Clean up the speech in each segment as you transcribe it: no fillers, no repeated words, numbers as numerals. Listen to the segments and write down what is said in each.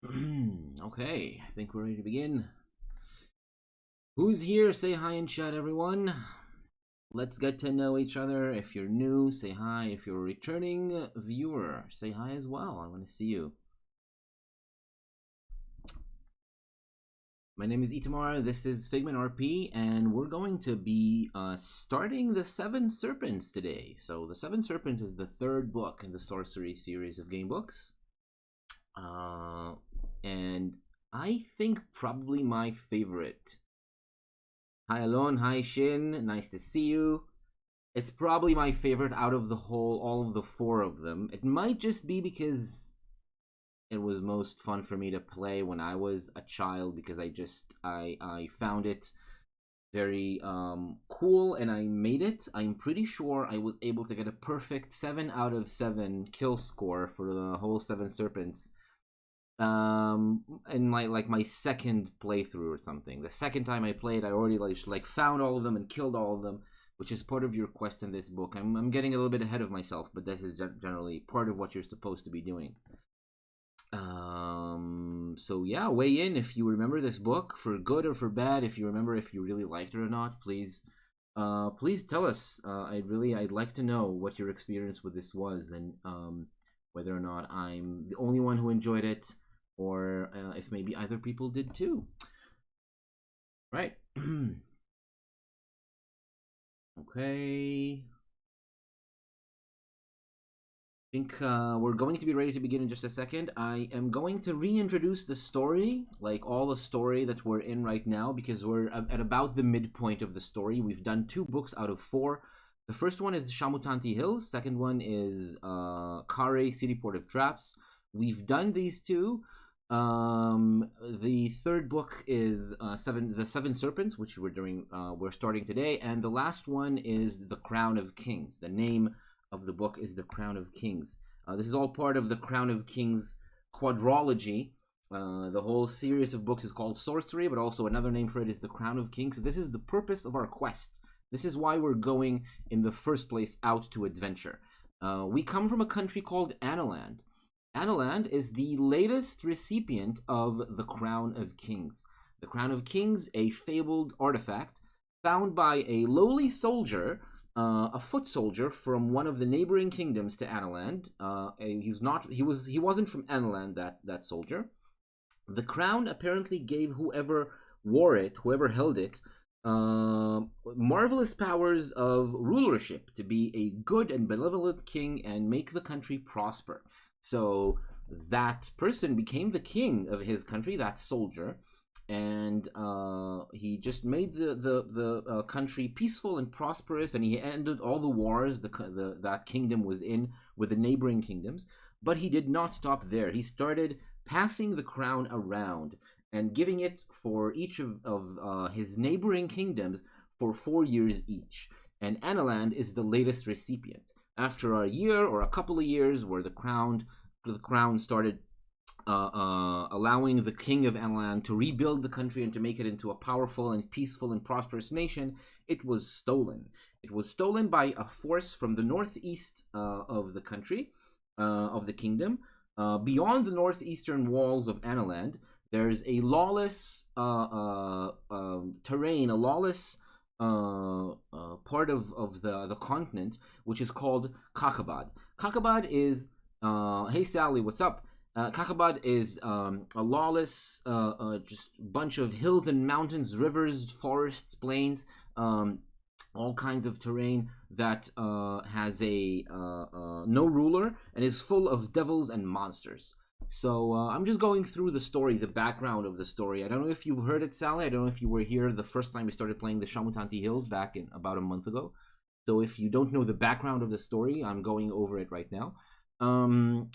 Okay, I think we're ready to begin. Who's here? Say hi in chat, everyone. Let's get to know each other. If you're new, say hi. If you're a returning viewer, say hi as well. I want to see you. My name is Itamar. This is Figment RP, and we're going to be starting the Seven Serpents today. So, the Seven Serpents is the third book in the Sorcery series of game books. And I think probably my favorite. Hi Alon, hi Shin, nice to see you. It's probably my favorite out of all of the four of them. It might just be because it was most fun for me to play when I was a child, because I found it very cool and I made it. I'm pretty sure I was able to get a perfect 7 out of 7 kill score for the whole Seven Serpents in my second playthrough or something. The second time I played, I already found all of them and killed all of them, which is part of your quest in this book. I'm getting a little bit ahead of myself, but this is generally part of what you're supposed to be doing. So yeah, weigh in if you remember this book, for good or for bad. If you remember, if you really liked it or not, please tell us. I'd like to know what your experience with this was, and whether or not I'm the only one who enjoyed it, or if maybe other people did too. Right. Okay. I think we're going to be ready to begin in just a second. I am going to reintroduce the story, like all the story that we're in right now, because we're at about the midpoint of the story. We've done 2 books out of 4. The first one is Shamutanti Hills. Second one is Khare, City Port of Traps. We've done these 2. The third book is the Seven Serpents, which we're starting today, and the last one is the Crown of Kings. The name of the book is the Crown of Kings. This is all part of the Crown of Kings quadrology. The whole series of books is called Sorcery, but also another name for it is the Crown of Kings. So this is the purpose of our quest. This is why we're going in the first place out to adventure. We come from a country called Analand. Analand is the latest recipient of the Crown of Kings. The Crown of Kings, a fabled artifact found by a lowly soldier, a foot soldier from one of the neighboring kingdoms to Analand. He wasn't from Analand, that soldier. The crown apparently gave whoever wore it, whoever held it, marvelous powers of rulership, to be a good and benevolent king and make the country prosper. So that person became the king of his country, that soldier, and he just made the country peaceful and prosperous, and he ended all the wars that kingdom was in with the neighboring kingdoms. But he did not stop there. He started passing the crown around and giving it for each of his neighboring kingdoms for 4 years each. And Analand is the latest recipient. After a year or a couple of years where the crown started allowing the king of Analand to rebuild the country and to make it into a powerful and peaceful and prosperous nation, it was stolen. It was stolen by a force from the northeast of the country, of the kingdom. Beyond the northeastern walls of Analand, there's a lawless terrain, a lawless part of the continent, which is called Kakhabad. Kakhabad is, hey Sally, what's up? Kakhabad is a lawless, just bunch of hills and mountains, rivers, forests, plains, all kinds of terrain that has no ruler and is full of devils and monsters. So I'm just going through the story, the background of the story. I don't know if you've heard it, Sally. I don't know if you were here the first time we started playing the Shamutanti Hills back in about a month ago. So if you don't know the background of the story, I'm going over it right now. And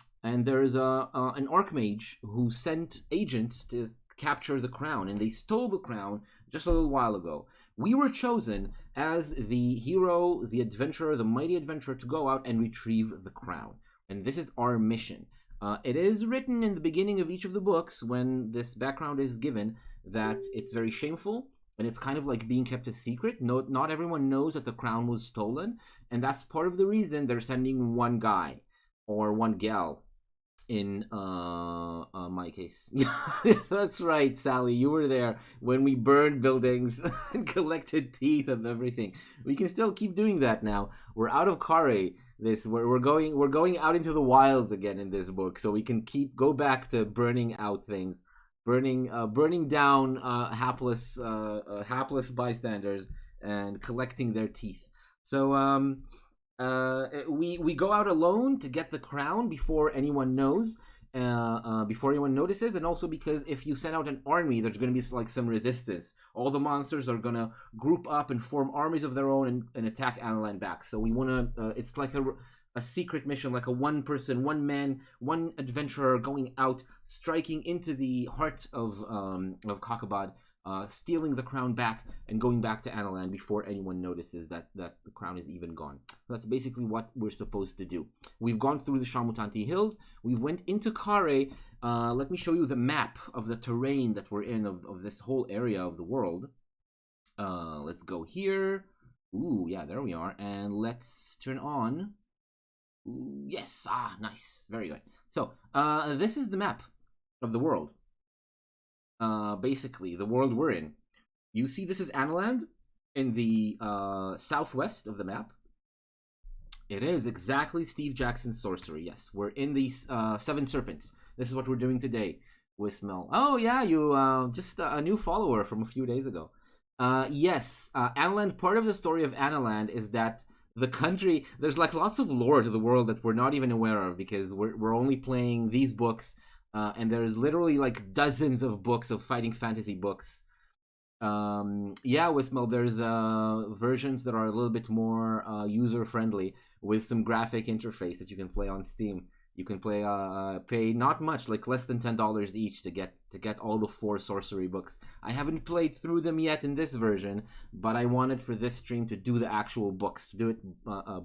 there's an archmage who sent agents to capture the crown, and they stole the crown just a little while ago. We were chosen as the hero, the adventurer, the mighty adventurer, to go out and retrieve the crown. And this is our mission. It is written in the beginning of each of the books, when this background is given, that it's very shameful, and it's kind of like being kept a secret. Not everyone knows that the crown was stolen, and that's part of the reason they're sending one guy or one gal in my case. That's right, Sally. You were there when we burned buildings and collected teeth of everything. We can still keep doing that now. We're out of Khare. We're going out into the wilds again in this book, so we can go back to burning out things, burning down hapless bystanders and collecting their teeth. So we go out alone to get the crown before anyone knows, before anyone notices, and also because if you send out an army, there's going to be like some resistance. All the monsters are going to group up and form armies of their own and attack Analand back. So we want to. It's like a secret mission, like a one person, one man, one adventurer going out, striking into the heart of Kakabad, stealing the crown back and going back to Analand before anyone notices that the crown is even gone. That's basically what we're supposed to do. We've gone through the Shamutanti Hills. We went into Khare. Let me show you the map of the terrain that we're in of this whole area of the world. Let's go here. Ooh, yeah, there we are. And let's turn on. Ooh, yes, nice. Very good. So, this is the map of the world. Basically, the world we're in. You see this is Analand in the southwest of the map. It is exactly Steve Jackson's sorcery. Yes, we're in the Seven Serpents. This is what we're doing today, Wismel. Oh, yeah, you just a new follower from a few days ago. Yes, Analand, part of the story of Analand is that the country, there's like lots of lore to the world that we're not even aware of because we're only playing these books, and there's literally like dozens of books of fighting fantasy books. Yeah, Wismel, there's versions that are a little bit more user friendly with some graphic interface that you can play on Steam. You can pay not much, like less than $10 each to get all the 4 sorcery books. I haven't played through them yet in this version, but I wanted for this stream to do the actual books, to do it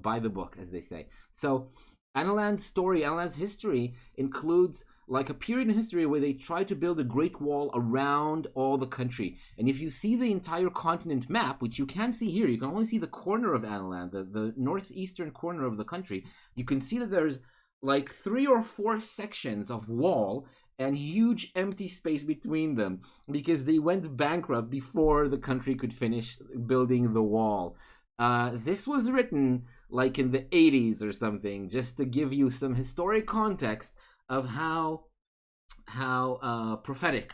by the book, as they say. So, Analand's story, Analand's history includes like a period in history where they try to build a great wall around all the country. And if you see the entire continent map, which you can see here, you can only see the corner of Analand, the northeastern corner of the country. You can see that there's like 3 or 4 sections of wall and huge empty space between them because they went bankrupt before the country could finish building the wall. This was written like in the 80s or something, just to give you some historic context of how prophetic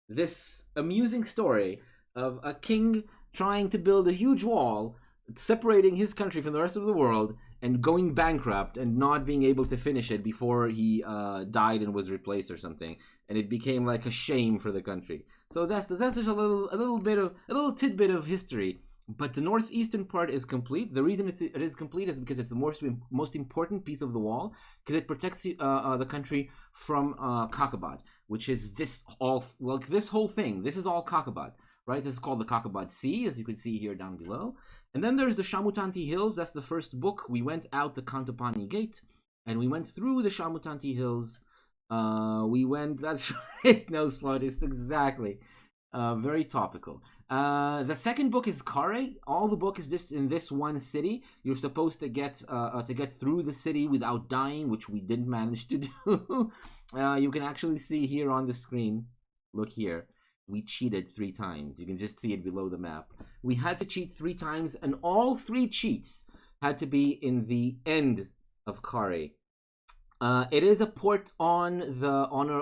this amusing story of a king trying to build a huge wall separating his country from the rest of the world and going bankrupt and not being able to finish it before he died and was replaced or something, and it became like a shame for the country. So that's just a little tidbit of history. But the northeastern part is complete. The reason it is complete is because it's the most important piece of the wall, because it protects the country from Kakabad, which is this whole thing. This is all Kakabad, right? This is called the Kakabad Sea, as you can see here down below. And then there's the Shamutanti Hills. That's the first book. We went out the Kantapani Gate, and we went through the Shamutanti Hills. That's right, no Splotist, exactly. Very topical. The second book is Khare. All the book is just in this one city. You're supposed to get through the city without dying, which we didn't manage to do. You can actually see here on the screen. Look here. We cheated 3 times. You can just see it below the map. We had to cheat 3 times, and all 3 cheats had to be in the end of Khare. It is a port on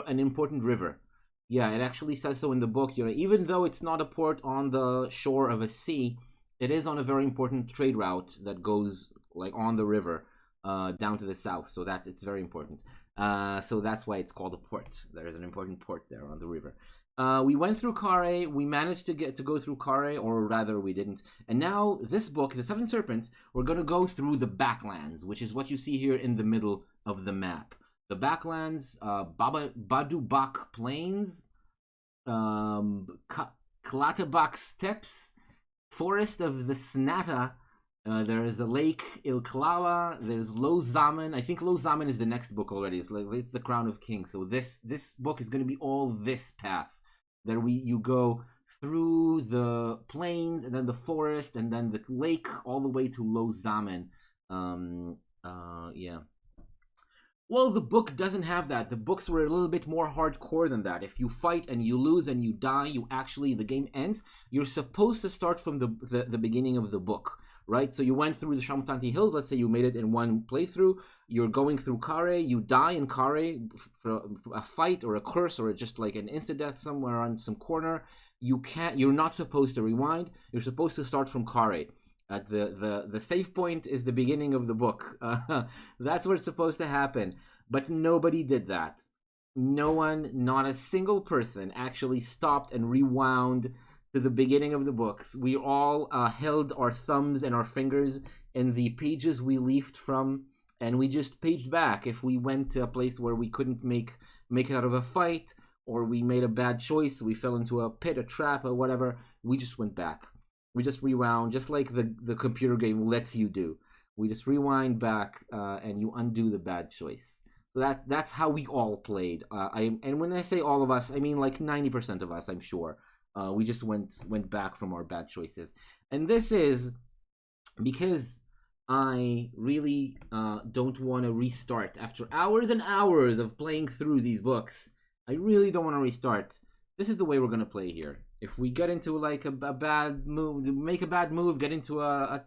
an important river. Yeah, it actually says so in the book. Even though it's not a port on the shore of a sea, it is on a very important trade route that goes like on the river down to the south. So it's very important. So that's why it's called a port. There is an important port there on the river. We went through Khare. We managed to go through Khare, or rather, we didn't. And now this book, The Seven Serpents, we're going to go through the Baklands, which is what you see here in the middle of the map. The Baklands, Badubak Plains, Klatabak Steppes, Forest of the Snata. There is a lake, Ilklala. There's Lo Zaman. I think Lo Zaman is the next book already. It's the Crown of Kings. So this book is going to be all this path. There you go through the plains and then the forest and then the lake all the way to Lo Zaman. Yeah. Well, the book doesn't have that. The books were a little bit more hardcore than that. If you fight and you lose and you die, the game ends. You're supposed to start from the beginning of the book, right? So you went through the Shamutanti Hills. Let's say you made it in one playthrough. You're going through Khare. You die in Khare for a fight or a curse or just like an instant death somewhere on some corner. You're not supposed to rewind. You're supposed to start from Khare. At the save point is the beginning of the book. That's what's supposed to happen. But nobody did that. No one, not a single person, actually stopped and rewound to the beginning of the books. We all held our thumbs and our fingers in the pages we leafed from, and we just paged back. If we went to a place where we couldn't make it out of a fight, or we made a bad choice, we fell into a pit, a trap, or whatever, we just went back. We just rewound, just like the computer game lets you do. We just rewind back, and you undo the bad choice. So that's how we all played. And when I say all of us, I mean like 90% of us, I'm sure. We just went back from our bad choices. And this is because I really don't want to restart. After hours and hours of playing through these books, I really don't want to restart. This is the way we're going to play here. If we get into like a bad move, make a bad move, get into a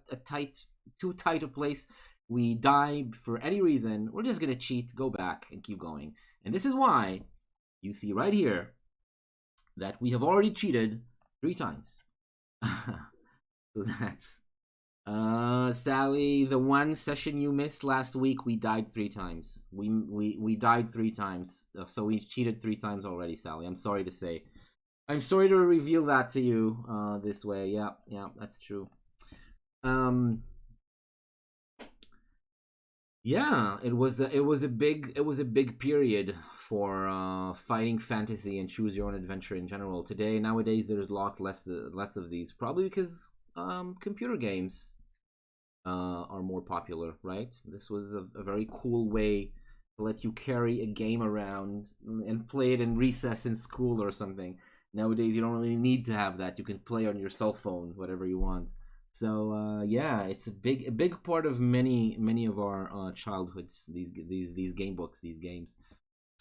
too tight a place, we die for any reason, we're just going to cheat, go back, and keep going. And this is why you see right here that we have already cheated 3 times. So that's Sally, the one session you missed last week, we died 3 times. We died 3 times. So we cheated 3 times already, Sally. I'm sorry to say. I'm sorry to reveal that to you this way. Yeah, that's true. Yeah, it was a big period for fighting fantasy and choose your own adventure in general. Nowadays, there's a lot less of these, probably because computer games are more popular, right? This was a very cool way to let you carry a game around and play it in recess in school or something. Nowadays, you don't really need to have that. You can play on your cell phone, whatever you want. So yeah, it's a big part of many of our childhoods. These game books, these games.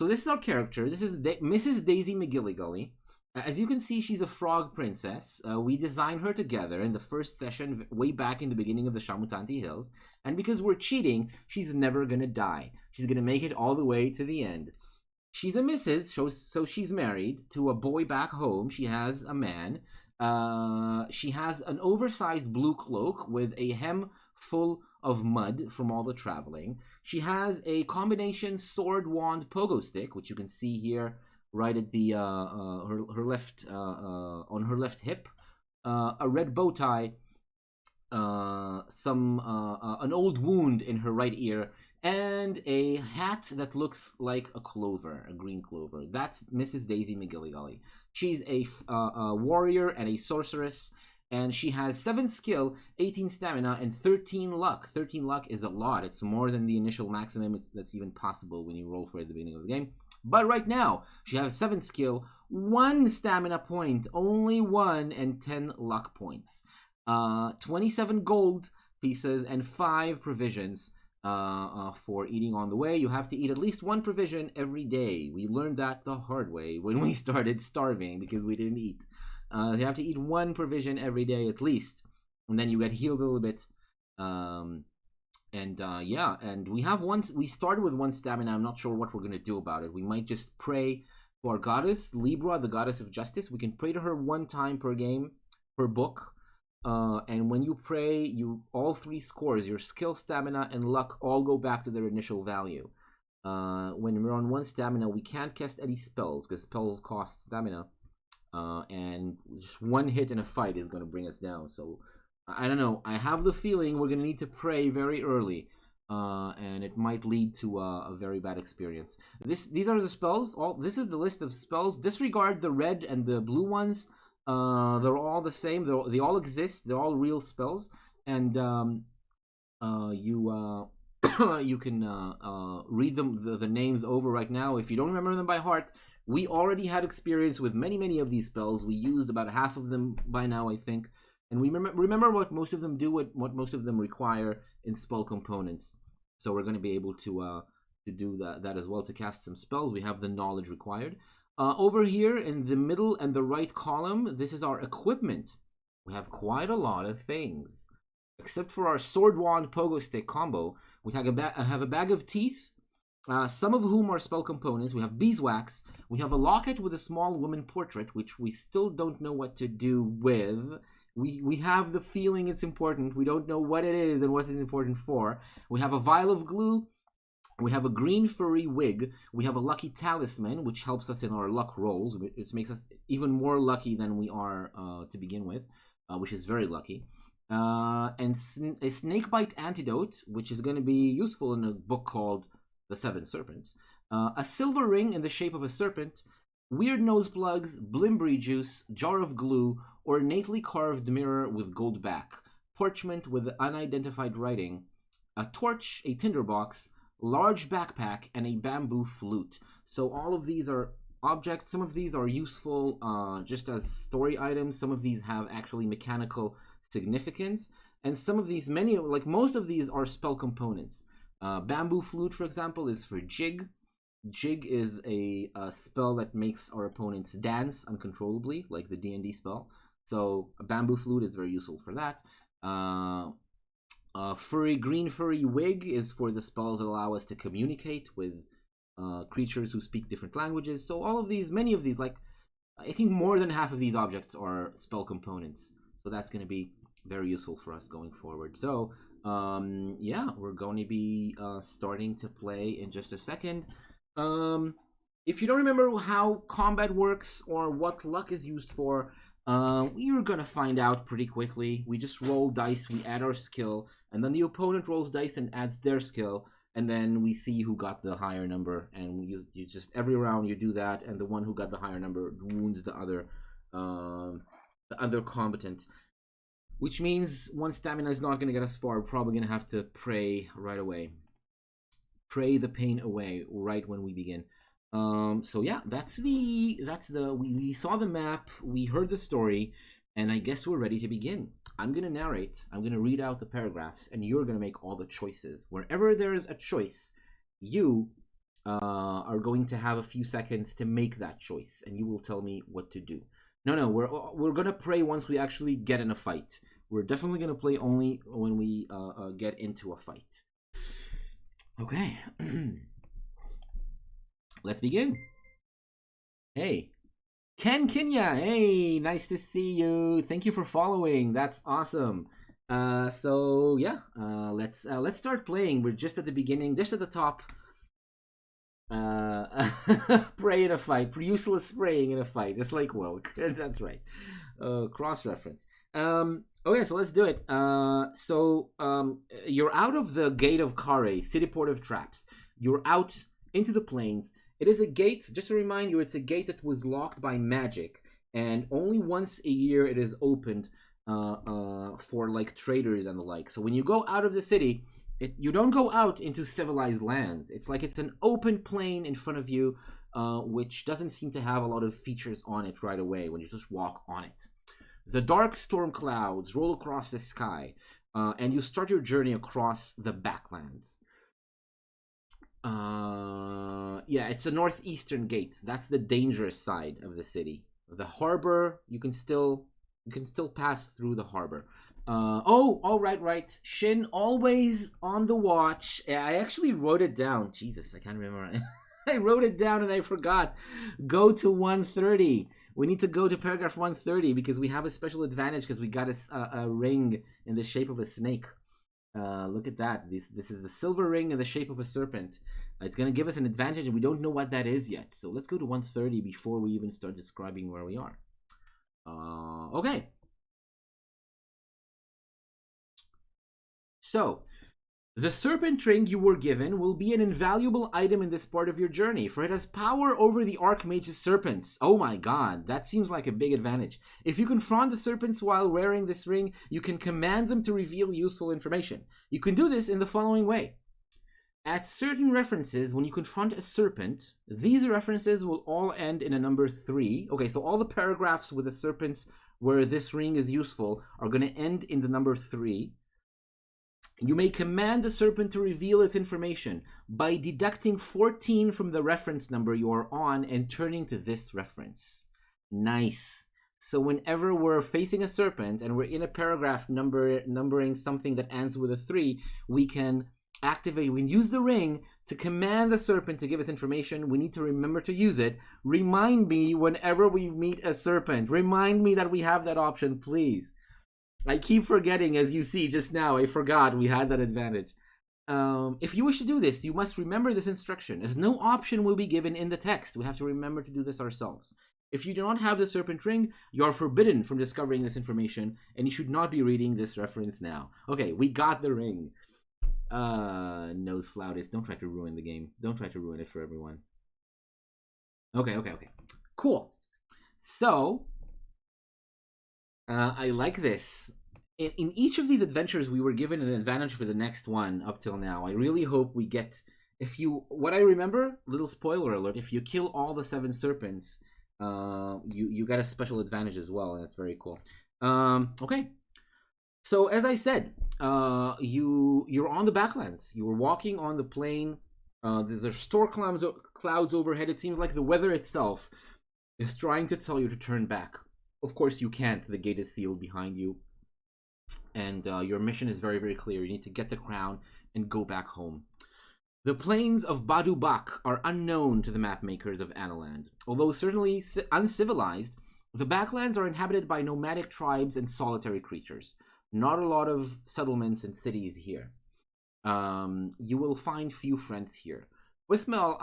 So this is our character. This is Mrs. Daisy McGilligully. As you can see, she's a frog princess. We designed her together in the first session, way back in the beginning of the Shamutanti Hills. And because we're cheating, she's never gonna die. She's gonna make it all the way to the end. She's a Mrs., so she's married to a boy back home. She has a man. She has an oversized blue cloak with a hem full of mud from all the traveling. She has a combination sword wand pogo stick, which you can see here right at the her left on her left hip. A red bow tie, an old wound in her right ear, and a hat that looks like a clover, a green clover. That's Mrs. Daisy McGilligully. She's a warrior and a sorceress, and she has 7 skill, 18 stamina, and 13 luck. 13 luck is a lot. It's more than the initial maximum that's even possible when you roll for it at the beginning of the game. But right now, she has 7 skill, 1 stamina point, only 1, and 10 luck points. 27 gold pieces and 5 provisions for eating on the way. You have to eat at least 1 provision every day. We learned that the hard way when we started starving because we didn't eat. You have to eat 1 provision every day at least, and then you get healed a little bit. Yeah, and we have we started with 1 stamina. I'm not sure what we're gonna do about it. We might just pray to our goddess Libra, the goddess of justice. We can pray to her 1 time per game, per book. And when you pray, all 3 scores, your skill, stamina, and luck, all go back to their initial value. When we're on 1 stamina, we can't cast any spells because spells cost stamina. And just 1 hit in a fight is going to bring us down. So I don't know. I have the feeling we're going to need to pray very early, and it might lead to a very bad experience. These are the spells. This is the list of spells. Disregard the red and the blue ones. They're all the same. They all exist. They're all real spells, and you can read them the names over right now. If you don't remember them by heart, we already had experience with many of these spells. We used about half of them by now, I think, and we remember what most of them do, what most of them require in spell components. So we're going to be able to to do that as well, to cast some spells. We have the knowledge required. Over here in the middle and the right column, this is our equipment. We have quite a lot of things. Except for our sword wand pogo stick combo, we have a bag of teeth, some of whom are spell components. We have beeswax. We have a locket with a small woman portrait, which we still don't know what to do with. We have the feeling it's important. We don't know what it is and what it's important for. We have a vial of glue. We have a green furry wig. We have a lucky talisman, which helps us in our luck rolls. It makes us even more lucky than we are to begin with, which is very lucky. And a snakebite antidote, which is going to be useful in a book called The Seven Serpents. A silver ring in the shape of a serpent. Weird nose plugs, Blimbry juice, jar of glue, ornately carved mirror with gold back. Parchment with unidentified writing. A torch, a tinderbox, large backpack, and a bamboo flute. So all of these are objects. Some of these are useful just as story items. Some of these have actually mechanical significance. And some of these, most of these are spell components. Bamboo flute, for example, is for jig. Jig is a spell that makes our opponents dance uncontrollably, like the D&D spell. So a bamboo flute is very useful for that. Green furry wig is for the spells that allow us to communicate with creatures who speak different languages. So all of these, many of these, I think more than half of these objects are spell components. So that's going to be very useful for us going forward. So yeah, we're going to be starting to play in just a second. If you don't remember how combat works or what luck is used for, you're gonna find out pretty quickly. We just roll dice, we add our skill, and then the opponent rolls dice and adds their skill, and then we see who got the higher number, and you just every round you do that, and the one who got the higher number wounds the other combatant. Which means one stamina is not gonna get us far. We're probably gonna have to pray right away. Pray the pain away right when we begin. So yeah, we saw the map, we heard the story, and I guess we're ready to begin. I'm gonna narrate, I'm gonna read out the paragraphs, and you're gonna make all the choices. Wherever there's a choice, you are going to have a few seconds to make that choice, and you will tell me what to do. No, we're gonna pray once we actually get in a fight. We're definitely gonna play only when we get into a fight. Okay. Let's begin. Hey, Ken Kinya. Hey, nice to see you. Thank you for following. That's awesome. So yeah, let's start playing. We're just at the beginning, just at the top. Pray in a fight. Useless praying in a fight. Just like Wilk. That's right. Cross reference. Okay, so let's do it. You're out of the gate of Khare, city port of traps. You're out into the plains. It is a gate, just to remind you, it's a gate that was locked by magic, and only once a year it is opened for like traders and the like. So when you go out of the city, you don't go out into civilized lands. It's like it's an open plain in front of you, which doesn't seem to have a lot of features on it right away when you just walk on it. The dark storm clouds roll across the sky, and you start your journey across the Baklands. Yeah, it's the northeastern gate. That's the dangerous side of the city. The harbor, you can still pass through the harbor. Right. Shin, always on the watch. I actually wrote it down. Jesus, I can't remember. I wrote it down and I forgot. Go to 130. We need to go to paragraph 130 because we have a special advantage because we got a ring in the shape of a snake. Look at that. This is the silver ring in the shape of a serpent. It's going to give us an advantage, and we don't know what that is yet. So let's go to 130 before we even start describing where we are. Okay. So, the Serpent Ring you were given will be an invaluable item in this part of your journey, for it has power over the Archmage's serpents. Oh my god, that seems like a big advantage. If you confront the serpents while wearing this ring, you can command them to reveal useful information. You can do this in the following way. At certain references, when you confront a serpent, these references will all end in a number 3. Okay, so all the paragraphs with the serpents where this ring is useful are going to end in the number 3. You may command the serpent to reveal its information by deducting 14 from the reference number you are on and turning to this reference. Nice. So whenever we're facing a serpent and we're in a paragraph numbering something that ends with a 3, we can use the ring to command the serpent to give us information. We need to remember to use it. Remind me whenever we meet a serpent. Remind me that we have that option, please. I keep forgetting, as you see just now. I forgot we had that advantage. If you wish to do this, you must remember this instruction, as no option will be given in the text. We have to remember to do this ourselves. If you do not have the Serpent Ring, you are forbidden from discovering this information, and you should not be reading this reference now. Okay, we got the ring. Nose flautist, don't try to ruin the game. Don't try to ruin it for everyone. Okay. Cool. So, I like this. In each of these adventures, we were given an advantage for the next one up till now. I really hope we get... What I remember, little spoiler alert, if you kill all the 7 serpents... you got a special advantage as well, and that's very cool. Okay, so as I said, you're on the Baklands. You were walking on the plain. There's storm clouds overhead. It seems like the weather itself is trying to tell you to turn back. Of course, you can't. The gate is sealed behind you, and your mission is very, very clear. You need to get the crown and go back home. The plains of Badu Bak are unknown to the mapmakers of Analand. Although certainly uncivilized, the Baklands are inhabited by nomadic tribes and solitary creatures. Not a lot of settlements and cities here. You will find few friends here. Wismail,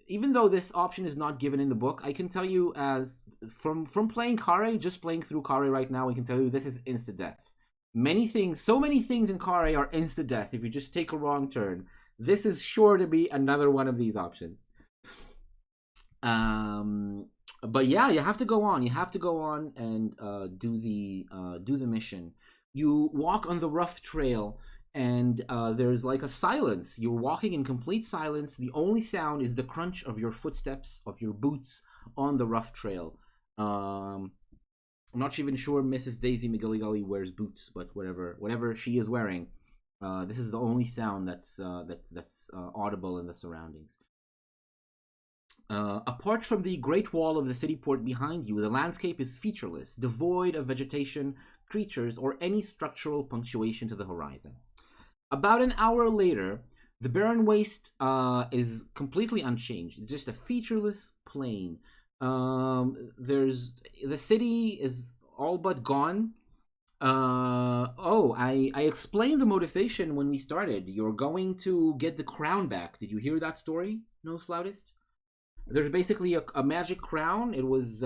even though this option is not given in the book, I can tell you as from playing Khare, just playing through Khare right now, I can tell you this is insta-death. So many things in Khare are insta-death if you just take a wrong turn. This is sure to be another one of these options. But yeah, you have to go on. You have to go on and do the mission. You walk on the rough trail, and there's like a silence. You're walking in complete silence. The only sound is the crunch of your footsteps, of your boots on the rough trail. I'm not even sure Mrs. Daisy McGilligully wears boots, but whatever she is wearing. This is the only sound that's audible in the surroundings. Apart from the great wall of the city port behind you, the landscape is featureless, devoid of vegetation, creatures, or any structural punctuation to the horizon. About an hour later, the barren waste is completely unchanged. It's just a featureless plain. The city is all but gone. I explained the motivation when we started. You're going to get the crown back. Did you hear that story, Nose Flautist? There's basically a magic crown. It was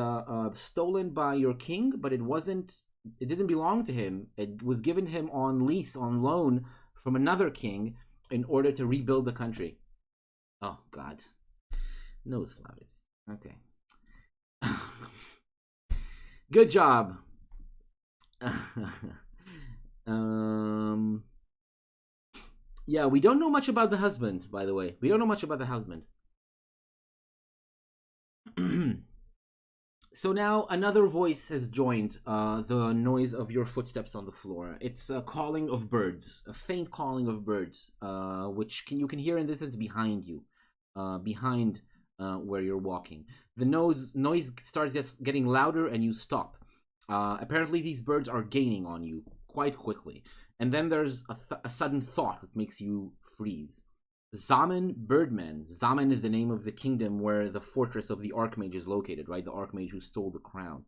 stolen by your king, but it didn't belong to him. It was given to him on lease, on loan from another king in order to rebuild the country. Oh, God. Nose Flautist. Okay. Good job. Yeah, we don't know much about the husband, by the way. We don't know much about the husband. So now another voice has joined the noise of your footsteps on the floor. It's a calling of birds, a faint calling of birds, which you can hear in the distance behind you, behind where you're walking. The noise starts getting louder, and you stop. Apparently, these birds are gaining on you quite quickly, and then there's a sudden thought that makes you freeze. Zaman Birdman. Zaman is the name of the kingdom where the fortress of the Archmage is located, right? The Archmage who stole the crown.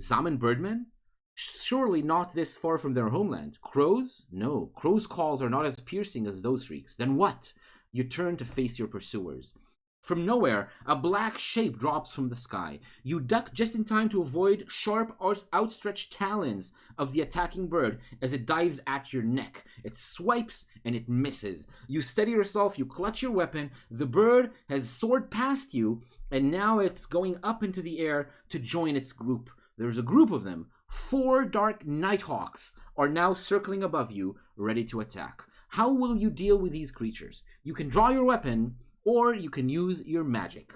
Zaman Birdman? Surely not this far from their homeland. Crows? No. Crows' calls are not as piercing as those shrieks. Then what? You turn to face your pursuers. From nowhere, a black shape drops from the sky. You duck just in time to avoid sharp, outstretched talons of the attacking bird as it dives at your neck. It swipes and it misses. You steady yourself, you clutch your weapon. The bird has soared past you, and now it's going up into the air to join its group. There's a group of them. 4 dark nighthawks are now circling above you, ready to attack. How will you deal with these creatures? You can draw your weapon, or you can use your magic.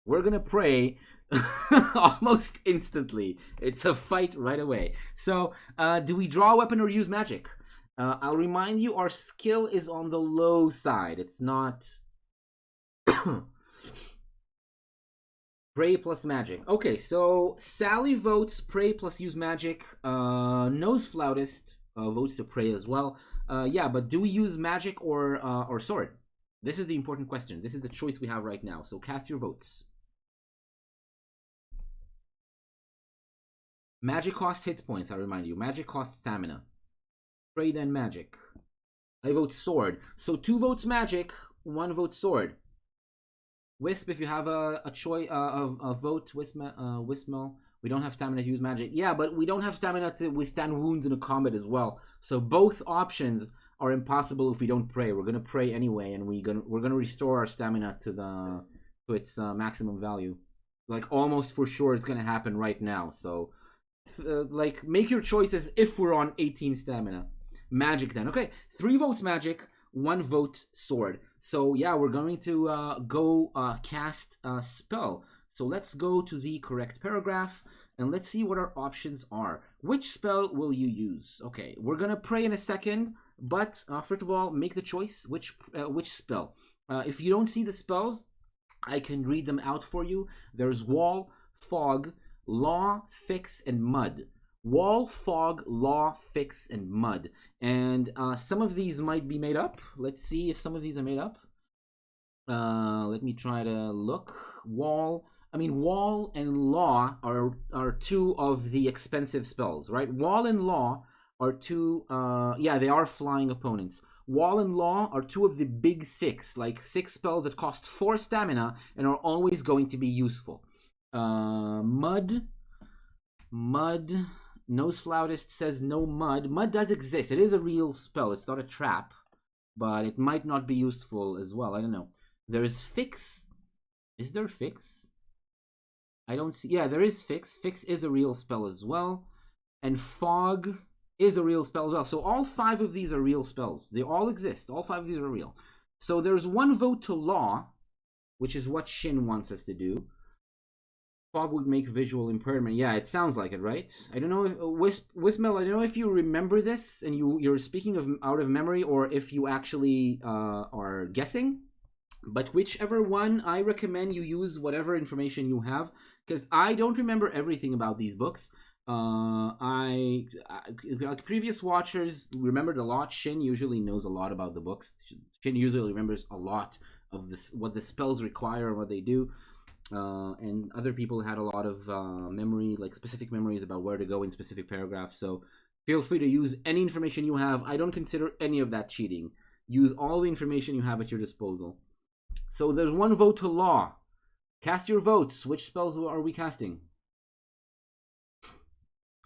We're gonna pray almost instantly. It's a fight right away. So, do we draw a weapon or use magic? I'll remind you, our skill is on the low side. It's not pray plus magic. Okay, so Sally votes pray plus use magic. Nose Flautist votes to pray as well. Yeah, but do we use magic or sword? This is the important question. This is the choice we have right now. So cast your votes. Magic costs hit points, I remind you. Magic costs stamina. Pray then magic. I vote sword. So 2 votes magic, 1 vote sword. Wisp, if you have a choice, a vote, Wispmel. We don't have stamina to use magic. Yeah, but we don't have stamina to withstand wounds in a combat as well. So both options are impossible if we don't pray. We're gonna pray anyway, and we're gonna restore our stamina to its maximum value. Like almost for sure, it's gonna happen right now. So, like, make your choices if we're on 18 stamina. Magic then. Okay, 3 votes magic, 1 vote sword. So yeah, we're going to go cast a spell. So let's go to the correct paragraph and let's see what our options are. Which spell will you use? Okay, we're gonna pray in a second, but first of all, make the choice. Which spell? If you don't see the spells, I can read them out for you. There's Wall, Fog, Law, Fix, and Mud. Wall, Fog, Law, Fix, and Mud. And some of these might be made up. Let's see if some of these are made up. Let me try to look. Wall and Law are 2 of the expensive spells, right? Wall and Law are 2, yeah, they are flying opponents. Wall and Law are 2 of the big 6, like 6 spells that cost 4 stamina and are always going to be useful. Mud. Nose Flautist says no mud. Mud does exist. It is a real spell. It's not a trap, but it might not be useful as well. I don't know. There is Fix. Is there Fix? I don't see. Yeah, there is Fix. Fix is a real spell as well. And Fog is a real spell as well. So all 5 of these are real spells. They all exist. All 5 of these are real. So there's 1 vote to Law, which is what Shin wants us to do. Fog would make visual impairment. Yeah, it sounds like it, right? I don't know if Wismel, I don't know if you remember this and you're speaking of out of memory or if you actually are guessing. But whichever one, I recommend you use whatever information you have, because I don't remember everything about these books. Like previous watchers remembered a lot. Shin usually knows a lot about the books. Shin usually remembers a lot of this, what the spells require and what they do. And other people had a lot of memory, like specific memories about where to go in specific paragraphs. So feel free to use any information you have. I don't consider any of that cheating. Use all the information you have at your disposal. So there's 1 vote to Law. Cast your votes. Which spells are we casting?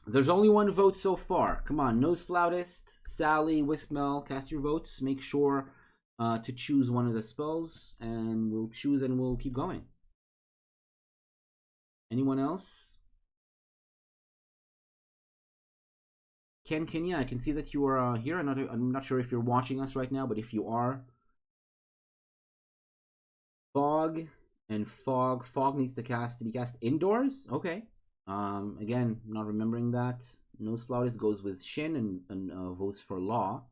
There's only 1 vote so far. Come on, Nose Flautist, Sally, Wispmel, cast your votes. Make sure to choose one of the spells, and we'll choose and we'll keep going. Anyone else? Kenya, I can see that you are here. I'm not sure if you're watching us right now, but if you are, Fog and Fog. Fog needs to be cast indoors. Okay. Again, not remembering that. Nose Flautist goes with Shin and votes for Law.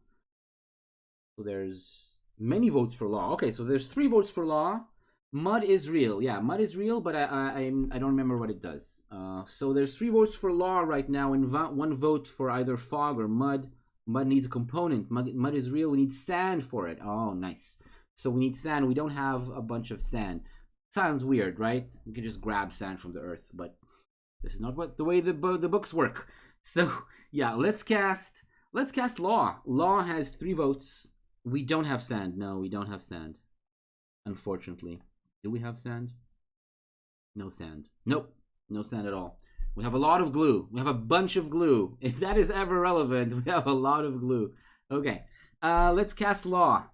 So there's many votes for Law. Okay, so there's 3 votes for Law. Mud is real. Yeah, Mud is real, but I don't remember what it does. So there's 3 votes for Law right now, and 1 vote for either Fog or Mud. Mud needs a component. Mud is real. We need sand for it. Oh, nice. So we need sand. We don't have a bunch of sand. Sounds weird, right? We can just grab sand from the earth, but this is not the way the books work. So yeah, let's cast Law. Law has 3 votes. We don't have sand. No, we don't have sand. Unfortunately. Do we have sand? No sand. Nope. No sand at all. We have a lot of glue. We have a bunch of glue. If that is ever relevant, we have a lot of glue. Okay. Let's cast Law.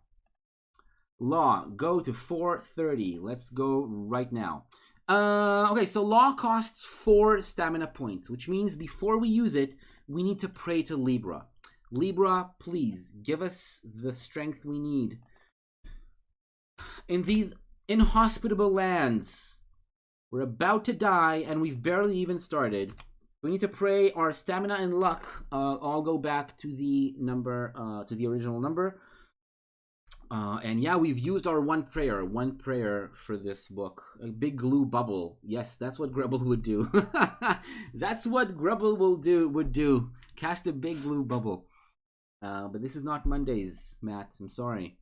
Law, go to 430. Let's go right now. Okay, so Law costs 4 stamina points, which means before we use it, we need to pray to Libra. Libra, please, give us the strength we need. In these inhospitable lands, we're about to die, and we've barely even started. We need to pray our stamina and luck all go back to the number, to the original number. And yeah, we've used our one prayer for this book. A big glue bubble. Yes, that's what Grubble would do. That's what Grubble would do. Cast a big glue bubble. But this is not Mondays, Matt. I'm sorry.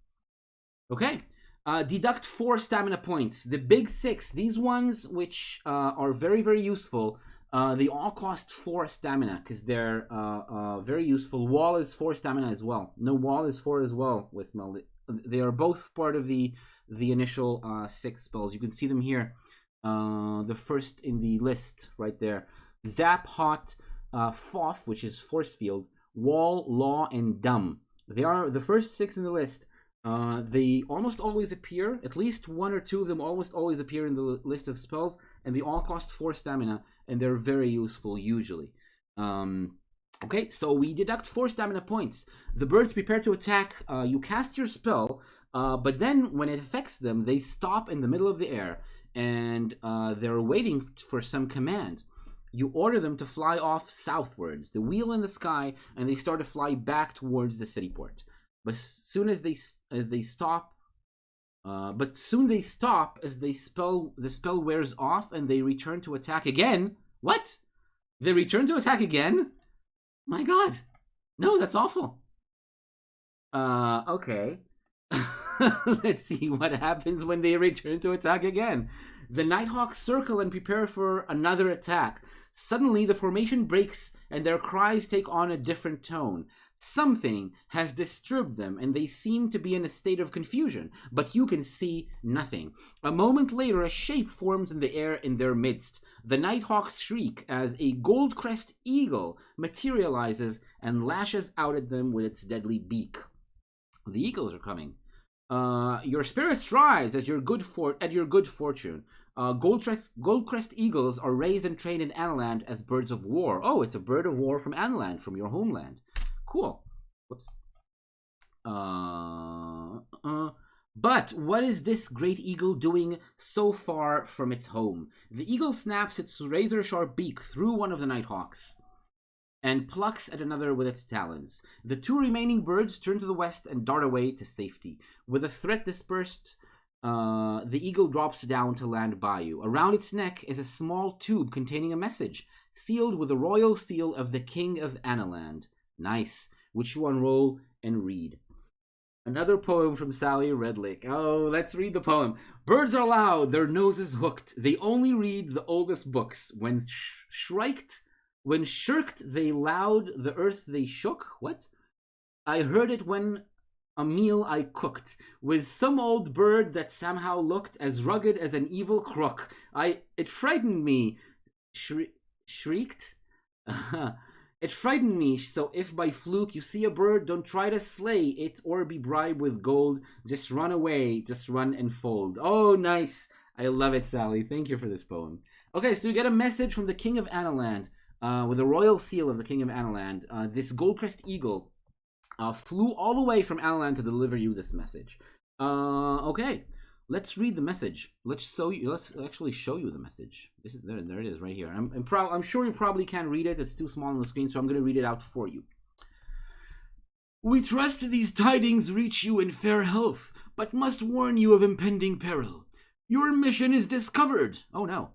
Okay. Deduct 4 stamina points. The big 6, these ones which are very, very useful, they all cost 4 stamina because they're very useful. Wall is 4 stamina as well. No, Wall is 4 as well, Wismel. They are both part of the initial 6 spells. You can see them here. The first in the list right there. Zap, Hot, Foff, which is Force Field, Wall, Law, and Dumb. They are the first 6 in the list. They almost always appear, at least 1 or 2 of them almost always appear in the list of spells, and they all cost 4 stamina, and they're very useful usually. Okay, so we deduct 4 stamina points. The birds prepare to attack. You cast your spell, but then when it affects them, they stop in the middle of the air, and they're waiting for some command. You order them to fly off southwards, the wheel in the sky, and they start to fly back towards the city port. But soon as they stop, as the spell wears off, and they return to attack again. What? They return to attack again? My God, no, that's awful. Okay. Let's see what happens when they return to attack again. The Nighthawks circle and prepare for another attack. Suddenly, the formation breaks, and their cries take on a different tone. Something has disturbed them, and they seem to be in a state of confusion, but you can see nothing. A moment later, a shape forms in the air in their midst. The Nighthawks shriek as a gold-crest eagle materializes and lashes out at them with its deadly beak. The eagles are coming. Your spirits rise at your good fortune. Goldcrest eagles are raised and trained in Analand as birds of war. Oh, it's a bird of war from Analand, from your homeland. Cool. Whoops. But what is this great eagle doing so far from its home? The eagle snaps its razor-sharp beak through one of the Nighthawks and plucks at another with its talons. The 2 remaining birds turn to the west and dart away to safety. With the threat dispersed, the eagle drops down to land by you. Around its neck is a small tube containing a message, sealed with the royal seal of the King of Analand. Nice, which you unroll and read. Another poem from Sally Redlick. Oh, let's read the poem. Birds are loud, their noses hooked. They only read the oldest books. When shirked they loud, the earth they shook. What? I heard it when a meal I cooked, with some old bird that somehow looked as rugged as an evil crook. It frightened me. Shrieked? It frightened me, so if by fluke you see a bird, don't try to slay it or be bribed with gold. Just run away, just run and fold. Oh, nice. I love it, Sally. Thank you for this poem. Okay, so you get a message from the King of Analand, with the royal seal of the King of Analand. This Goldcrest eagle flew all the way from Analand to deliver you this message. Okay. Let's read the message. Let's actually show you the message. This is there it is right here. I'm sure you probably can't read it. It's too small on the screen, so I'm going to read it out for you. We trust these tidings reach you in fair health, but must warn you of impending peril. Your mission is discovered. Oh no.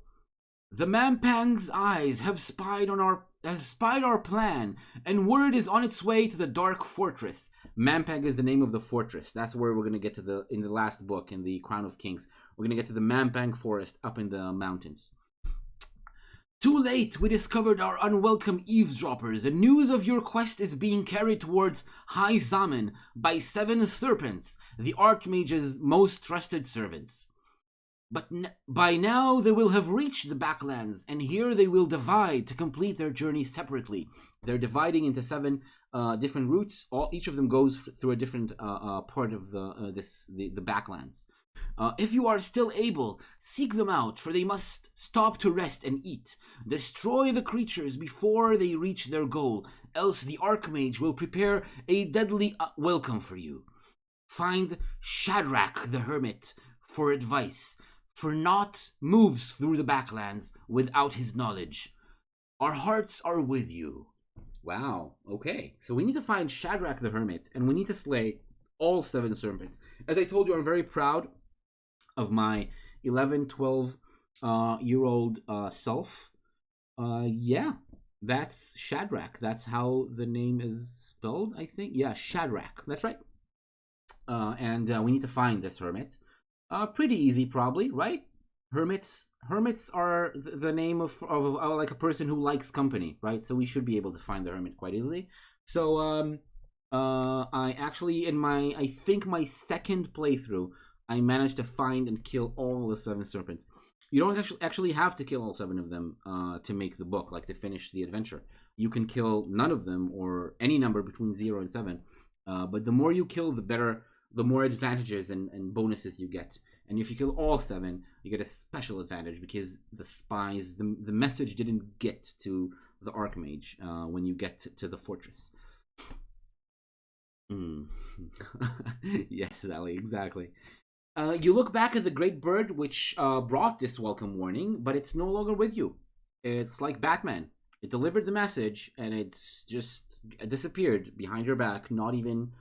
The Mampang's eyes have spied our plan, and word is on its way to the Dark Fortress. Mampang is the name of the fortress. That's where we're going to get to in the last book, in the Crown of Kings. We're going to get to the Mampang Forest up in the mountains. Too late, we discovered our unwelcome eavesdroppers, and news of your quest is being carried towards High Zaman by 7 Serpents, the Archmage's most trusted servants. But by now they will have reached the Baklands, and here they will divide to complete their journey separately. They're dividing into 7 different routes. Each of them goes through a different part of the Baklands. If you are still able, seek them out, for they must stop to rest and eat. Destroy the creatures before they reach their goal, else the Archmage will prepare a deadly welcome for you. Find Shadrach the Hermit for advice, for naught moves through the Baklands without his knowledge. Our hearts are with you. Wow. Okay. So we need to find Shadrach the Hermit, and we need to slay all 7 serpents. As I told you, I'm very proud of my 11, 12 year old self. Yeah, that's Shadrach. That's how the name is spelled, I think. Yeah, Shadrach. That's right. And we need to find this hermit. Pretty easy, probably, right? Hermits are the name of like a person who likes company, right? So we should be able to find the hermit quite easily. So I actually I think my second playthrough, I managed to find and kill all the 7 serpents. You don't actually have to kill all 7 of them to make the book, like to finish the adventure. You can kill none of them or any number between 0 and 7. But the more you kill, the better, the more advantages and bonuses you get. And if you kill all 7, you get a special advantage because the spies, the message didn't get to the Archmage when you get to the fortress. Yes, Sally, exactly. You look back at the great bird which brought this welcome warning, but it's no longer with you. It's like Batman. It delivered the message and it's just disappeared behind your back, not even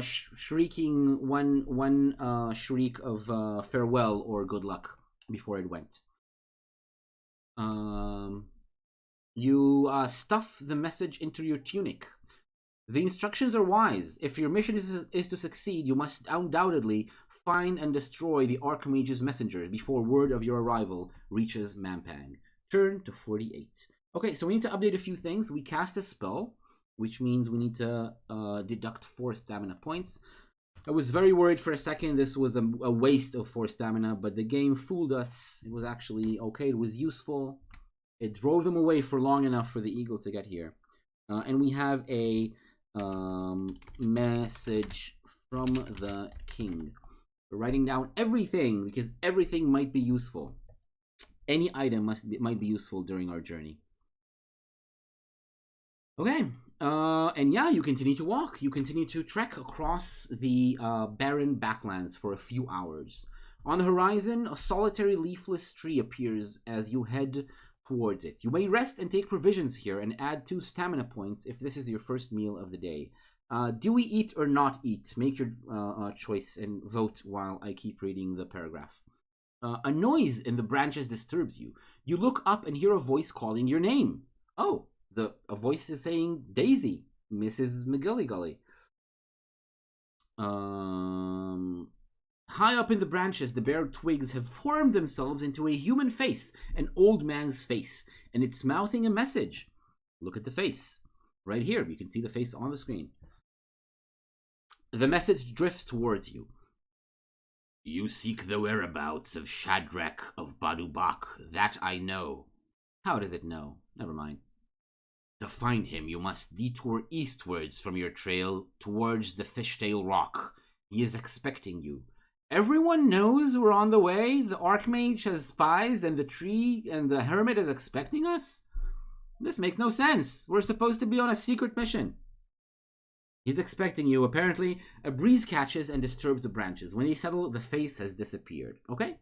shrieking one shriek of farewell or good luck before it went. You stuff the message into your tunic. The instructions are wise. If your mission is to succeed, you must undoubtedly find and destroy the Archmage's messengers before word of your arrival reaches Mampang. Turn to 48. Okay, so we need to update a few things. We cast a spell, which means we need to deduct 4 stamina points. I was very worried for a second this was a waste of 4 stamina, but the game fooled us. It was actually okay, it was useful. It drove them away for long enough for the eagle to get here. And we have a message from the king. We're writing down everything because everything might be useful. Any item might be useful during our journey. Okay, and yeah, you continue to walk. You continue to trek across the barren Baklands for a few hours. On the horizon, a solitary leafless tree appears as you head towards it. You may rest and take provisions here and add 2 stamina points if this is your first meal of the day. Do we eat or not eat? Make your choice and vote while I keep reading the paragraph. A noise in the branches disturbs you. You look up and hear a voice calling your name. Oh, a voice is saying, Daisy, Mrs. McGilligully. High up in the branches, the bare twigs have formed themselves into a human face, an old man's face, and it's mouthing a message. Look at the face. Right here, you can see the face on the screen. The message drifts towards you. You seek the whereabouts of Shadrach of Badubak. That I know. How does it know? Never mind. To find him, you must detour eastwards from your trail towards the Fishtail Rock. He is expecting you. Everyone knows we're on the way. The Archmage has spies, and the tree and the hermit is expecting us? This makes no sense. We're supposed to be on a secret mission. He's expecting you. Apparently, a breeze catches and disturbs the branches. When you settle, the face has disappeared. Okay?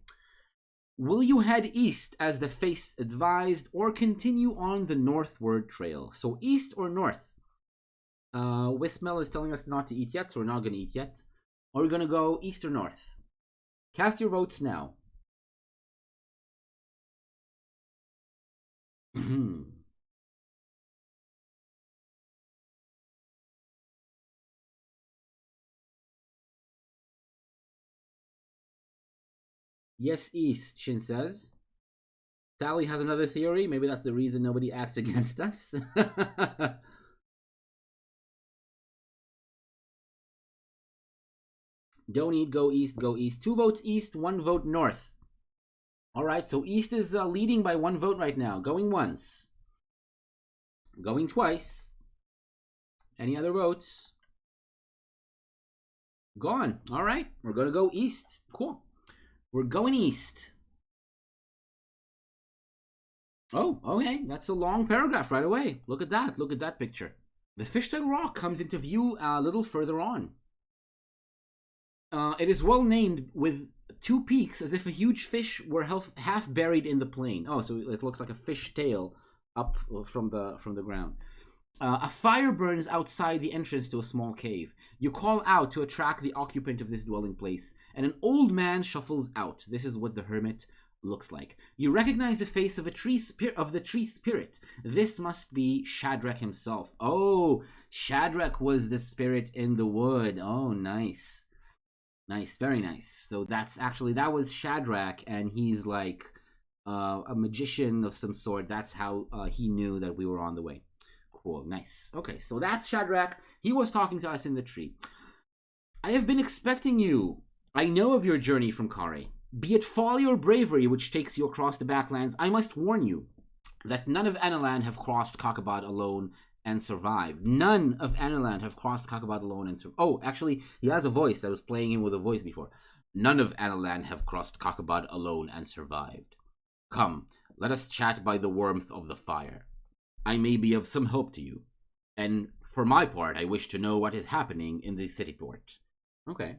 Will you head east as the face advised, or continue on the northward trail? So east or north? Wismel is telling us not to eat yet, so we're not going to eat yet. Are we going to go east or north? Cast your votes now. Yes, east, Shin says. Sally has another theory. Maybe that's the reason nobody acts against us. Don't eat, go east, go east. 2 votes east, 1 vote north. Alright, so east is leading by 1 vote right now. Going once. Going twice. Any other votes? Gone. Alright, we're going to go east. Cool. We're going east. Oh, okay. That's a long paragraph right away. Look at that. Look at that picture. The Fishtail Rock comes into view a little further on. It is well named with 2 peaks as if a huge fish were half buried in the plain. Oh, so it looks like a fish tail up from the ground. A fire burns outside the entrance to a small cave. You call out to attract the occupant of this dwelling place, and an old man shuffles out. This is what the hermit looks like. You recognize the face of the tree spirit. This must be Shadrach himself. Oh, Shadrach was the spirit in the wood. Oh, nice. Nice, very nice. So that was Shadrach, and he's like a magician of some sort. That's how he knew that we were on the way. Cool, nice. Okay, so that's Shadrach. He was talking to us in the tree. I have been expecting you. I know of your journey from Khare. Be it folly or bravery which takes you across the Baklands, I must warn you that none of Analand have crossed Kakhabad alone and survived. None of Analand have crossed Kakhabad alone and survived. Oh, actually, he has a voice. I was playing him with a voice before. None of Analand have crossed Kakhabad alone and survived. Come, let us chat by the warmth of the fire. I may be of some help to you. And for my part, I wish to know what is happening in the city port. Okay.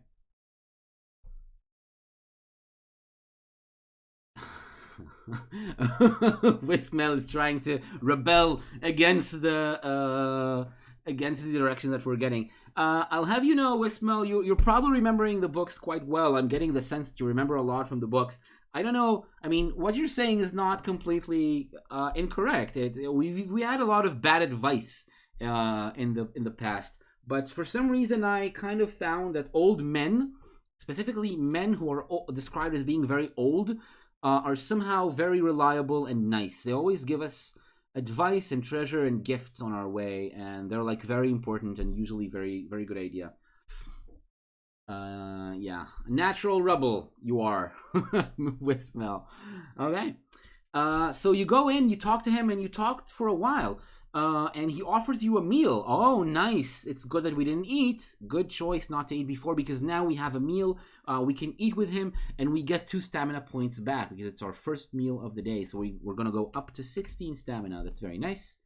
Wismel is trying to rebel against the direction that we're getting. I'll have you know, Wismel, you're probably remembering the books quite well. I'm getting the sense that you remember a lot from the books. I don't know. I mean, what you're saying is not completely incorrect. We had a lot of bad advice in the past, but for some reason, I kind of found that old men, specifically men who are described as being very old, are somehow very reliable and nice. They always give us advice and treasure and gifts on our way, and they're like very important and usually very, very good idea. Yeah, natural rebel you are. With Mel. Okay. So you go in, you talk to him, and you talked for a while. And he offers you a meal. Oh, nice. It's good that we didn't eat. Good choice not to eat before, because now we have a meal. We can eat with him, and we get 2 stamina points back because it's our first meal of the day. So we're going to go up to 16 stamina. That's very nice.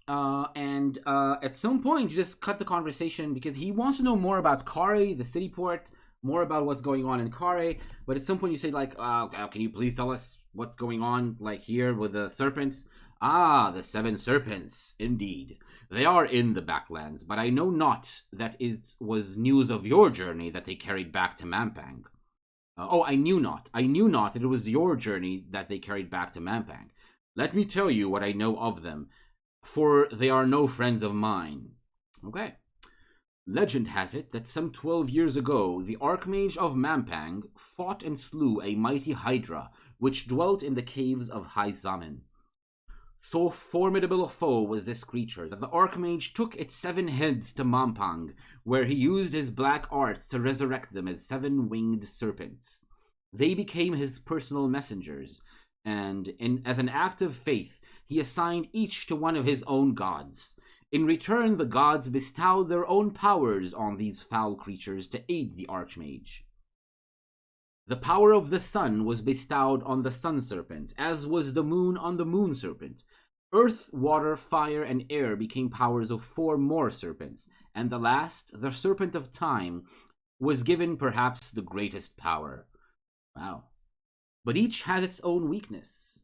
And at some point, you just cut the conversation because he wants to know more about Khare, the city port, more about what's going on in Khare. But at some point, you say, like, can you please tell us what's going on, like, here with the serpents? Ah, the 7 serpents, indeed. They are in the Baklands, but I know not that it was news of your journey that they carried back to Mampang. I knew not. I knew not that it was your journey that they carried back to Mampang. Let me tell you what I know of them, for they are no friends of mine. Okay. Legend has it that some 12 years ago, the Archmage of Mampang fought and slew a mighty hydra, which dwelt in the caves of High Zaman. So formidable a foe was this creature that the Archmage took its 7 heads to Mampang, where he used his black arts to resurrect them as 7-winged serpents. They became his personal messengers, and as an act of faith, he assigned each to one of his own gods. In return, the gods bestowed their own powers on these foul creatures to aid the Archmage. The power of the sun was bestowed on the Sun Serpent, as was the moon on the Moon Serpent. Earth, water, fire, and air became powers of 4 more serpents, and the last, the Serpent of Time, was given perhaps the greatest power. Wow. But each has its own weakness.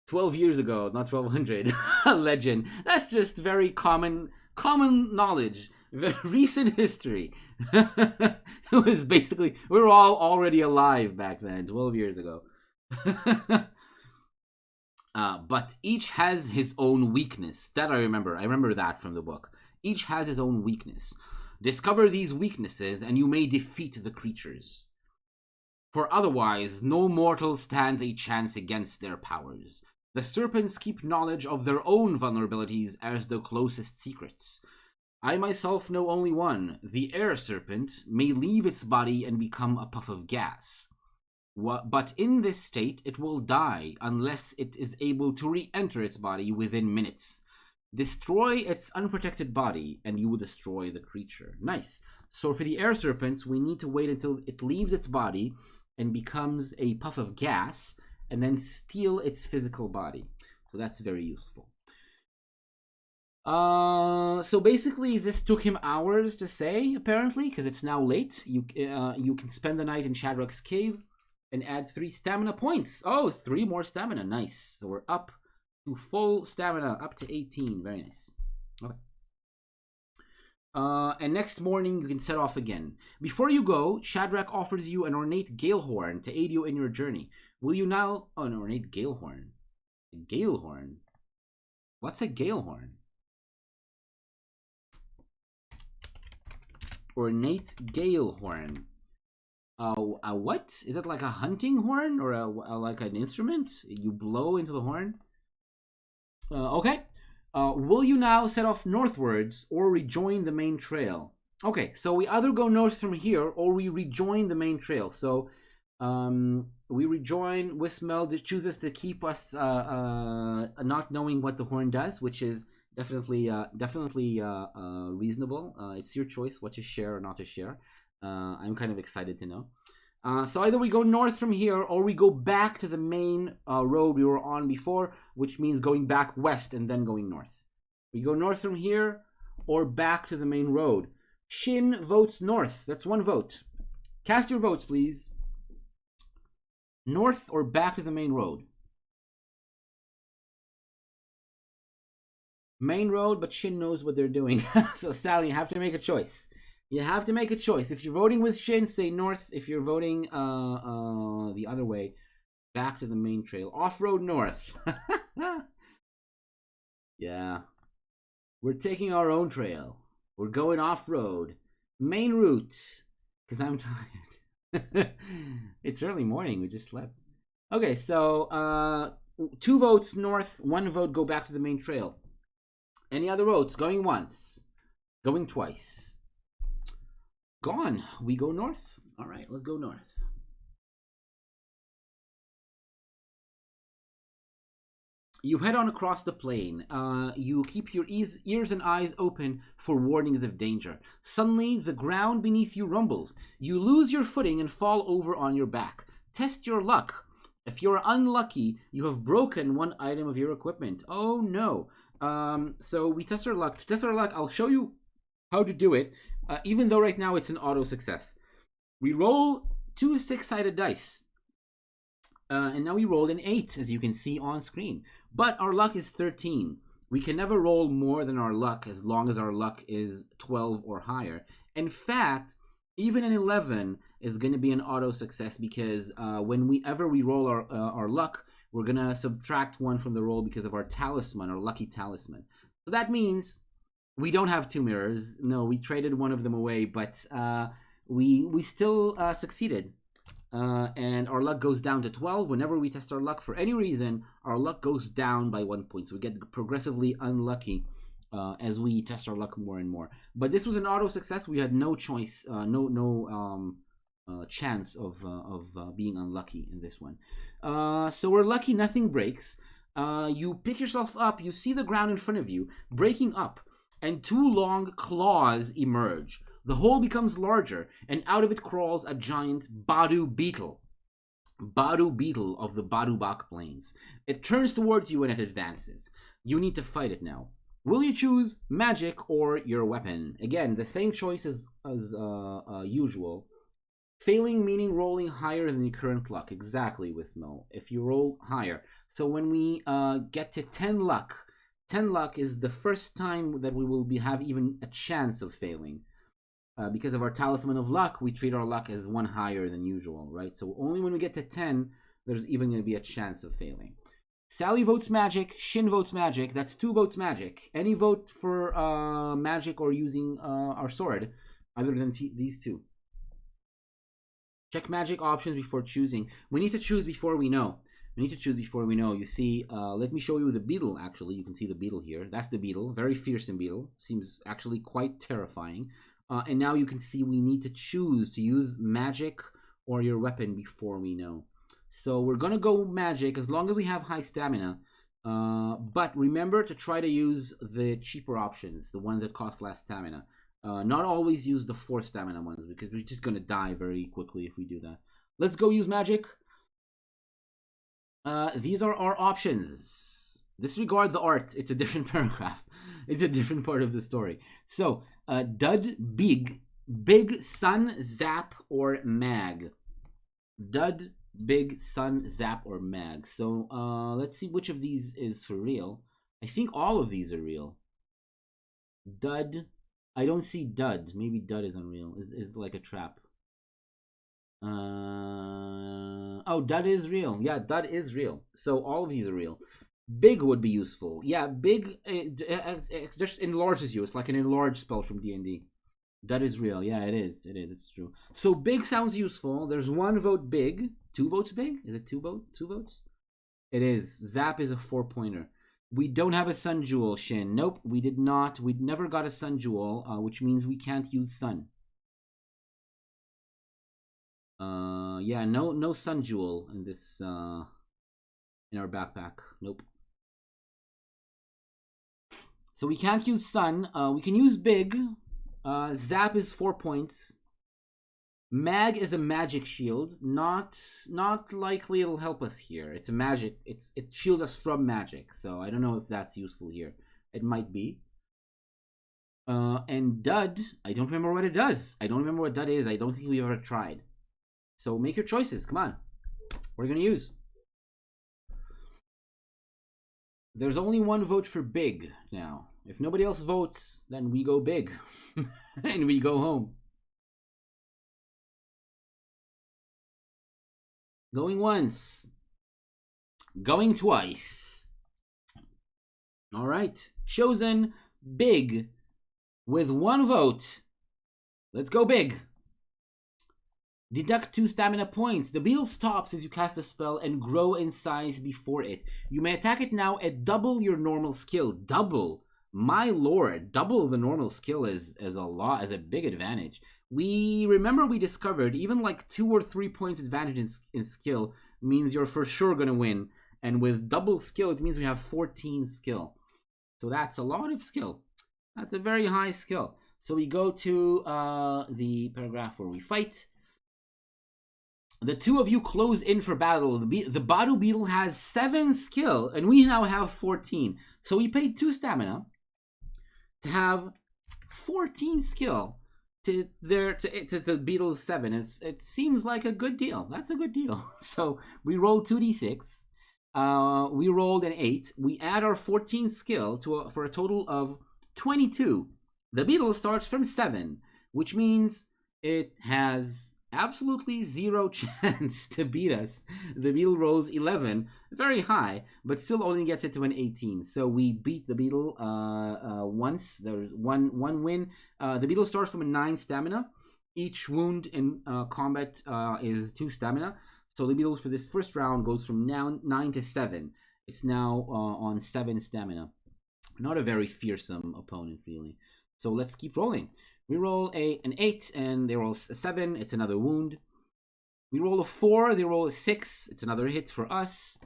12 years ago, not 1200. Legend. That's just very common knowledge. Very recent history. It was basically, we were all already alive back then, 12 years ago. But each has his own weakness. That I remember. I remember that from the book. Each has his own weakness. Discover these weaknesses, and you may defeat the creatures. For otherwise, no mortal stands a chance against their powers. The serpents keep knowledge of their own vulnerabilities as their closest secrets. I myself know only one. The air serpent may leave its body and become a puff of gas. But in this state, it will die unless it is able to re-enter its body within minutes. Destroy its unprotected body, and you will destroy the creature. Nice. So for the air serpents, we need to wait until it leaves its body and becomes a puff of gas, and then steal its physical body. So that's very useful. So basically, this took him hours to say, apparently, because it's now late. You can spend the night in Shadrach's cave. and add 3 stamina points. Oh, 3 more stamina. Nice. So we're up to full stamina, up to 18. Very nice. Okay. And next morning, you can set off again. Before you go, Shadrach offers you an ornate gale horn to aid you in your journey. Will you now... Oh, an ornate gale horn. A gale horn? What's a gale horn? Ornate gale horn. A what? Is it like a hunting horn or like an instrument? You blow into the horn? Okay. Will you now set off northwards or rejoin the main trail? Okay, so we either go north from here or we rejoin the main trail. So we rejoin. Wismel chooses to keep us not knowing what the horn does, which is definitely reasonable. It's your choice what to share or not to share. I'm kind of excited to know. So either we go north from here or we go back to the main road we were on before, which means going back west and then going north. We go north from here or back to the main road. Shin votes north. That's 1 vote. Cast your votes, please. North or back to the main road? Main road, but Shin knows what they're doing. So Sally, you have to make a choice. You have to make a choice. If you're voting with Shin, say north. If you're voting the other way, back to the main trail. Off-road north. Yeah. We're taking our own trail. We're going off-road. Main route. Because I'm tired. It's early morning. We just slept. Okay, so 2 votes north. 1 vote go back to the main trail. Any other votes? Going once. Going twice. Gone. We go north. All right, let's go north. You head on across the plain. You keep your ears and eyes open for warnings of danger. Suddenly, the ground beneath you rumbles. You lose your footing and fall over on your back. Test your luck. If you're unlucky, you have broken 1 item of your equipment. Oh no. So we test our luck. To test our luck, I'll show you how to do it. Even though right now it's an auto success. We roll 2 6-sided dice. And now we rolled an 8, as you can see on screen. But our luck is 13. We can never roll more than our luck as long as our luck is 12 or higher. In fact, even an 11 is going to be an auto success because whenever we roll our luck, we're going to subtract 1 from the roll because of our talisman, our lucky talisman. So that means we don't have 2 mirrors. No, we traded 1 of them away, but we still succeeded. And our luck goes down to 12. Whenever we test our luck for any reason, our luck goes down by 1 point. So we get progressively unlucky as we test our luck more and more. But this was an auto success. We had no choice, no chance of being unlucky in this one. So we're lucky nothing breaks. You pick yourself up. You see the ground in front of you breaking up, and 2 long claws emerge. The hole becomes larger, and out of it crawls a giant Badu beetle. Badu beetle of the Badubak Plains. It turns towards you and it advances. You need to fight it now. Will you choose magic or your weapon? Again, the same choice as usual. Failing meaning rolling higher than your current luck. Exactly, Wismel. If you roll higher. So when we get to 10 luck, 10 luck is the first time that we will have even a chance of failing. Because of our talisman of luck, we treat our luck as 1 higher than usual, right? So only when we get to 10, there's even going to be a chance of failing. Sally votes magic. Shin votes magic. That's 2 votes magic. Any vote for magic or using our sword, other than these 2. Check magic options before choosing. We need to choose before we know. You see, let me show you the beetle, actually. You can see the beetle here. That's the beetle. Very fearsome beetle. Seems actually quite terrifying. And now you can see we need to choose to use magic or your weapon before we know. So we're going to go magic as long as we have high stamina. But remember to try to use the cheaper options, the ones that cost less stamina. Not always use the 4 stamina ones because we're just going to die very quickly if we do that. Let's go use magic. These are our options. Disregard the art. It's a different paragraph. It's a different part of the story. So, Dud, Big, Sun, Zap, or Mag. Dud, Big, Sun, Zap, or Mag. So let's see which of these is for real. I think all of these are real. Dud. I don't see Dud. Maybe Dud is unreal. Is like a trap. Oh, Dud is real. Yeah, Dud is real. So all of these are real. Big would be useful. Yeah, Big it just enlarges you. It's like an enlarge spell from D&D. That is real. Yeah, it is. It is. It's true. So Big sounds useful. There's 1 vote Big. 2 votes Big? Is it 2 votes? It is. Zap is a 4-pointer. We don't have a Sun Jewel, Shin. Nope, we did not. We never got a Sun Jewel, which means we can't use Sun. Yeah, no Sun Jewel in this in our backpack. Nope. So we can't use Sun. We can use Big. Zap is 4 points. Mag is a magic shield. Not likely it'll help us here. It's a magic. It shields us from magic. So I don't know if that's useful here. It might be. And Dud, I don't remember what it does. I don't remember what Dud is. I don't think we've ever tried. So make your choices. Come on. What are you gonna use? There's only 1 vote for Big now. If nobody else votes, then we go Big. And we go home. Going once. Going twice. All right. Chosen Big with 1 vote. Let's go Big. Deduct 2 stamina points. The beetle stops as you cast a spell and grow in size before it. You may attack it now at double your normal skill. Double. My lord. Double the normal skill is a big advantage. We discovered even like 2 or 3 points advantage in skill means you're for sure gonna win. And with double skill, it means we have 14 skill. So that's a lot of skill. That's a very high skill. So we go to the paragraph where we fight. The 2 of you close in for battle. The Badu Beetle has 7 skill, and we now have 14. So we paid 2 stamina to have 14 skill to the Beetle's 7. It seems like a good deal. That's a good deal. So we rolled 2d6. We rolled an 8. We add our 14 skill for a total of 22. The Beetle starts from 7, which means it has absolutely 0 chance to beat us. The Beetle rolls 11, very high, but still only gets it to an 18. So we beat the Beetle once. There's one win. The Beetle starts from a 9 stamina. Each wound in combat is 2 stamina. So the Beetle for this first round goes from now 9 to 7. It's now on 7 stamina. Not a very fearsome opponent, really. So let's keep rolling. We roll an 8, and they roll a 7. It's another wound. We roll a 4. They roll a 6. It's another hit for us.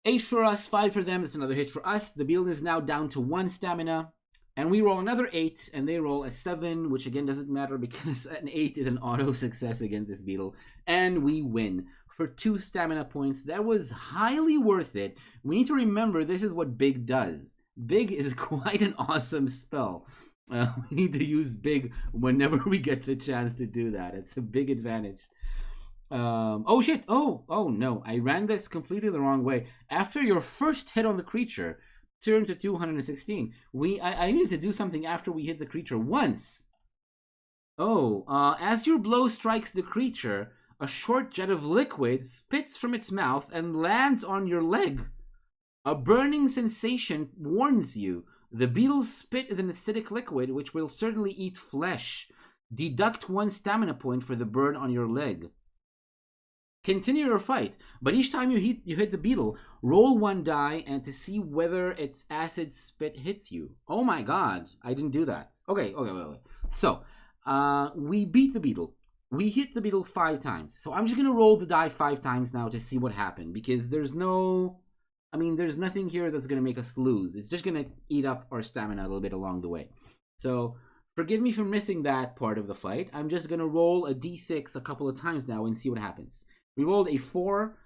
8 for us, 5 for them. It's another hit for us. The Beetle is now down to 1 stamina. And we roll another 8, and they roll a 7, which again doesn't matter because an 8 is an auto success against this Beetle. And we win for 2 stamina points. That was highly worth it. We need to remember this is what Big does. Big is quite an awesome spell. We need to use Big whenever we get the chance to do that. It's a big advantage. Oh shit! Oh no! I ran this completely the wrong way. After your first hit on the creature, turn to 216. I needed to do something after we hit the creature once. As your blow strikes the creature, a short jet of liquid spits from its mouth and lands on your leg. A burning sensation warns you. The Beetle's spit is an acidic liquid which will certainly eat flesh. Deduct 1 stamina point for the burn on your leg. Continue your fight, but each time you hit the Beetle, roll 1 die and to see whether its acid spit hits you. Oh my god, I didn't do that. Okay. So, we beat the Beetle. We hit the Beetle 5 times. So I'm just going to roll the die 5 times now to see what happened, because there's nothing here that's going to make us lose. It's just going to eat up our stamina a little bit along the way. So forgive me for missing that part of the fight. I'm just going to roll a d6 a couple of times now and see what happens. We rolled a 4,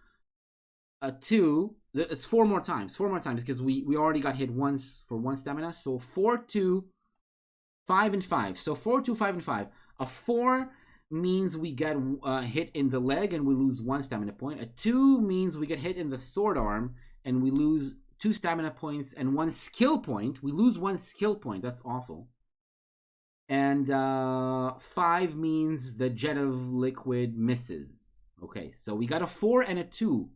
a 2. It's 4 more times because we already got hit once for 1 stamina. So 4, 2, 5, and 5. So 4, 2, 5, and 5. A 4 means we get hit in the leg and we lose 1 stamina point. A 2 means we get hit in the sword arm and we lose 2 stamina points and 1 skill point. We lose 1 skill point. That's awful. And 5 means the jet of liquid misses. Okay, so we got a 4 and a 2.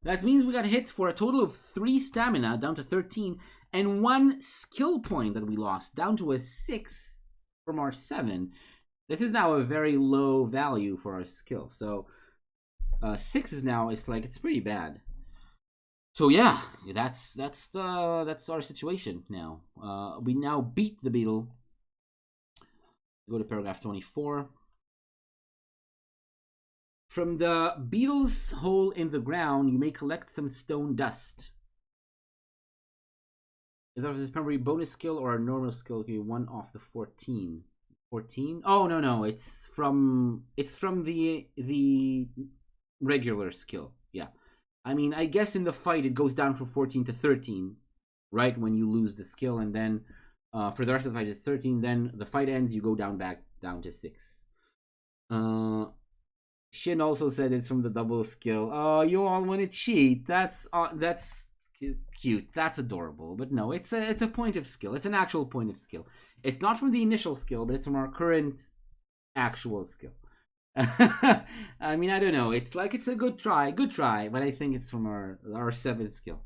That means we got hit for a total of 3 stamina, down to 13, and 1 skill point that we lost, down to a 6 from our 7. This is now a very low value for our skill. So 6 is now, it's pretty bad. So yeah, that's our situation now. We now beat the beetle. Go to paragraph 24. From the beetle's hole in the ground, you may collect some stone dust. If there's a temporary bonus skill or a normal skill, you get 1 off the 14. 14? Oh no, it's from the regular skill. Yeah. I mean, I guess in the fight it goes down from 14 to 13, right? When you lose the skill, and then for the rest of the fight it's 13. Then the fight ends, you go back down to 6. Shin also said it's from the double skill. Oh, you all want to cheat? That's cute. That's adorable. But no, it's a point of skill. It's an actual point of skill. It's not from the initial skill, but it's from our current actual skill. I mean, I don't know. It's a good try, but I think it's from our 7th skill.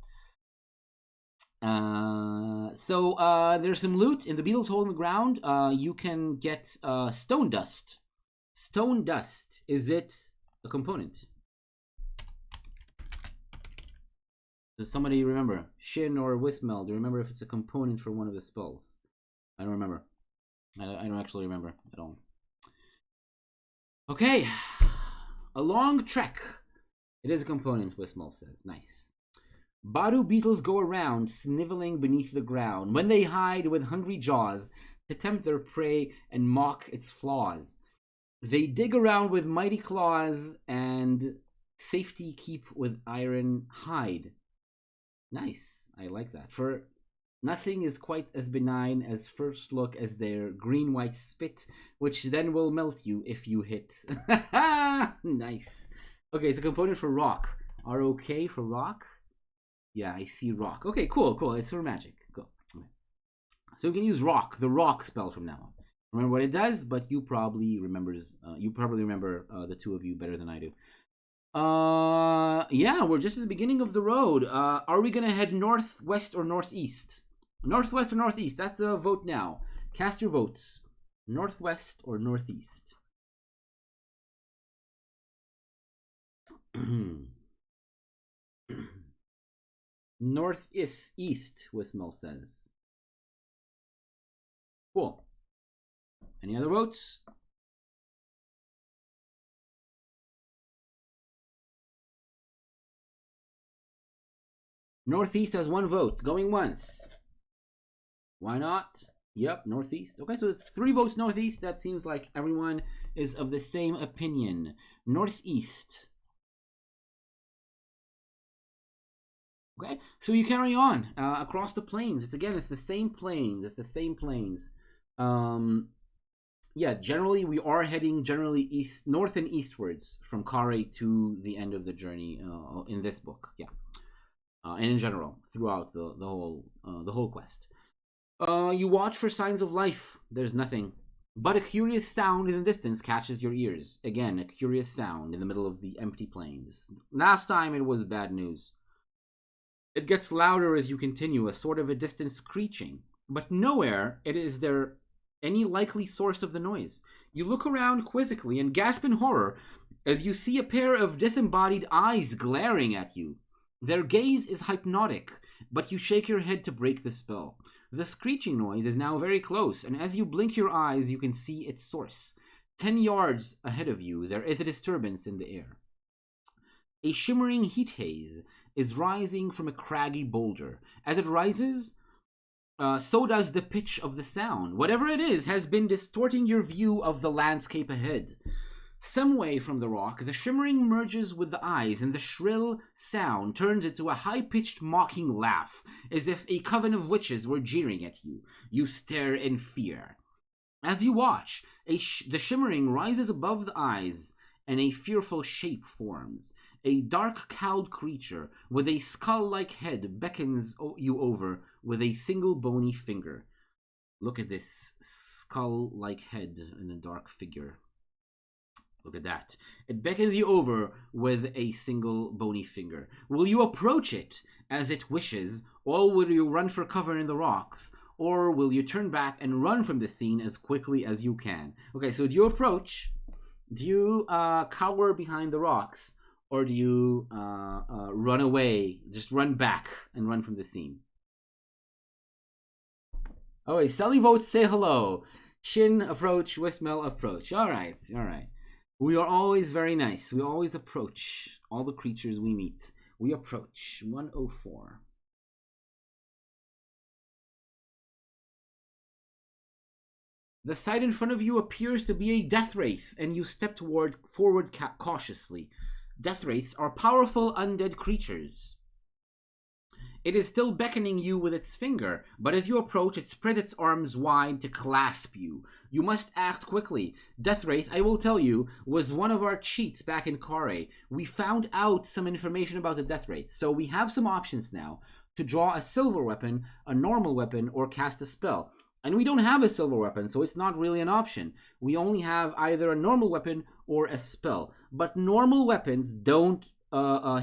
So there's some loot in the beetle's hole in the ground. You can get stone dust. Stone dust. Is it a component? Does somebody remember? Shin or Wismel, do you remember if it's a component for one of the spells? I don't remember. I don't actually remember at all. Okay. A long trek. It is a component, Wismel says. Nice. Baru beetles go around, sniveling beneath the ground, when they hide with hungry jaws to tempt their prey and mock its flaws. They dig around with mighty claws and safety keep with iron hide. Nice. I like that. For nothing is quite as benign as first look as their green-white spit, which then will melt you if you hit. Nice. Okay, it's a component for rock. R-O-K for rock? Yeah, I see rock. Okay, cool. It's for magic. Cool. Okay. So we can use rock, the rock spell from now on. Remember what it does, but you probably remember the two of you better than I do. Yeah, we're just at the beginning of the road. Are we gonna head northwest or northeast? Northwest or northeast? That's the vote now. Cast your votes. Northwest or northeast? Northeast, Wismel says. Cool. Any other votes? Northeast has 1 vote. Going once. Why not? Yep, northeast. Okay, so it's 3 votes northeast. That seems like everyone is of the same opinion. Northeast. Okay, so you carry on across the plains. It's the same plains. It's the same plains. Yeah, generally we are heading north and eastwards from Khare to the end of the journey in this book. Yeah, and in general throughout the whole quest. You watch for signs of life. There's nothing, but a curious sound in the distance catches your ears. Again, a curious sound in the middle of the empty plains. Last time it was bad news. It gets louder as you continue, a sort of a distant screeching, but nowhere is there any likely source of the noise. You look around quizzically and gasp in horror as you see a pair of disembodied eyes glaring at you. Their gaze is hypnotic, but you shake your head to break the spell. The screeching noise is now very close, and as you blink your eyes, you can see its source. 10 yards ahead of you, there is a disturbance in the air. A shimmering heat haze is rising from a craggy boulder. As it rises, so does the pitch of the sound. Whatever it is has been distorting your view of the landscape ahead. Some way from the rock, the shimmering merges with the eyes, and the shrill sound turns into a high-pitched mocking laugh, as if a coven of witches were jeering at you. You stare in fear. As you watch, the shimmering rises above the eyes, and a fearful shape forms. A dark-cowled creature with a skull-like head beckons you over with a single bony finger. Look at this skull-like head and a dark figure. Look at that. It beckons you over with a single bony finger. Will you approach it as it wishes, or will you run for cover in the rocks, or will you turn back and run from the scene as quickly as you can? Okay, so do you approach? Do you cower behind the rocks, or do you run away, just run back and run from the scene? Oh, wait, Sally votes say hello. Shin, approach. Westmel, approach. All right, all right. We are always very nice. We always approach all the creatures we meet. We approach. 104. The sight in front of you appears to be a death wraith, and you step forward cautiously. Death wraiths are powerful undead creatures. It is still beckoning you with its finger, but as you approach, it spreads its arms wide to clasp you. You must act quickly. Death wraith, I will tell you, was one of our cheats back in Khare. We found out some information about the death wraith, so we have some options now to draw a silver weapon, a normal weapon, or cast a spell. And we don't have a silver weapon, so it's not really an option. We only have either a normal weapon or a spell. But normal weapons don't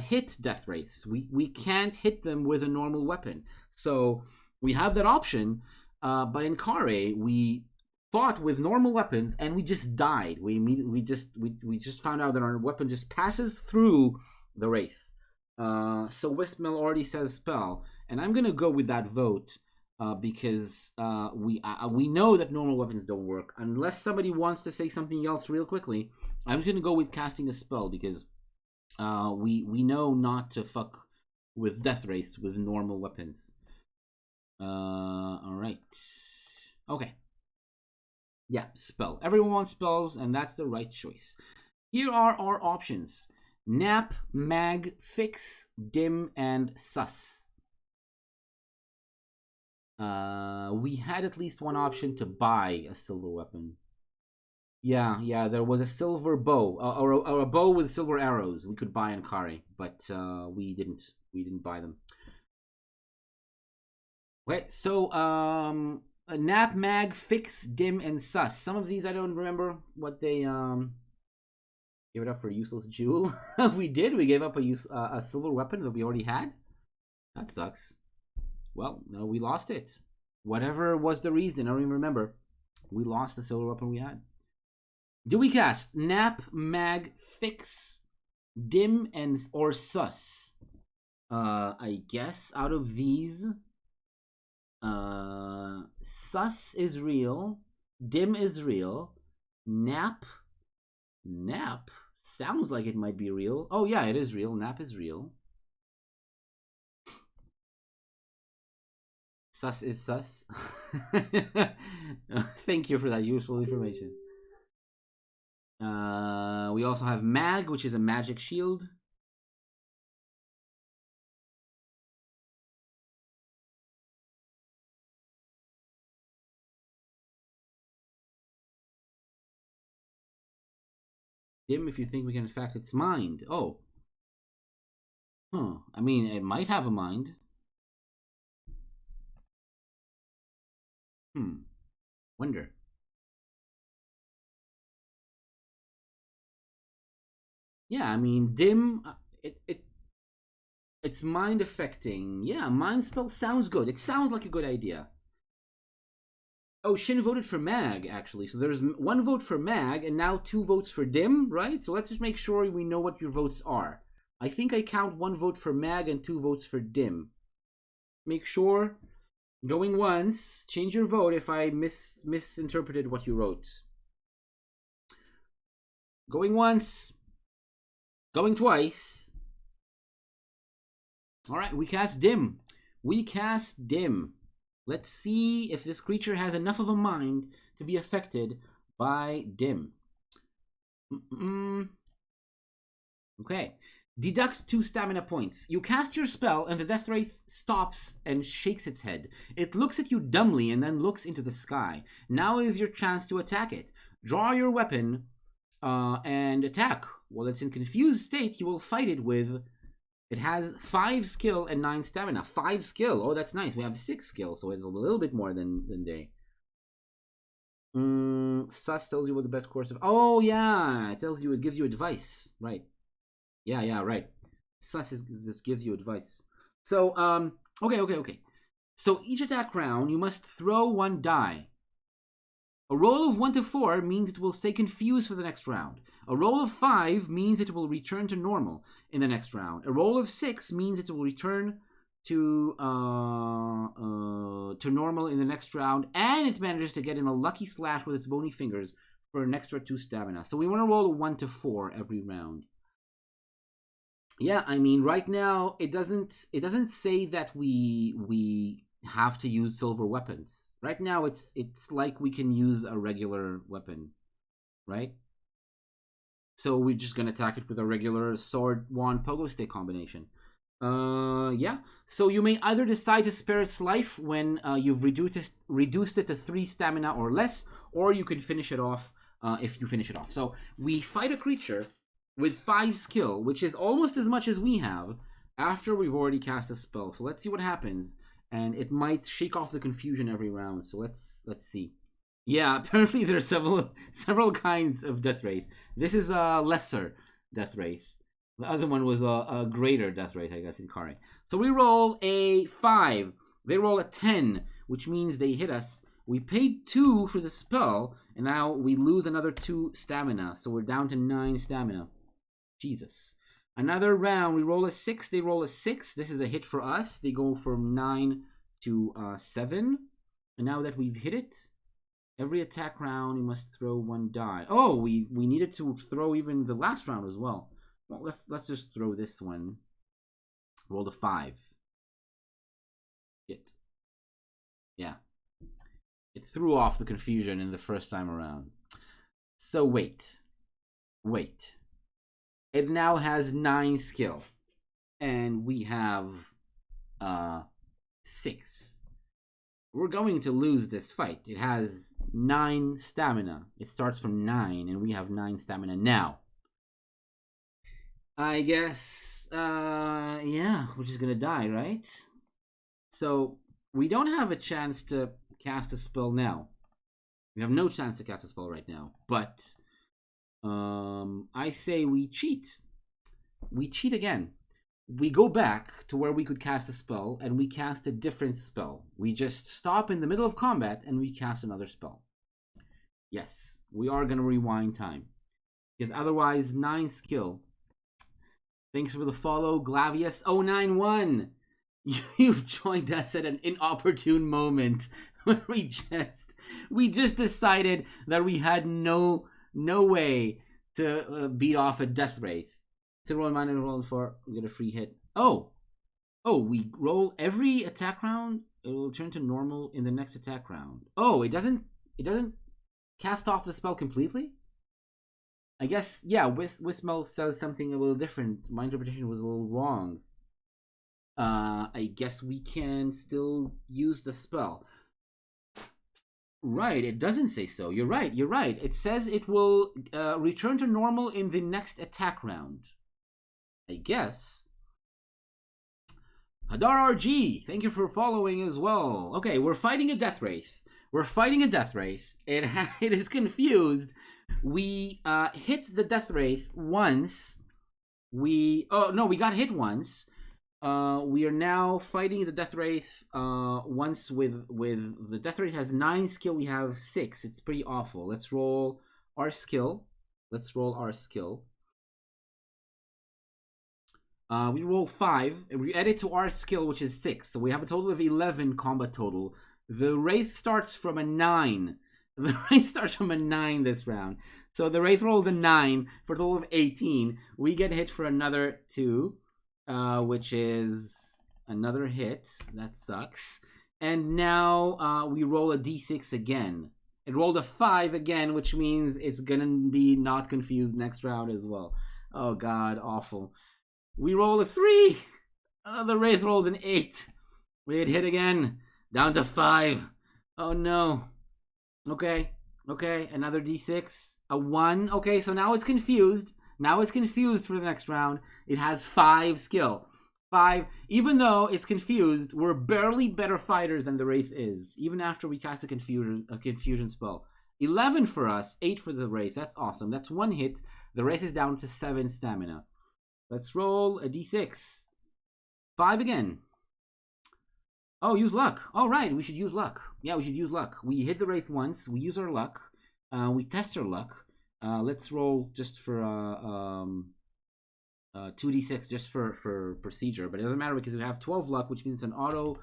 hit death wraiths. We can't hit them with a normal weapon. So we have that option, but in Khare, we fought with normal weapons and we just died. We just found out that our weapon just passes through the wraith. So Westmel already says spell, and I'm gonna go with that vote. Because we know that normal weapons don't work. Unless somebody wants to say something else real quickly, I'm just gonna go with casting a spell because we know not to fuck with death wraiths with normal weapons. All right, okay, yeah, spell. Everyone wants spells, and that's the right choice. Here are our options: Nap, Mag, Fix, Dim, and Sus. We had at least one option to buy a silver weapon. Yeah, there was a silver bow, or a bow with silver arrows we could buy in Khare, but we didn't buy them. Okay, so Nap, Mag, Fix, Dim, and Sus. Some of these I don't remember what they gave it up for a useless jewel. We did. We gave up a silver weapon that we already had. That sucks. Well, no, we lost it. Whatever was the reason, I don't even remember. We lost the silver weapon we had. Do we cast Nap, Mag, Fix, Dim, and or Sus? I guess out of these, Sus is real, Dim is real, Nap sounds like it might be real. Oh yeah, it is real. Nap is real. Sus is sus. Thank you for that useful information. We also have Mag, which is a magic shield. Dim, if you think we can affect its mind. Oh. I mean, it might have a mind. Wonder. Yeah, I mean, dim. It's mind affecting. Yeah, mind spell sounds good. It sounds like a good idea. Oh, Shin voted for Mag actually. So there's one vote for Mag and now 2 votes for Dim, right? So let's just make sure we know what your votes are. I think I count 1 vote for Mag and 2 votes for Dim. Make sure. Going once, change your vote if I misinterpreted what you wrote. Going once, going twice. All right, we cast Dim. We cast Dim. Let's see if this creature has enough of a mind to be affected by Dim. Okay, Deduct 2 stamina points. You cast your spell, and the Death Wraith stops and shakes its head. It looks at you dumbly and then looks into the sky. Now is your chance to attack it. Draw your weapon and attack. While it's in confused state, you will fight it with... It has 5 skill and 9 stamina. 5 skill. Oh, that's nice. We have 6 skill, so it's a little bit more than they. Sus tells you what the best course of... Oh, yeah. It tells you, it gives you advice. Right. Yeah, right. Sus just gives you advice. So, okay. So each attack round, you must throw 1 die. A roll of 1 to 4 means it will stay confused for the next round. A roll of 5 means it will return to normal in the next round. A roll of 6 means it will return to normal in the next round, and it manages to get in a lucky slash with its bony fingers for an extra 2 stamina. So we want to roll a 1 to 4 every round. Yeah, I mean, right now it doesn't say that we have to use silver weapons. Right now it's like we can use a regular weapon, right? So we're just gonna attack it with a regular sword, wand, pogo stick combination. Yeah. So you may either decide to spare its life when you've reduced it to 3 stamina or less, or you can finish it off if you finish it off. So we fight a creature with 5 skill, which is almost as much as we have after we've already cast a spell. So let's see what happens, and it might shake off the confusion every round. So let's see. Yeah, apparently there's several kinds of Death Wraith. This is a lesser Death Wraith. The other one was a greater Death Wraith, I guess, in Khare. So we roll a 5. They roll a 10, which means they hit us. We paid 2 for the spell, and now we lose another 2 stamina. So we're down to 9 stamina. Jesus. Another round, we roll a 6, they roll a 6. This is a hit for us. They go from 9 to 7. And now that we've hit it, every attack round, we must throw 1 die. Oh, we needed to throw even the last round as well. Well, let's just throw this one. Roll a 5. Shit. Yeah. It threw off the confusion in the first time around. So wait. It now has 9 skill. And we have 6. We're going to lose this fight. It has 9 stamina. It starts from 9, and we have 9 stamina now. I guess, yeah, we're just gonna die, right? So, we don't have a chance to cast a spell now. We have no chance to cast a spell right now. But, I say we cheat. We cheat again. We go back to where we could cast a spell, and we cast a different spell. We just stop in the middle of combat, and we cast another spell. Yes, we are going to rewind time. Because otherwise, 9 skill. Thanks for the follow, Glavius091. You've joined us at an inopportune moment where we just decided that we had no way to beat off a Death Wraith. To roll mine and roll 4, we get a free hit. Oh, we roll every attack round. It will turn to normal in the next attack round. Oh, it doesn't cast off the spell completely? I guess, yeah, Wismel says something a little different. My interpretation was a little wrong. I guess we can still use the spell. Right, it doesn't say so. You're right. It says it will return to normal in the next attack round. I guess. Hadar RG, thank you for following as well. Okay, we're fighting a Death Wraith. It is confused. We hit the Death Wraith once. We got hit once. We are now fighting the Death Wraith once with the Death Wraith has 9 skill. We have 6. It's pretty awful. Let's roll our skill. We roll 5, and we add it to our skill, which is 6. So we have a total of 11 combat total. The Wraith starts from a 9. This round. So the Wraith rolls a 9 for a total of 18. We get hit for another 2, which is another hit. That sucks. And now we roll a d6 again. It rolled a 5 again, which means it's gonna be not confused next round as well. Oh god, awful. We roll a 3. The Wraith rolls an 8. We hit again. Down to 5. Oh no. Okay. Another d6. A 1. Okay, so now it's confused. Now it's confused for the next round. It has 5 skill. 5. Even though it's confused, we're barely better fighters than the Wraith is. Even after we cast a confusion spell. 11 for us. 8 for the Wraith. That's awesome. That's 1 hit. The Wraith is down to 7 stamina. Let's roll a d6. 5 again. Oh, use luck. All right, we should use luck. Yeah, we should use luck. We hit the Wraith once. We use our luck. We test our luck. Let's roll just for 2d6 just for procedure, but it doesn't matter because we have 12 luck, which means an auto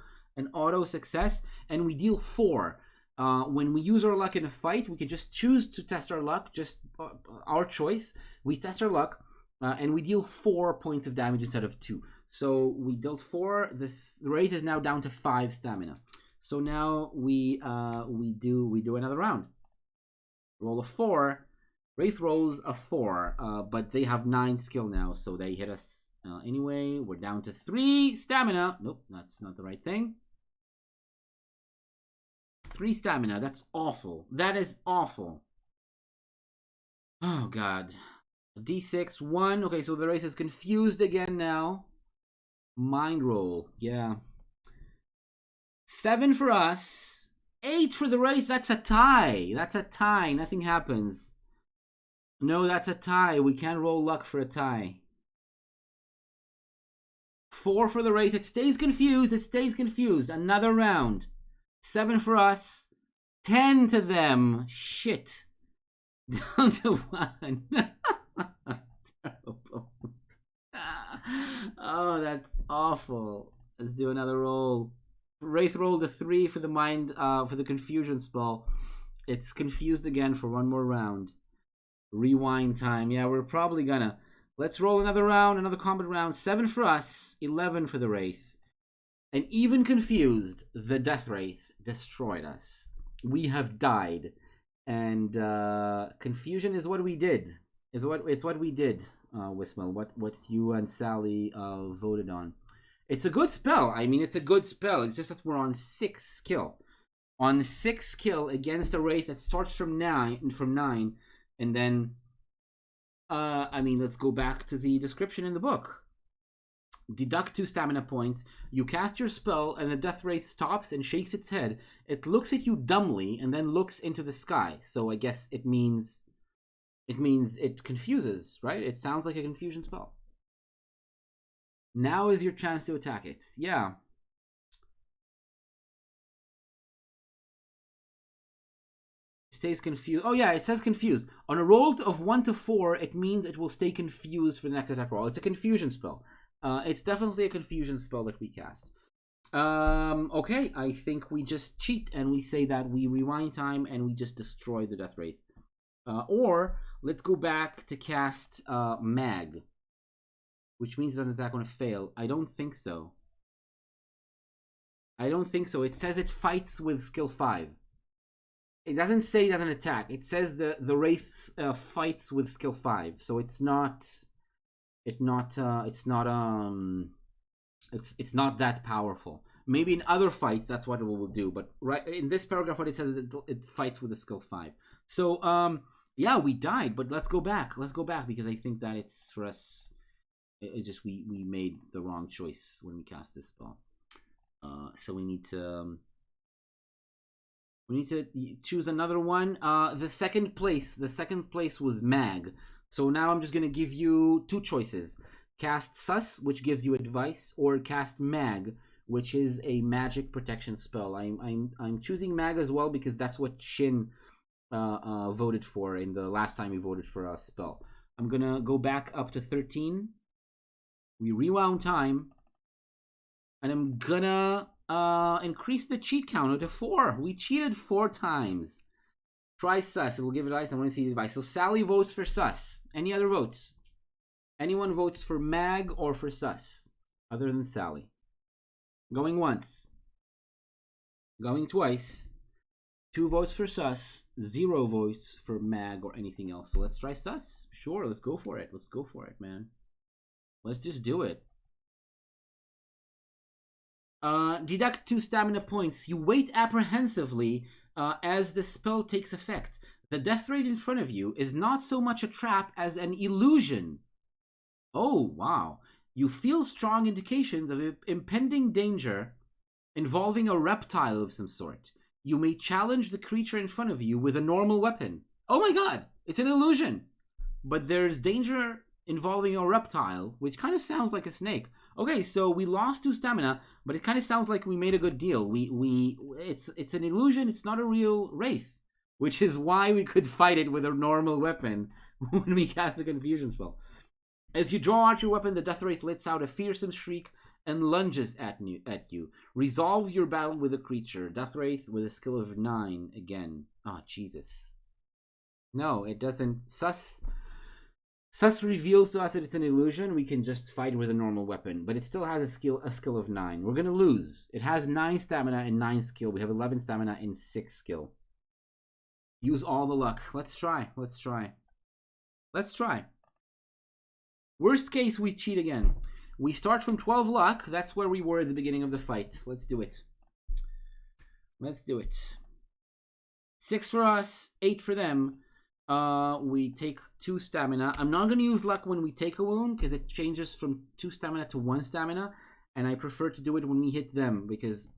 success, and we deal 4. When we use our luck in a fight, we can just choose to test our luck, just our choice. We test our luck, and we deal 4 points of damage instead of 2. So we dealt 4. The Wraith is now down to 5 stamina. So now we do another round. Roll a 4. Wraith rolls a 4, but they have 9 skill now, so they hit us anyway. We're down to 3 stamina. Nope, that's not the right thing. 3 stamina. That's awful. That is awful. Oh god. D6 1. Okay, so the Wraith is confused again now. Mind roll. Yeah. 7 for us. 8 for the Wraith. That's a tie. That's a tie. Nothing happens. No, that's a tie. We can't roll luck for a tie. 4 for the Wraith. It stays confused. It stays confused. Another round. 7 for us. 10 to them. Shit. Down to 1. Terrible. Oh, that's awful. Let's do another roll. Wraith rolled a 3 for the mind, for the confusion spell. It's confused again for one more round. Rewind time. Yeah, we're probably gonna. Let's roll another round, another combat round. 7 for us, 11 for the Wraith. And even confused, the Death Wraith destroyed us. We have died. And confusion is what we did. It's what we did, Wismel. What you and Sally voted on. It's a good spell. I mean, it's a good spell. It's just that we're on 6 skill. On 6 skill against a Wraith that starts from 9. And then, I mean, let's go back to the description in the book. Deduct 2 stamina points. You cast your spell, and the Death Wraith stops and shakes its head. It looks at you dumbly, and then looks into the sky. So I guess it means it confuses, right? It sounds like a confusion spell. Now is your chance to attack it. Yeah. Stays confused. Oh yeah, it says confused. On a roll of 1 to 4, it means it will stay confused for the next attack roll. It's a confusion spell. It's definitely a confusion spell that we cast. Okay, I think we just cheat and we say that we rewind time and we just destroy the Death Wraith. Or let's go back to cast Mag, which means that an attack going to fail. I don't think so. It says it fights with skill 5. It doesn't say it doesn't attack. It says the Wraith fights with skill 5. So it's not that powerful. Maybe in other fights that's what it will do, but right in this paragraph what it says is it fights with a skill 5. So yeah, we died, but let's go back because I think that it's for us. It's just we made the wrong choice when we cast this spell. So we need to choose another one. The second place was Mag. So now I'm just gonna give you 2 choices: cast Sus, which gives you advice, or cast Mag, which is a magic protection spell. I'm choosing Mag as well because that's what Shin voted for in the last time he voted for a spell. I'm gonna go back up to 13. We rewound time, and I'm gonna increase the cheat counter to 4. We cheated 4 times. Try Sus. It will give advice. I want to see the advice. So Sally votes for Sus. Any other votes? Anyone votes for Mag or for Sus other than Sally? Going once. Going twice. 2 votes for Sus. 0 votes for Mag or anything else. So let's try Sus. Sure, let's go for it. Let's go for it, man. Let's just do it. Deduct 2 stamina points. You wait apprehensively as the spell takes effect. The death rate in front of you is not so much a trap as an illusion. Oh, wow. You feel strong indications of impending danger involving a reptile of some sort. You may challenge the creature in front of you with a normal weapon. Oh my god, it's an illusion. But there's danger involving a reptile, which kind of sounds like a snake. Okay, so we lost 2 stamina, but it kind of sounds like we made a good deal. It's an illusion, it's not a real wraith, which is why we could fight it with a normal weapon when we cast the confusion spell. As you draw out your weapon, the death wraith lets out a fearsome shriek and lunges at you. Resolve your battle with the creature. Death wraith with a skill of 9 again. Oh, Jesus. No, it doesn't. Sus reveals to us that it's an illusion. We can just fight with a normal weapon, but it still has a skill of 9. We're gonna lose. It has 9 stamina and 9 skill. We have 11 stamina and 6 skill. Use all the luck. Let's try. Worst case, we cheat again. We start from 12 luck. That's where we were at the beginning of the fight. Let's do it. 6 for us, 8 for them. We take 2 stamina. I'm not going to use luck when we take a wound because it changes from 2 stamina to 1 stamina. And I prefer to do it when we hit them because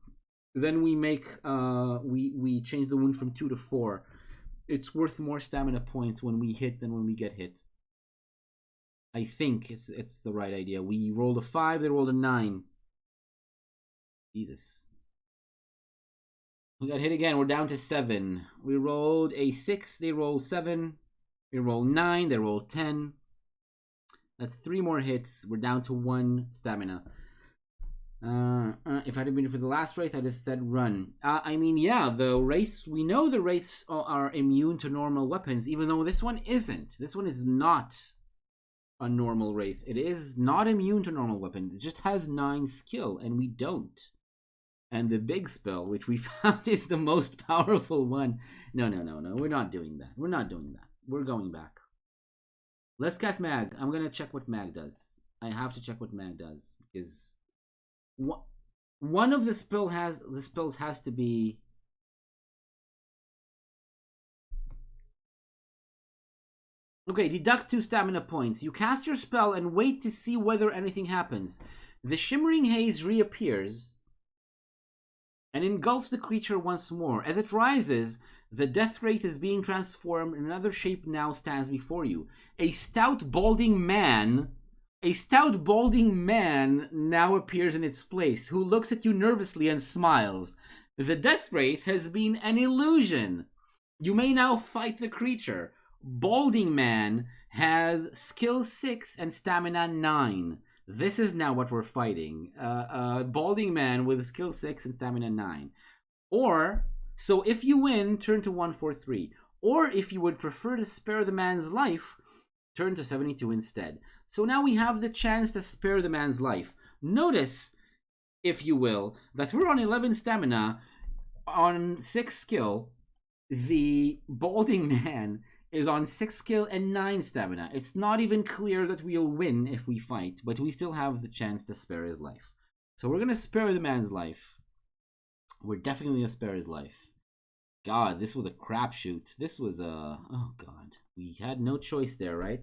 then we make, we change the wound from 2 to 4. It's worth more stamina points when we hit than when we get hit. I think it's the right idea. We rolled a 5, they rolled a 9. Jesus. We got hit again. We're down to 7. We rolled a 6, they rolled 7. We rolled 9, they rolled 10. That's 3 more hits. We're down to 1 stamina. If I'd have been for the last wraith, I'd have said run. I mean, yeah, the wraiths, we know the wraiths are immune to normal weapons, even though this one isn't. This one is not a normal wraith. It is not immune to normal weapons. It just has 9 skill, and we don't. And the big spell, which we found is the most powerful one. No. We're not doing that. We're going back. Let's cast Mag. I'm going to check what Mag does. I have to check what Mag does. Because one of the spells has to be... Okay, deduct 2 stamina points. You cast your spell and wait to see whether anything happens. The shimmering haze reappears and engulfs the creature once more. As it rises, the death wraith is being transformed and another shape now stands before you. A stout balding man now appears in its place, who looks at you nervously and smiles. The death wraith has been an illusion. You may now fight the creature. Balding man has skill 6 and stamina 9. This is now what we're fighting. Balding man with skill 6 and stamina 9. Or, so if you win, turn to 143. Or if you would prefer to spare the man's life, turn to 72 instead. So now we have the chance to spare the man's life. Notice, if you will, that we're on 11 stamina, on 6 skill. The balding man is on 6 skill and 9 stamina. It's not even clear that we'll win if we fight, but we still have the chance to spare his life. So we're going to spare the man's life. We're definitely going to spare his life. God, this was a crapshoot. This was a... Oh, God. We had no choice there, right?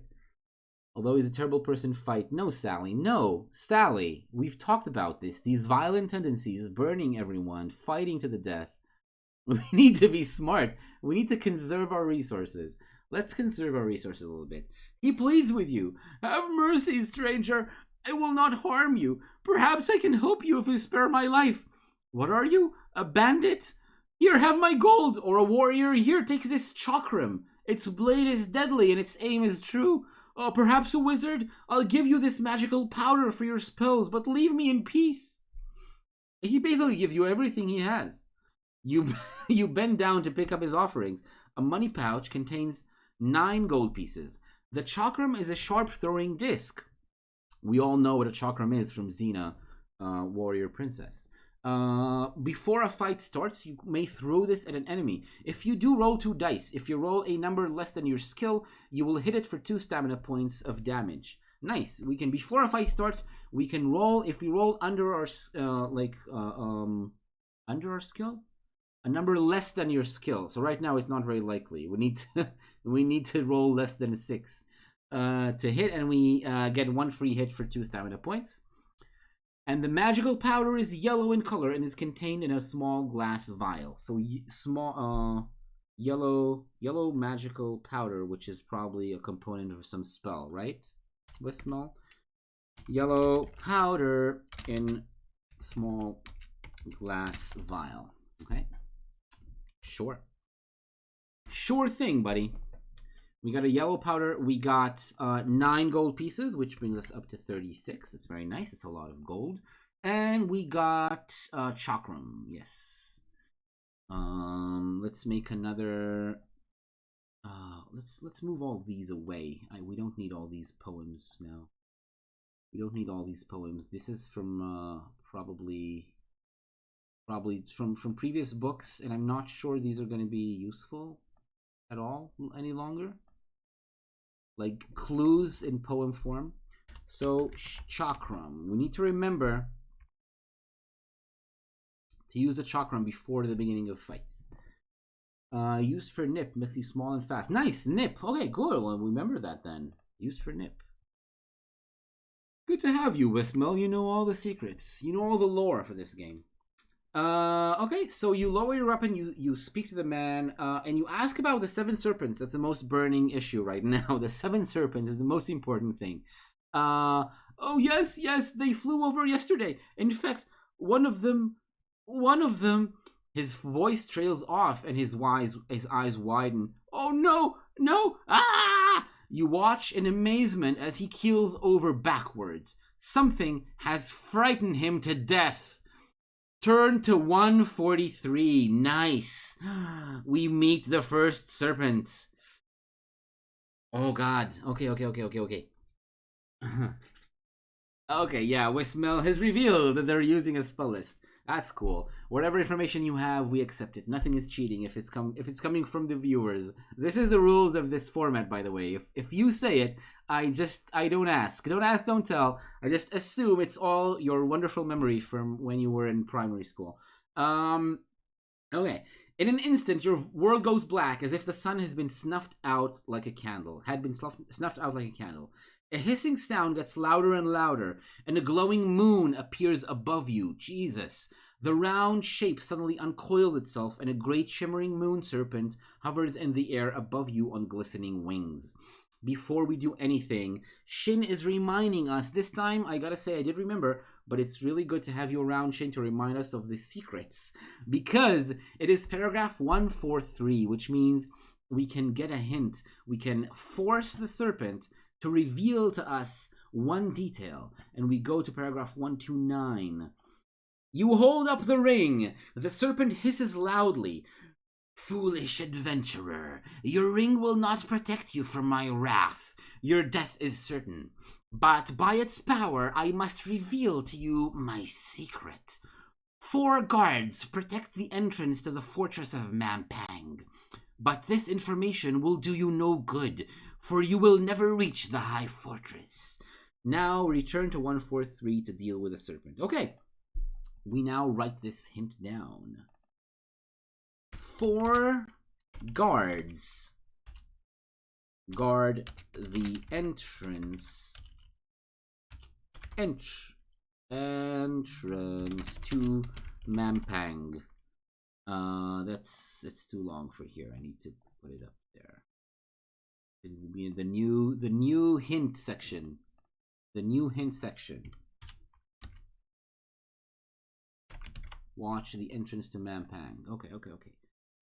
Although he's a terrible person, fight. No, Sally. No, Sally. We've talked about this. These violent tendencies, burning everyone, fighting to the death. We need to be smart. We need to conserve our resources. Let's conserve our resources a little bit. He pleads with you. Have mercy, stranger. I will not harm you. Perhaps I can help you if you spare my life. What are you? A bandit? Here, have my gold. Or a warrior. Here, take this chakram. Its blade is deadly and its aim is true. Oh, perhaps a wizard? I'll give you this magical powder for your spells, but leave me in peace. He basically gives you everything he has. You bend down to pick up his offerings. A money pouch contains 9 gold pieces. The chakram is a sharp throwing disc. We all know what a chakram is from Xena, Warrior Princess. Before a fight starts, you may throw this at an enemy. If you do, roll 2 dice. If you roll a number less than your skill, you will hit it for 2 stamina points of damage. Nice. We can, before a fight starts, we can roll. If we roll under our under our skill, a number less than your skill. So right now it's not very likely. We need to we need to roll less than 6 to hit, and we get 1 free hit for 2 stamina points. And the magical powder is yellow in color and is contained in a small glass vial. So small yellow magical powder, which is probably a component of some spell, right? With small yellow powder in small glass vial. Okay, sure thing, buddy. We got a yellow powder. We got 9 gold pieces, which brings us up to 36. It's very nice. It's a lot of gold. And we got chakram. Yes. Let's make another. Let's move all these away. We don't need all these poems now. We don't need all these poems. This is from probably from previous books, and I'm not sure these are going to be useful at all any longer. Like clues in poem form. So chakram. We need to remember to use the chakram before the beginning of fights. Used for nip makes you small and fast. Nice, nip. Okay, good. Well, remember that then. Used for nip. Good to have you, Wismel. You know all the secrets. You know all the lore for this game. Okay, so you lower your weapon, you speak to the man, and you ask about the 7 serpents. That's the most burning issue right now. The 7 serpents is the most important thing. Oh yes, they flew over yesterday. In fact, one of them, his voice trails off and his eyes widen. Oh no, ah! You watch in amazement as he keels over backwards. Something has frightened him to death. Turn to 143. Nice. We meet the first serpent. Oh god. Okay. Okay, yeah, Wismel has revealed that they're using a spell list. That's cool. Whatever information you have, we accept it. Nothing is cheating if it's coming from the viewers. This is the rules of this format, by the way. If you say it, I don't ask. Don't ask, don't tell. I just assume it's all your wonderful memory from when you were in primary school. Okay. In an instant, your world goes black as if the sun has been snuffed out like a candle. Snuffed out like a candle. A hissing sound gets louder and louder, and a glowing moon appears above you. Jesus. The round shape suddenly uncoils itself, and a great shimmering moon serpent hovers in the air above you on glistening wings. Before we do anything, Shin is reminding us. This time, I gotta say, I did remember, but it's really good to have you around, Shin, to remind us of the secrets. Because it is paragraph 143, which means we can get a hint. We can force the serpent to reveal to us one detail. And we go to paragraph 129. You hold up the ring. The serpent hisses loudly. Foolish adventurer, your ring will not protect you from my wrath. Your death is certain. But by its power, I must reveal to you my secret. 4 guards protect the entrance to the fortress of Mampang. But this information will do you no good, for you will never reach the high fortress. Now return to 143 to deal with the serpent. Okay, we now write this hint down. 4 guards guard the entrance to Mampang. It's too long for here. I need to put it up there. It'll be in the new hint section. The new hint section. Watch the entrance to Mampang. Okay.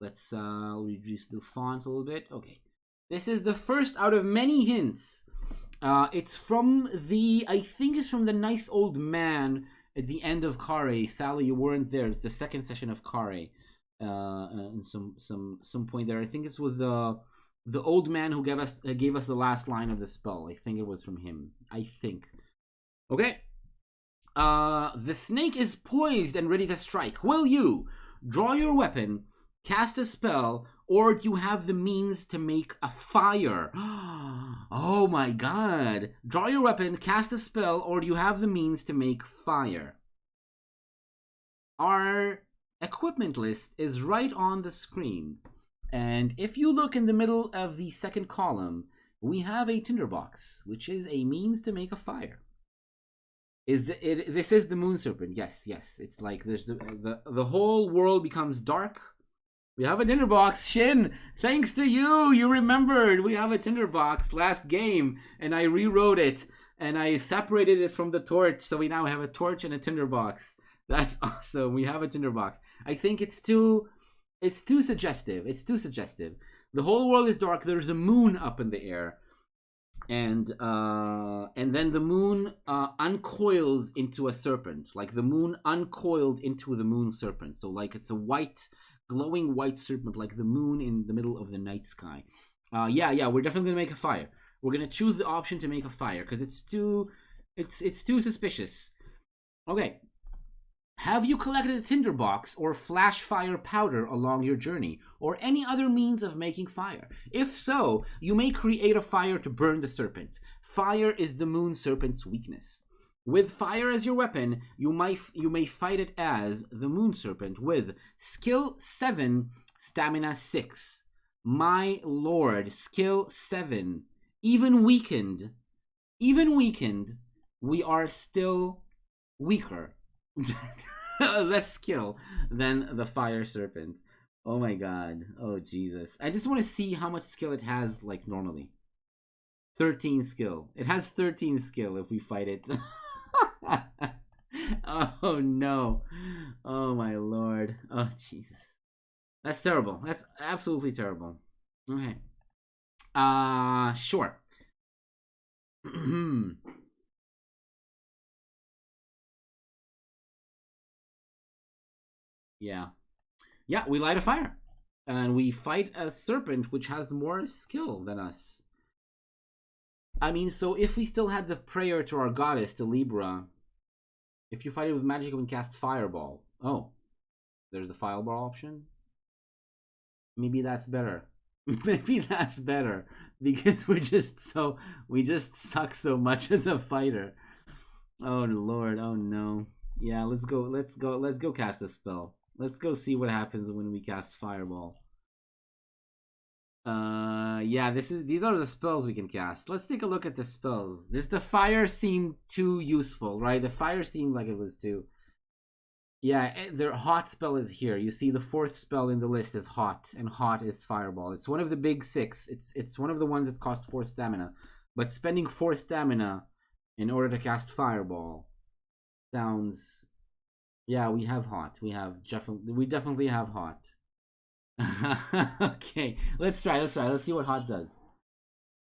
Let's reduce the font a little bit. Okay. This is the first out of many hints. It's from I think it's from the nice old man at the end of Khare. Sally, you weren't there. It's the second session of Khare. And some point there. I think this was the old man who gave us the last line of the spell. I think it was from him. I think. Okay. The snake is poised and ready to strike. Will you draw your weapon, cast a spell, or do you have the means to make a fire? Oh my god. Draw your weapon, cast a spell, or do you have the means to make fire? Our equipment list is right on the screen. And if you look in the middle of the second column, we have a tinderbox, which is a means to make a fire. This is the moon serpent. Yes, yes. It's like there's the whole world becomes dark. We have a tinderbox. Shin, thanks to you, you remembered. We have a tinderbox last game, and I rewrote it, and I separated it from the torch, so we now have a torch and a tinderbox. That's awesome. We have a tinderbox. I think it's too suggestive. It's too suggestive. The whole world is dark. There's a moon up in the air. And then the moon uncoils into a serpent, like the moon uncoiled into the moon serpent. So like it's a white, glowing white serpent, like the moon in the middle of the night sky. Yeah, we're definitely gonna make a fire. We're gonna choose the option to make a fire because it's too suspicious. Okay. Have you collected a tinderbox or flash fire powder along your journey, or any other means of making fire? If so, you may create a fire to burn the serpent. Fire is the moon serpent's weakness. With fire as your weapon, you may fight it as the moon serpent with skill 7, stamina 6. My lord, skill 7. Even weakened, we are still weaker. Less skill than the fire serpent. Oh my god. Oh Jesus. I just want to see how much skill it has like normally. 13 skill. It has 13 skill if we fight it. Oh no. Oh my lord. Oh Jesus. That's terrible. That's absolutely terrible. Okay. Sure. Yeah. Yeah, we light a fire. And we fight a serpent which has more skill than us. I mean, so if we still had the prayer to our goddess, to Libra, if you fight it with magic, we can cast Fireball. Oh, there's the Fireball option? Maybe that's better. Maybe that's better. Because we just suck so much as a fighter. Oh Lord, oh no. Yeah, let's go cast a spell. Let's go see what happens when we cast Fireball. Yeah, these are the spells we can cast. Let's take a look at the spells. The fire seemed too useful, right? The fire seemed like it was too. Yeah, their hot spell is here. You see the 4th spell in the list is hot, and hot is Fireball. It's one of the big 6. It's one of the ones that costs 4 stamina. But spending 4 stamina in order to cast Fireball sounds. Yeah, we have hot. We definitely have hot. Okay, let's try. Let's see what hot does.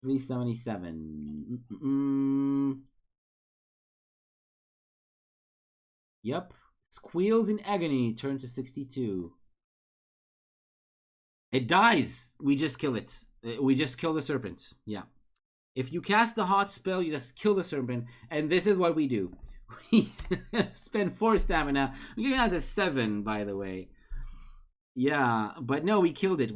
377. Yep. Squeals in agony. Turn to 62. It dies. We just kill it. We just kill the serpent. Yeah. If you cast the hot spell, you just kill the serpent. And this is what we do. We spend 4 stamina. We're getting down to 7, by the way. Yeah, but no, we killed it.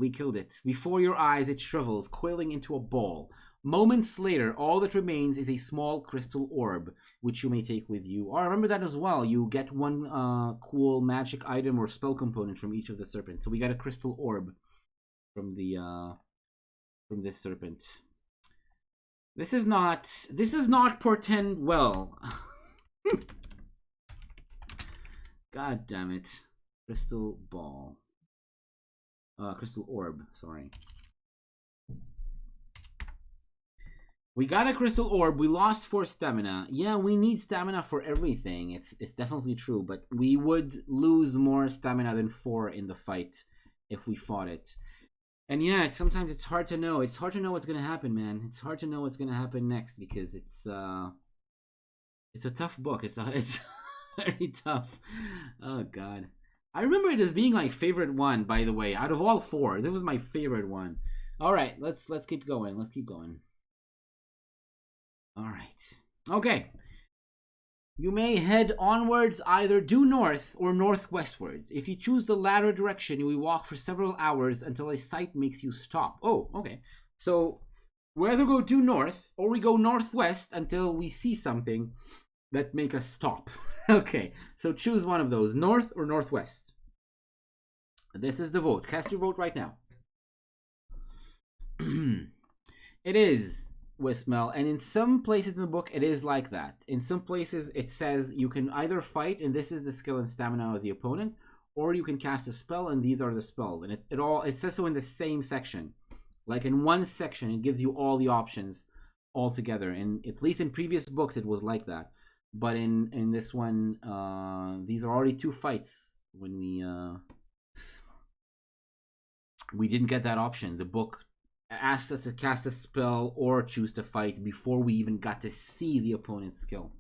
Before your eyes, it shrivels, coiling into a ball. Moments later, all that remains is a small crystal orb, which you may take with you. Oh, I remember that as well. You get one cool magic item or spell component from each of the serpents. So we got a crystal orb from this serpent. This is not portend well. God damn it. Crystal ball. Crystal orb, sorry. We got a crystal orb. We lost 4 stamina. Yeah, we need stamina for everything. It's definitely true, but we would lose more stamina than 4 in the fight if we fought it. And yeah, sometimes it's hard to know. It's hard to know what's gonna happen, man. It's hard to know what's gonna happen next because it's a tough book. It's very tough. Oh god. I remember it as being my favorite one, by the way. Out of all 4, this was my favorite one. All right, let's keep going. All right. Okay. You may head onwards either due north or northwestwards. If you choose the latter direction, you will walk for several hours until a sight makes you stop. Oh, okay. So we either go due north or we go northwest until we see something that make us stop. Okay, so choose one of those, north or northwest. This is the vote. Cast your vote right now. It is Wismel, and in some places in the book it is like that. In some places it says you can either fight, and this is the skill and stamina of the opponent, or you can cast a spell, and these are the spells. And it says so in the same section. Like in one section it gives you all the options all together, and at least in previous books it was like that. But in this one, these are already 2 fights when we didn't get that option. The book asked us to cast a spell or choose to fight before we even got to see the opponent's skill.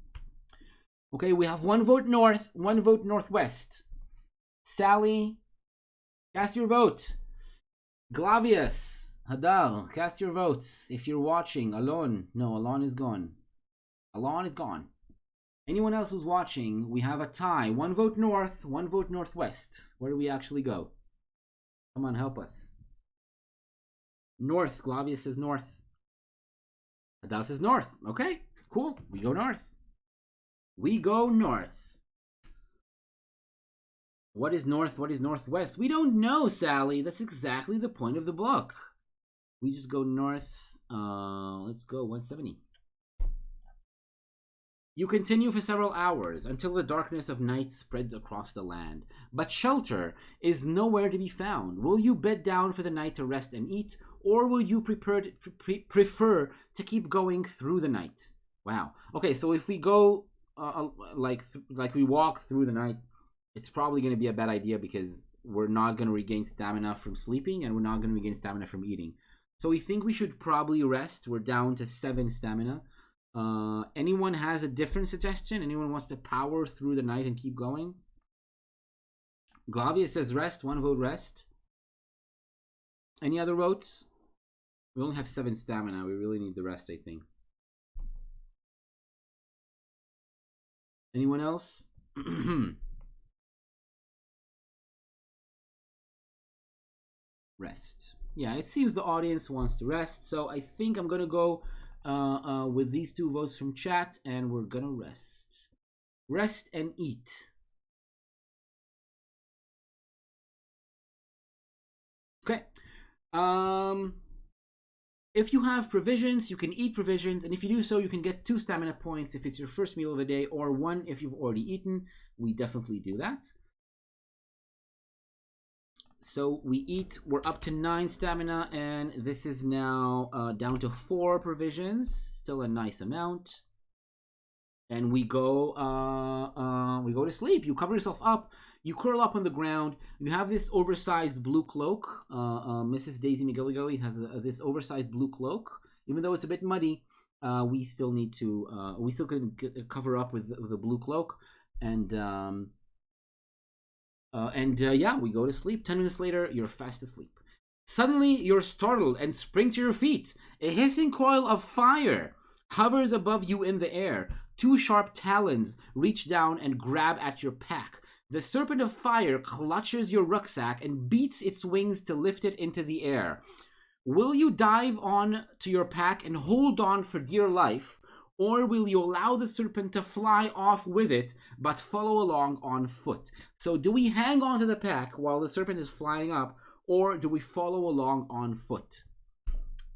Okay, we have 1 vote north, 1 vote northwest. Sally, cast your vote. Glavius, Hadal, cast your votes. If you're watching, Alon. No, Alon is gone. Alon is gone. Anyone else who's watching, we have a tie. 1 vote north, 1 vote northwest. Where do we actually go? Come on, help us. North. Glavius says north. Hadal says north. Okay, cool. We go north. We go north. What is north? What is northwest? We don't know, Sally. That's exactly the point of the book. We just go north. Let's go 170. You continue for several hours until the darkness of night spreads across the land. But shelter is nowhere to be found. Will you bed down for the night to rest and eat, or will you prefer to keep going through the night? Wow. Okay, so if we go like we walk through the night, it's probably going to be a bad idea because we're not going to regain stamina from sleeping, and we're not going to regain stamina from eating. So we think we should probably rest. We're down to 7 stamina. Anyone has a different suggestion? Anyone wants to power through the night and keep going? Glavius says rest. 1 vote rest. Any other votes? We only have 7 stamina. We really need the rest, I think. Anyone else? Rest. Yeah, it seems the audience wants to rest, so I think I'm gonna go with these 2 votes from chat, and we're gonna rest. Rest and eat. Okay. If you have provisions, you can eat provisions, and if you do so, you can get 2 stamina points if it's your first meal of the day, or 1 if you've already eaten. We definitely do that. So we eat, we're up to 9 stamina, and this is now down to 4 provisions, still a nice amount. And we go to sleep. You cover yourself up, you curl up on the ground, you have this oversized blue cloak. Mrs. Daisy McGilligilly has this oversized blue cloak. Even though it's a bit muddy, we still need to, we still can cover up with the blue cloak. And yeah, we go to sleep. 10 minutes later, you're fast asleep. Suddenly, you're startled and spring to your feet. A hissing coil of fire hovers above you in the air. 2 sharp talons reach down and grab at your pack. The serpent of fire clutches your rucksack and beats its wings to lift it into the air. Will you dive on to your pack and hold on for dear life, or will you allow the serpent to fly off with it, but follow along on foot? So do we hang on to the pack while the serpent is flying up, or do we follow along on foot?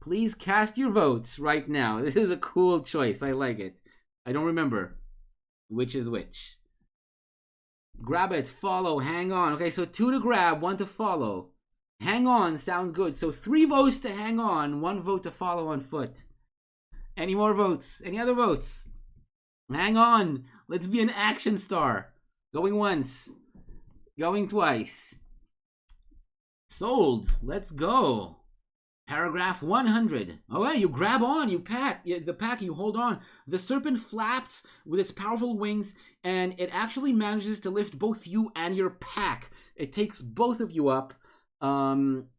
Please cast your votes right now. This is a cool choice. I like it. I don't remember which is which. Grab it, follow, hang on. Okay, so 2 to grab, 1 to follow. Hang on sounds good. So 3 votes to hang on, 1 vote to follow on foot. Any more votes? Any other votes? Hang on. Let's be an action star. Going once. Going twice. Sold. Let's go. Paragraph 100. Okay, you grab on, you pack, the pack, you hold on. The serpent flaps with its powerful wings, and it actually manages to lift both you and your pack. It takes both of you up. Hint?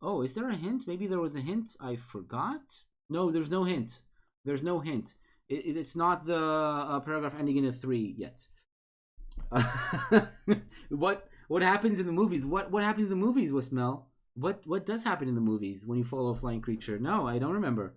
Oh, is there a hint? Maybe there was a hint. I forgot. No, there's no hint. There's no hint. It's not the paragraph ending in a 3 yet. What happens in the movies? What happens in the movies, Wismel? What does happen in the movies when you follow a flying creature? No, I don't remember.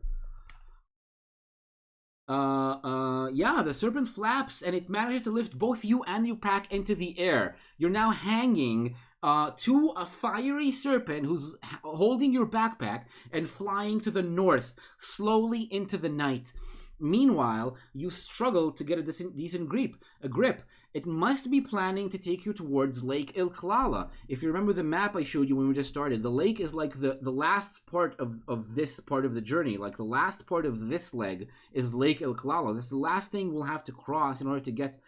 Yeah, the serpent flaps and it manages to lift both you and your pack into the air. You're now hanging to a fiery serpent who's holding your backpack and flying to the north, slowly into the night. Meanwhile, you struggle to get a decent grip. It must be planning to take you towards Lake Ilklala. If you remember the map I showed you when we just started, the lake is like the last part of this part of the journey. Like the last part of this leg is Lake Ilklala. This is the last thing we'll have to cross in order to get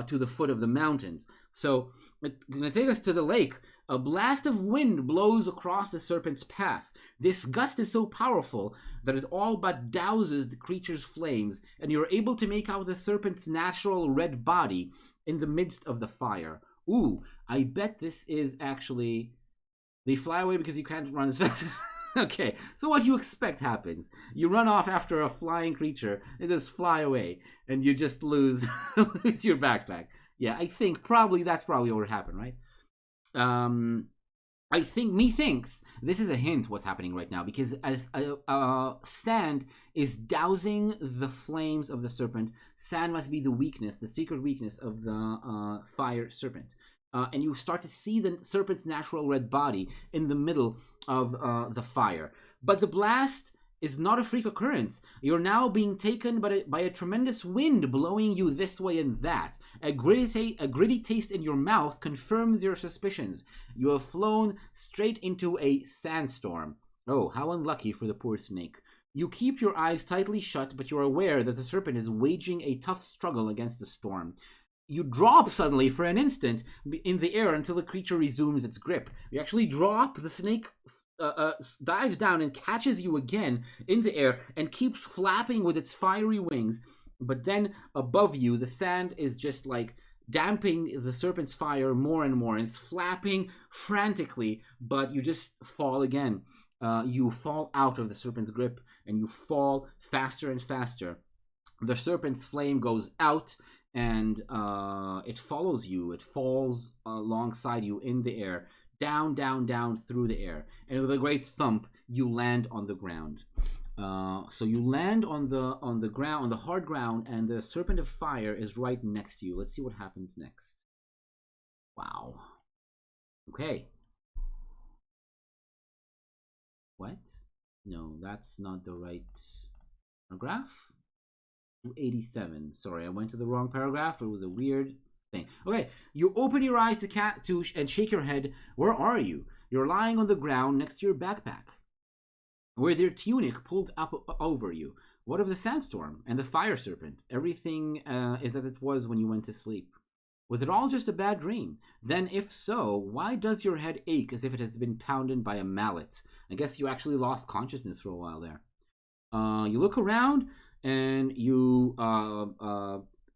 to the foot of the mountains. So it's going to take us to the lake. A blast of wind blows across the serpent's path. This gust is so powerful that it all but douses the creature's flames, and you're able to make out the serpent's natural red body in the midst of the fire. Ooh, I bet this is actually... They fly away because you can't run as fast. Okay, so what you expect happens. You run off after a flying creature, they just fly away, and you just lose your backpack. Yeah, I think that's probably what would happen, right? I think methinks this is a hint what's happening right now, because sand is dousing the flames of the serpent. Sand must be the weakness, the secret weakness of the fire serpent. And you start to see the serpent's natural red body in the middle of the fire. But the blast is not a freak occurrence. You're now being taken by a tremendous wind blowing you this way and that. A gritty taste in your mouth confirms your suspicions. You have flown straight into a sandstorm. Oh, how unlucky for the poor snake. You keep your eyes tightly shut, but you're aware that the serpent is waging a tough struggle against the storm. You drop suddenly for an instant in the air until the creature resumes its grip. You actually drop, the snake dives down and catches you again in the air and keeps flapping with its fiery wings. But then above you, the sand is just like damping the serpent's fire more and more. And it's flapping frantically, but you just fall again. You fall out of the serpent's grip and you fall faster and faster. The serpent's flame goes out and it follows you. It falls alongside you in the air. Down, down, down through the air. And with a great thump, you land on the ground. So you land on the ground, on the hard ground, and the serpent of fire is right next to you. Let's see what happens next. Wow. Okay. What? No, that's not the right paragraph. 287. Sorry, I went to the wrong paragraph. It was a weird thing. Okay, you open your eyes to and shake your head. Where are you? You're lying on the ground next to your backpack, with your tunic pulled up over you. What of the sandstorm and the fire serpent? Everything is as it was when you went to sleep. Was it all just a bad dream? Then, if so, why does your head ache as if it has been pounded by a mallet? I guess you actually lost consciousness for a while there. You look around and you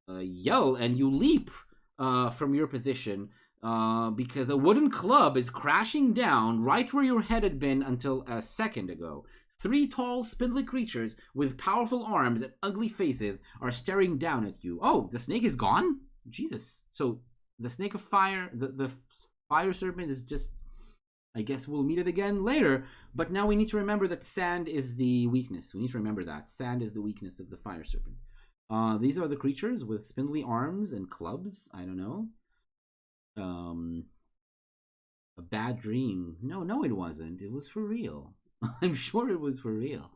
yell and you leap from your position because a wooden club is crashing down right where your head had been until a second ago. 3 tall, spindly creatures with powerful arms and ugly faces are staring down at you. Oh, the snake is gone? Jesus. So the snake of fire, the fire serpent is just, I guess we'll meet it again later. But now we need to remember that sand is the weakness. We need to remember that. Sand is the weakness of the fire serpent. These are the creatures with spindly arms and clubs. I don't know. A bad dream. No, it wasn't. It was for real. I'm sure it was for real.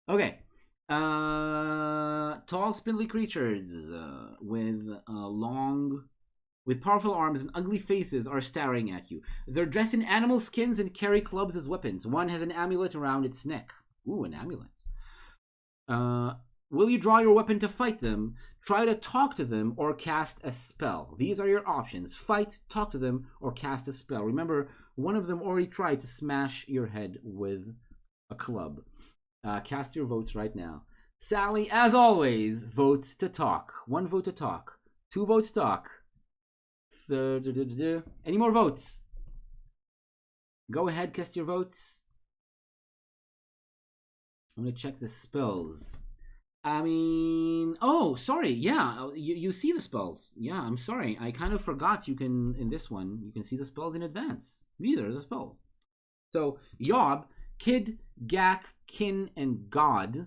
Okay. Tall, spindly creatures with powerful arms and ugly faces are staring at you. They're dressed in animal skins and carry clubs as weapons. One has an amulet around its neck. Ooh, an amulet. Will you draw your weapon to fight them, try to talk to them, or cast a spell? These are your options. Fight, talk to them, or cast a spell. Remember, one of them already tried to smash your head with a club. Cast your votes right now. Sally, as always, votes to talk. 1 vote to talk. 2 votes talk. Any more votes? Go ahead, cast your votes. I'm going to check the spells. I mean, oh, sorry. Yeah, you see the spells. Yeah, I'm sorry. I kind of forgot you can, in this one, you can see the spells in advance. There's the spells. So, Yob, Kid, Gak, Kin, and God.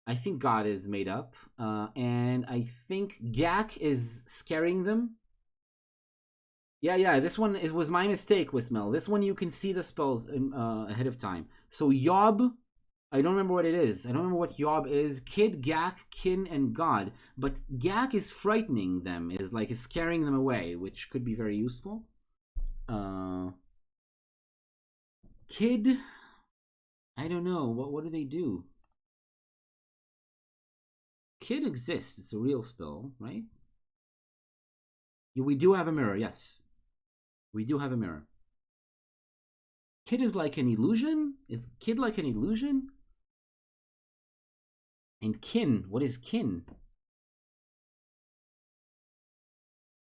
I think God is made up. And I think Gak is scaring them. Yeah, this one was my mistake with Mel. This one you can see the spells ahead of time. So, Yob, I don't remember what it is. I don't remember what Yob is. Kid, Gak, Kin, and God. But Gak is frightening them, is scaring them away, which could be very useful. Kid, I don't know. What do they do? Kid exists. It's a real spell, right? We do have a mirror, yes. We do have a mirror. Kid is like an illusion? Is Kid like an illusion? And Kin, what is Kin?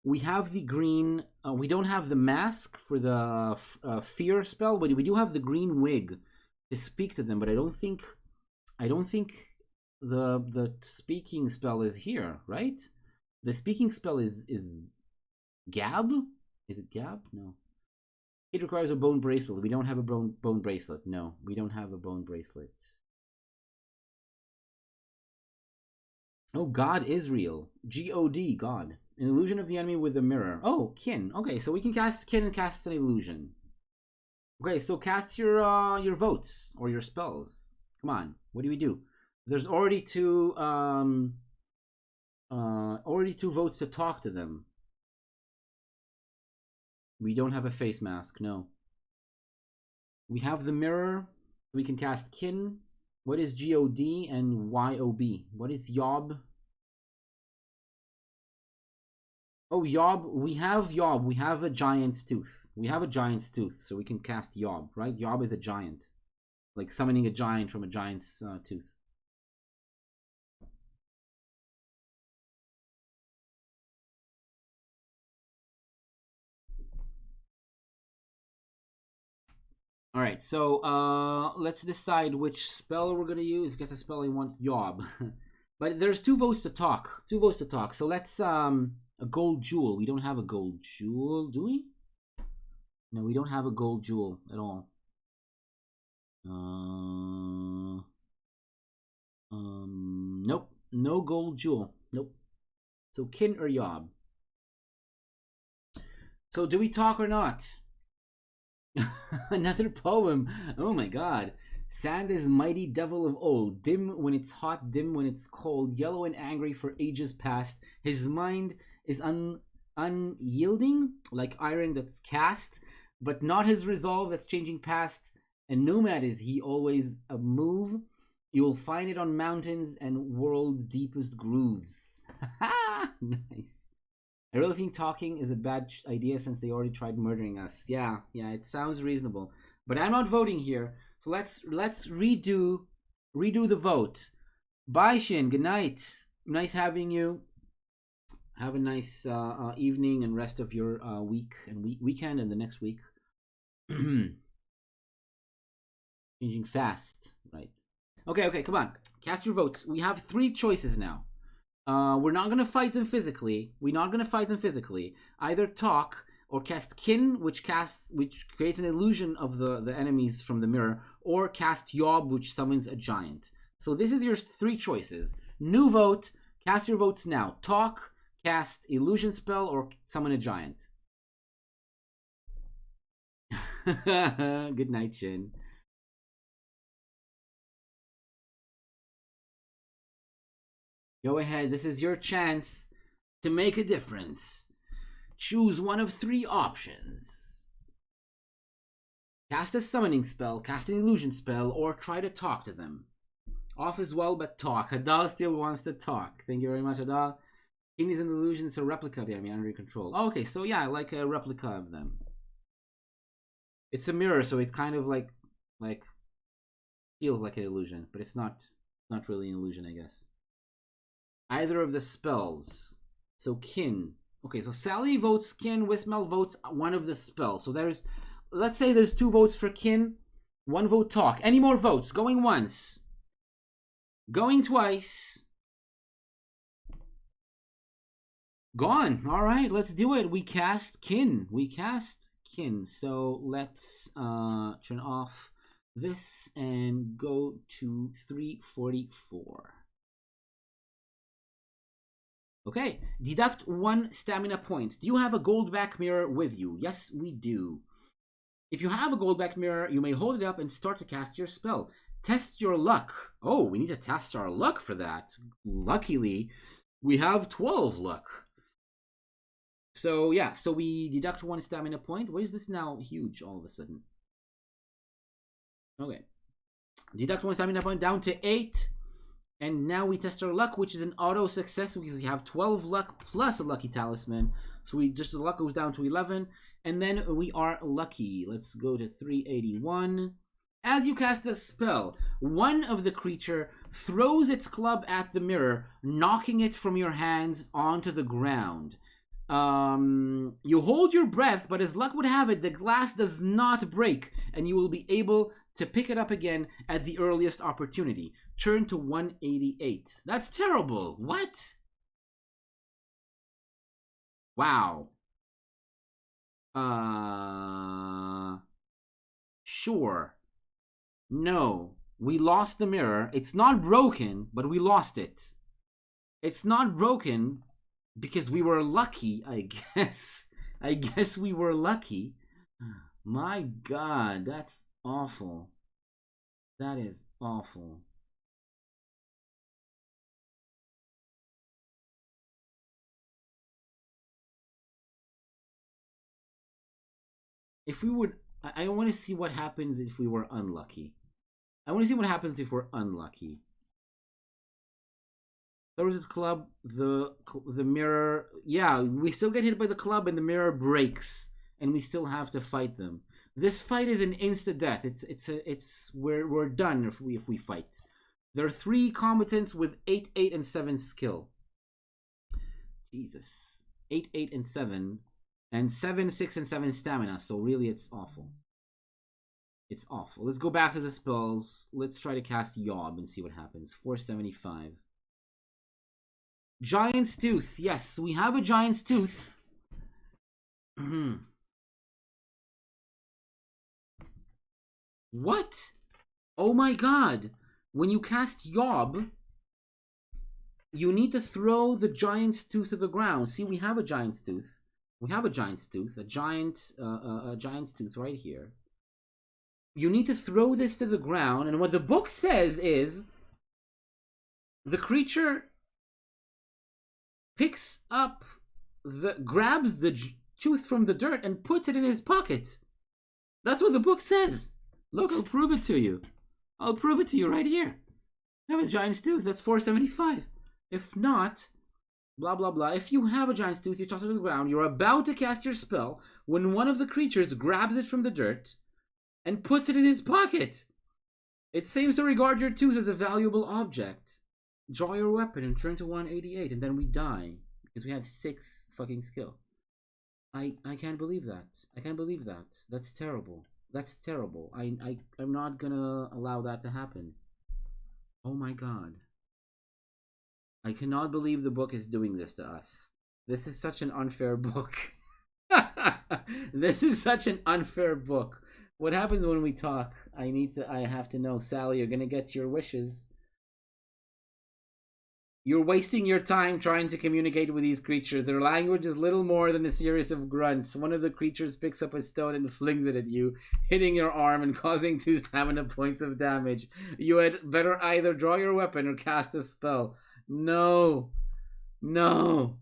We have the green, we don't have the mask for the fear spell, but we do have the green wig to speak to them, but I don't think the speaking spell is here, right? The speaking spell is Gab? Is it Gab? No. It requires a bone bracelet. We don't have a bone bracelet. No, we don't have a bone bracelet. Oh, God is real. G-O-D, God. An illusion of the enemy with a mirror. Oh, Kin. Okay, so we can cast Kin and cast an illusion. Okay, so cast your votes or your spells. Come on, what do we do? There's already two votes to talk to them. We don't have a face mask, no. We have the mirror. We can cast Kin. What is G-O-D and Y-O-B? What is Yob? Oh, Yob. We have Yob. We have a giant's tooth. We have a giant's tooth, so we can cast Yob, right? Yob is a giant. Like summoning a giant from a giant's tooth. All right, so let's decide which spell we're gonna use. If it's a spell, I want Yob, but there's two votes to talk. So let's a gold jewel. We don't have a gold jewel, do we? No, we don't have a gold jewel at all. Nope, no gold jewel. Nope. So Kin or Yob. So do we talk or not? Another poem. Oh my god. Sand is mighty devil of old, dim when it's hot, dim when it's cold, yellow and angry for ages past. His mind is unyielding, like iron that's cast, but not his resolve that's changing past. And nomad is he, always a move. You'll find it on mountains and world's deepest grooves. Nice. I really think talking is a bad idea since they already tried murdering us. Yeah, it sounds reasonable. But I'm not voting here. So let's redo the vote. Bye, Shin. Good night. Nice having you. Have a nice evening and rest of your week and weekend and the next week. Changing fast, right? Okay, come on. Cast your votes. We have 3 choices now. We're not gonna fight them physically. Either talk or cast Kin, which creates an illusion of the enemies from the mirror, or cast Yob, which summons a giant. So this is your 3 choices. New vote. Cast your votes now. Talk, cast illusion spell, or summon a giant. Good night, Shin. Go ahead, this is your chance to make a difference. Choose one of 3 options. Cast a summoning spell, cast an illusion spell, or try to talk to them. Off as well, but talk. Hadal still wants to talk. Thank you very much, Hadal. King is an illusion, it's a replica of the enemy under your control. Oh, okay, so yeah, like a replica of them. It's a mirror, so it's kind of like feels like an illusion, but it's not really an illusion, I guess. Either of the spells. So Kin. Okay, so Sally votes Kin, Wismel votes one of the spells. So let's say there's 2 votes for Kin, 1 vote talk. Any more votes? Going once. Going twice. Gone. All right, let's do it. We cast Kin. So let's turn off this and go to 344. Okay, deduct 1 stamina point. Do you have a goldback mirror with you? Yes, we do. If you have a goldback mirror, you may hold it up and start to cast your spell. Test your luck. Oh, we need to test our luck for that. Luckily, we have 12 luck. So yeah, so we deduct 1 stamina point. Why is this now huge all of a sudden? Okay. Deduct 1 stamina point down to 8. And now we test our luck, which is an auto success because we have 12 luck plus a lucky talisman. So the luck goes down to 11. And then we are lucky. Let's go to 381. As you cast a spell, one of the creature throws its club at the mirror, knocking it from your hands onto the ground. You hold your breath, but as luck would have it, the glass does not break, and you will be able to pick it up again at the earliest opportunity. Turn to 188. That's terrible. What? Wow. Sure. No. We lost the mirror. It's not broken, but we lost it. It's not broken because we were lucky, I guess. I guess we were lucky. My God, that's awful. That is awful. If we would, I want to see what happens if we were unlucky. I want to see what happens if we're unlucky. There was this club, the mirror. Yeah, we still get hit by the club, and the mirror breaks, and we still have to fight them. This fight is an insta death. We're done if we fight. There are 3 combatants with 8, 8, and 7 skill. Jesus, 8, 8, and 7. And 7, 6, and 7 stamina, so really it's awful. It's awful. Let's go back to the spells. Let's try to cast Yob and see what happens. 475. Giant's Tooth. Yes, we have a Giant's Tooth. What? Oh my God. When you cast Yob, you need to throw the Giant's Tooth to the ground. See, we have a Giant's Tooth. We have a Giant's Tooth, a Giant's Tooth right here. You need to throw this to the ground, and what the book says is the creature grabs the tooth from the dirt and puts it in his pocket. That's what the book says. Look, I'll prove it to you. I'll prove it to you right here. I have a Giant's Tooth. That's 475. If not, blah, blah, blah. If you have a Giant's Tooth, you toss it to the ground. You're about to cast your spell when one of the creatures grabs it from the dirt and puts it in his pocket. It seems to regard your tooth as a valuable object. Draw your weapon and turn to 188, and then we die because we have 6 fucking skill. I can't believe that. I can't believe that. That's terrible. That's terrible. I'm not gonna allow that to happen. Oh my God. I cannot believe the book is doing this to us. This is such an unfair book. This is such an unfair book. What happens when we talk? I have to know. Sally, you're gonna get your wishes. You're wasting your time trying to communicate with these creatures. Their language is little more than a series of grunts. One of the creatures picks up a stone and flings it at you, hitting your arm and causing 2 stamina points of damage. You had better either draw your weapon or cast a spell. No. No.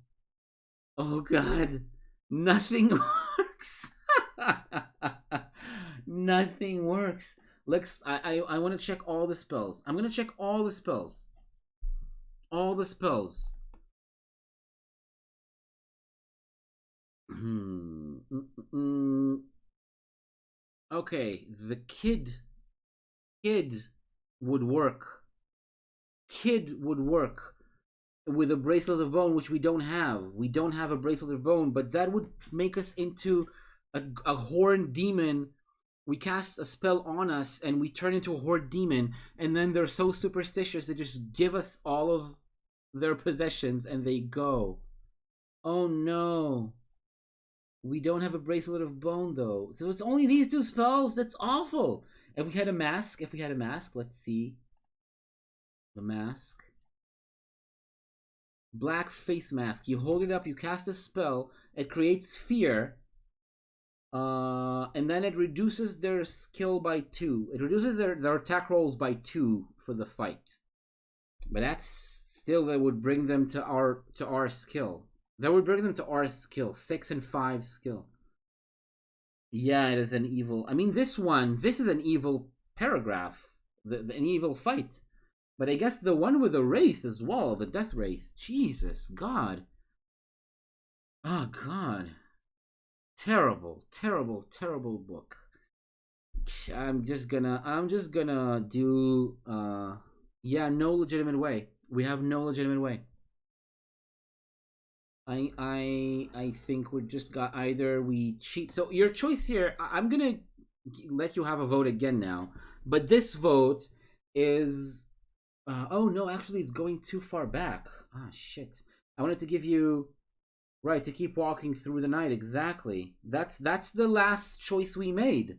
Oh God. Nothing works. Nothing works. I want to check all the spells. I'm going to check all the spells. All the spells. Okay, the kid would work. Kid would work with a bracelet of bone, which we don't have. We don't have a bracelet of bone, but that would make us into a horned demon. We cast a spell on us and we turn into a horde demon, and then they're so superstitious they just give us all of their possessions and they go. Oh no. We don't have a bracelet of bone though. So it's only these two spells? That's awful. If we had a mask, let's see. The mask. Black face mask. You hold it up, you cast a spell, it creates fear. And then it reduces their skill by 2. It reduces their attack rolls by 2 for the fight. But that's still, that would bring them to our skill. That would bring them to our skill. 6 and 5 skill. Yeah, it is an evil. I mean, this is an evil paragraph. An evil fight. But I guess the one with the Wraith as well, the Death Wraith. Jesus, God. Oh, God. Terrible, terrible, terrible book. I'm just gonna do, yeah, no legitimate way. We have no legitimate way. I think we just got, either we cheat. So your choice here, I'm gonna let you have a vote again now. But this vote is... oh no, actually it's going too far back. Ah, shit. I wanted to give you... Right, to keep walking through the night, exactly. That's the last choice we made.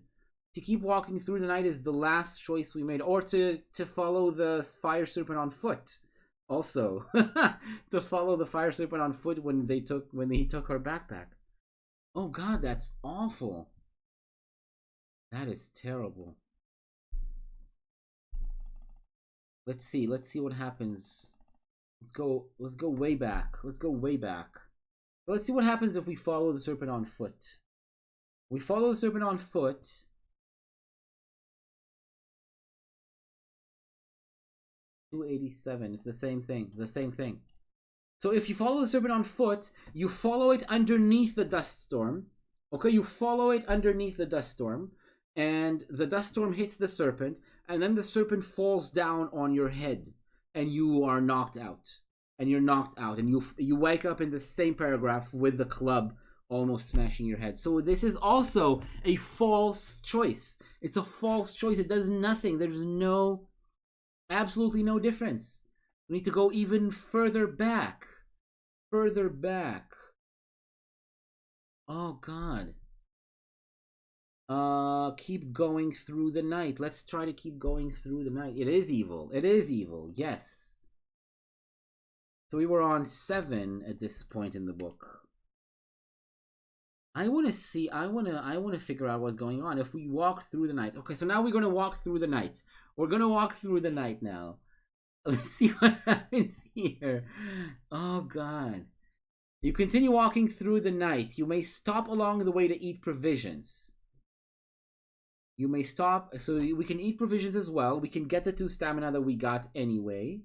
To keep walking through the night is the last choice we made. Or to follow the Fire Serpent on foot. Also. To follow the Fire Serpent on foot when he took her backpack. Oh god, that's awful. That is terrible. Let's see what happens. Let's go way back. Let's see what happens if we follow the serpent on foot. We follow the serpent on foot. 287. It's the same thing. So if you follow the serpent on foot, you follow it underneath the dust storm. Okay, you follow it underneath the dust storm, and the dust storm hits the serpent, and then the serpent falls down on your head, and you are knocked out. And you're knocked out, and you wake up in the same paragraph with the club almost smashing your head. So this is also a false choice. It's a false choice. It does nothing. There's absolutely no difference. We need to go even further back. Oh god. Keep going through the night. Let's try to keep going through the night. It is evil. Yes. So we were on 7 at this point in the book. I want to figure out what's going on. If we walk through the night. Okay, so now we're going to walk through the night. We're going to walk through the night now. Let's see what happens here. Oh, God. You continue walking through the night. You may stop along the way to eat provisions. You may stop. So we can eat provisions as well. We can get the 2 stamina that we got anyway.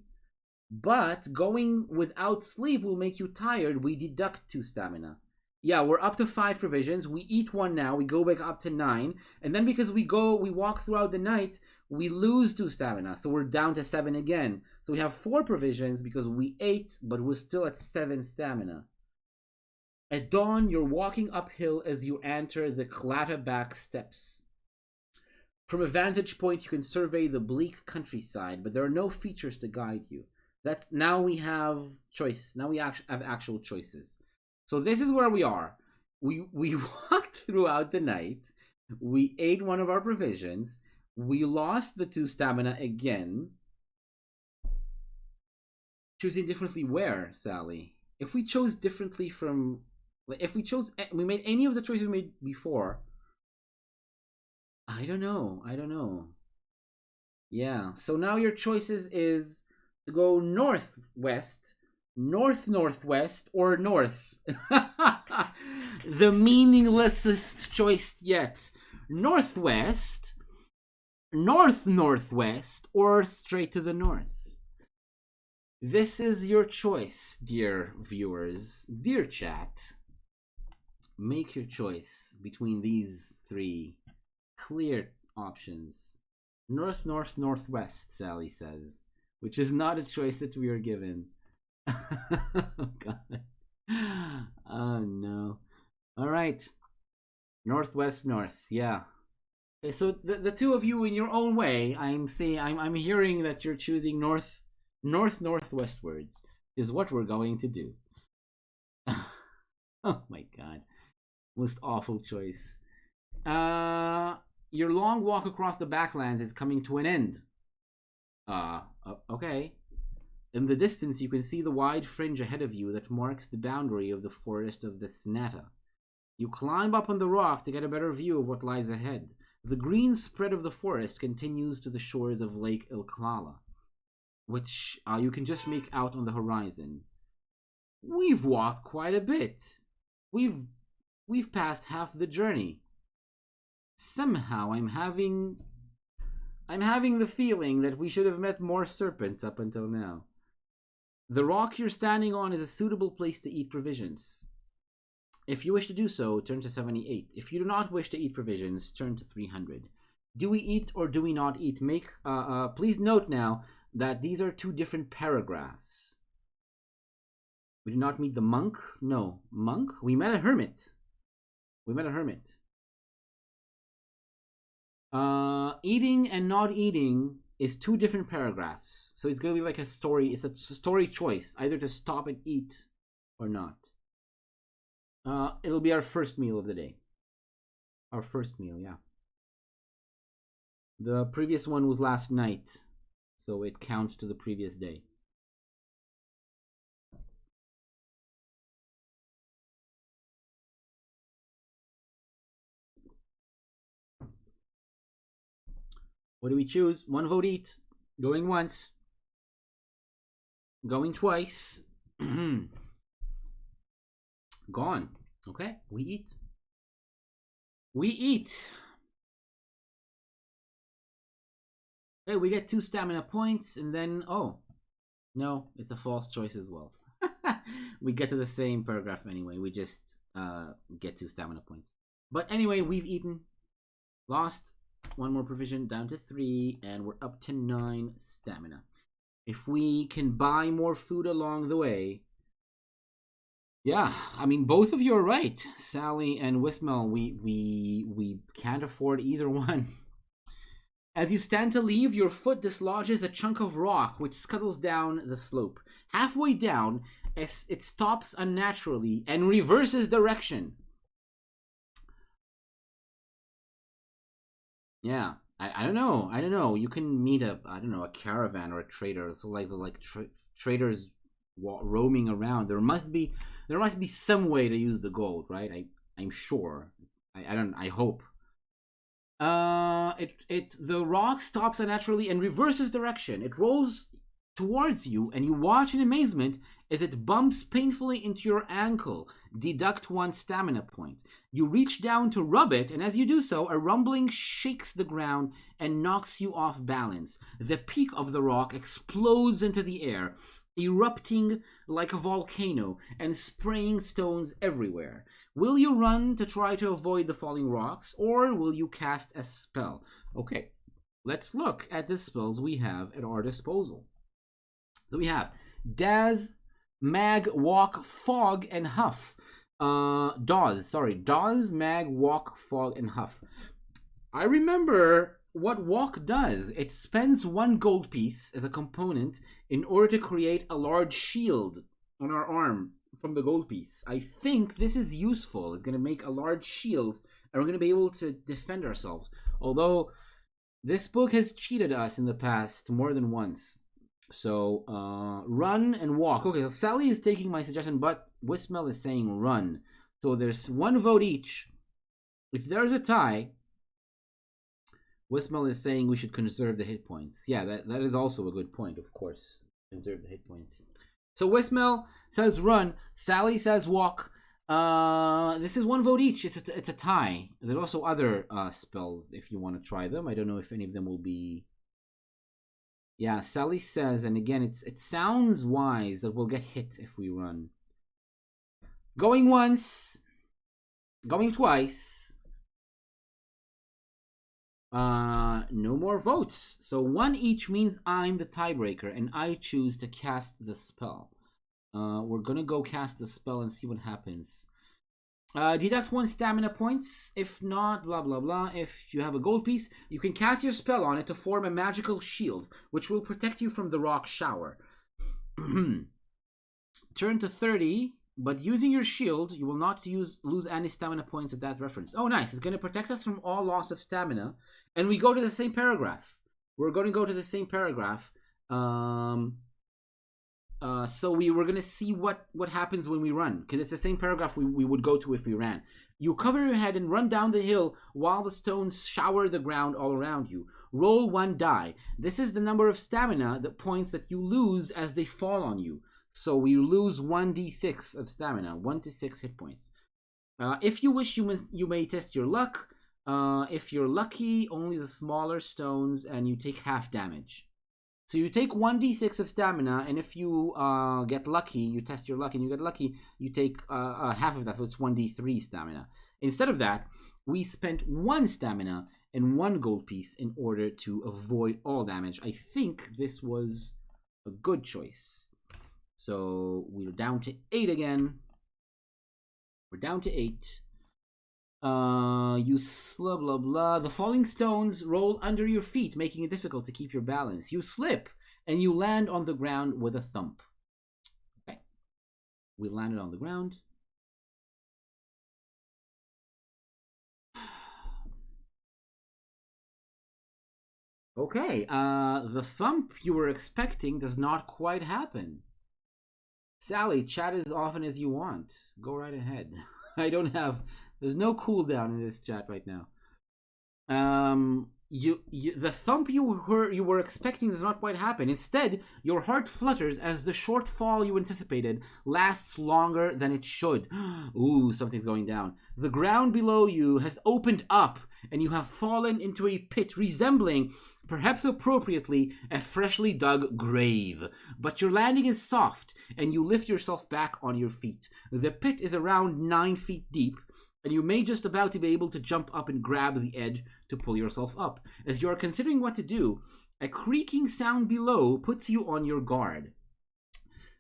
But going without sleep will make you tired. We deduct 2 stamina. Yeah, we're up to 5 provisions. We eat 1 now. We go back up to 9. And then because we walk throughout the night, we lose 2 stamina. So we're down to 7 again. So we have 4 provisions because we ate, but we're still at 7 stamina. At dawn, you're walking uphill as you enter the Clatterback Steps. From a vantage point, you can survey the bleak countryside, but there are no features to guide you. Now we have choice. Now we have actual choices. So this is where we are. We walked throughout the night. We ate 1 of our provisions. We lost the 2 stamina again. Choosing differently where, Sally? If we chose differently from... we made any of the choices we made before. I don't know. Yeah, so now your choices is... to go northwest, northwest, or north. The meaninglessest choice yet. Northwest, northwest, or straight to the north. This is your choice, dear viewers, dear chat. Make your choice between these 3 clear options. Northwest, Sally says. Which is not a choice that we are given. Oh, God. Oh, no. All right. Northwest, north. Yeah. Okay, so the 2 of you in your own way, I'm hearing that you're choosing northwestwards is what we're going to do. Oh my god. Most awful choice. Your long walk across the Baklands is coming to an end. Okay. In the distance, you can see the wide fringe ahead of you that marks the boundary of the forest of the Snata. You climb up on the rock to get a better view of what lies ahead. The green spread of the forest continues to the shores of Lake Ilklala, which you can just make out on the horizon. We've walked quite a bit. We've passed half the journey. Somehow I'm having the feeling that we should have met more serpents up until now. The rock you're standing on is a suitable place to eat provisions. If you wish to do so, turn to 78. If you do not wish to eat provisions, turn to 300. Do we eat or do we not eat? Please note now that these are two different paragraphs. We did not meet the monk? No. Monk? We met a hermit. Eating and not eating is two different paragraphs. So it's going to be like a story. It's a story choice. Either to stop and eat or not. It'll be our first meal of the day. Our first meal, yeah. The previous one was last night, so it counts to the previous day. What do we choose? One vote each. Going once. Going twice. Gone. Okay, we eat. We eat. Okay, we get 2 stamina points, and then, oh. No, it's a false choice as well. We get to the same paragraph anyway. We just get 2 stamina points. But anyway, we've eaten. Lost 1 more provision, down to 3, and we're up to 9 stamina. If we can buy more food along the way... Yeah, I mean, both of you are right. Sally and Wismel, we can't afford either one. As you stand to leave, your foot dislodges a chunk of rock which scuttles down the slope. Halfway down, it stops unnaturally and reverses direction. Yeah, I don't know. You can meet a caravan or a trader. So like traders roaming around. There must be some way to use the gold, right? I'm sure. I hope. The rock stops unnaturally and reverses direction. It rolls towards you, and you watch in amazement as it bumps painfully into your ankle. Deduct 1 stamina point. You reach down to rub it, and as you do so, a rumbling shakes the ground and knocks you off balance. The peak of the rock explodes into the air, erupting like a volcano and spraying stones everywhere. Will you run to try to avoid the falling rocks, or will you cast a spell? Okay, let's look at the spells we have at our disposal. So we have Daz, Mag, Walk, Fog, and Huff. Daz, Mag, Walk, Fog, and Huff. I remember what Walk does. It spends 1 gold piece as a component in order to create a large shield on our arm from the gold piece. I think this is useful. It's going to make a large shield, and we're going to be able to defend ourselves. Although, this book has cheated us in the past more than once. So, run and walk. Okay, so Sally is taking my suggestion, but Wismel is saying run. So there's 1 vote each. If there's a tie, Wismel is saying we should conserve the hit points. Yeah, that is also a good point, of course. Conserve the hit points. So Wismel says run. Sally says walk. This is 1 vote each. It's a tie. There's also other spells if you want to try them. I don't know if any of them will be... Yeah, Sally says, and again, it sounds wise that we'll get hit if we run. Going once. Going twice. No more votes. So 1 each means I'm the tiebreaker, and I choose to cast the spell. We're gonna go cast the spell and see what happens. Deduct 1 stamina points. If not, blah blah blah. If you have a gold piece, you can cast your spell on it to form a magical shield, which will protect you from the rock shower. Turn to 30. But using your shield, you will not lose any stamina points at that reference. Oh, nice. It's going to protect us from all loss of stamina. And we go to the same paragraph. We're going to go to the same paragraph. So we were going to see what happens when we run. Because it's the same paragraph we would go to if we ran. You cover your head and run down the hill while the stones shower the ground all around you. Roll 1 die. This is the number of stamina, the points that you lose as they fall on you. So we lose 1d6 of stamina, 1 to 6 hit points. If you wish, you may test your luck. If you're lucky, only the smaller stones, and you take half damage. So you take 1d6 of stamina, and if you get lucky, you test your luck and you get lucky, you take half of that, so it's 1d3 stamina. Instead of that, we spent 1 stamina and 1 gold piece in order to avoid all damage. I think this was a good choice. So we're down to 8 again. We're down to 8. You blah blah blah. The falling stones roll under your feet, making it difficult to keep your balance. You slip and you land on the ground with a thump. Okay. We landed on the ground. Okay, the thump you were expecting does not quite happen. Sally, chat as often as you want. Go right ahead. There's no cooldown in this chat right now. The thump you were expecting does not quite happen. Instead, your heart flutters as the short fall you anticipated lasts longer than it should. Ooh, something's going down. The ground below you has opened up, and you have fallen into a pit resembling, perhaps appropriately, a freshly dug grave. But your landing is soft, and you lift yourself back on your feet. The pit is around 9 feet deep, and you may just about to be able to jump up and grab the edge to pull yourself up. As you are considering what to do, a creaking sound below puts you on your guard.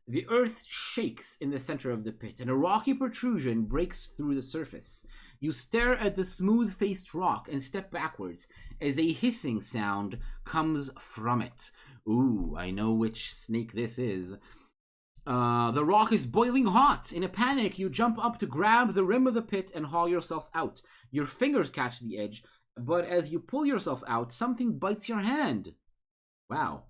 The earth shakes in the center of the pit, and a rocky protrusion breaks through the surface. You stare at the smooth-faced rock and step backwards as a hissing sound comes from it. Ooh, I know which snake this is. The rock is boiling hot. In a panic, you jump up to grab the rim of the pit and haul yourself out. Your fingers catch the edge, but as you pull yourself out, something bites your hand. Wow.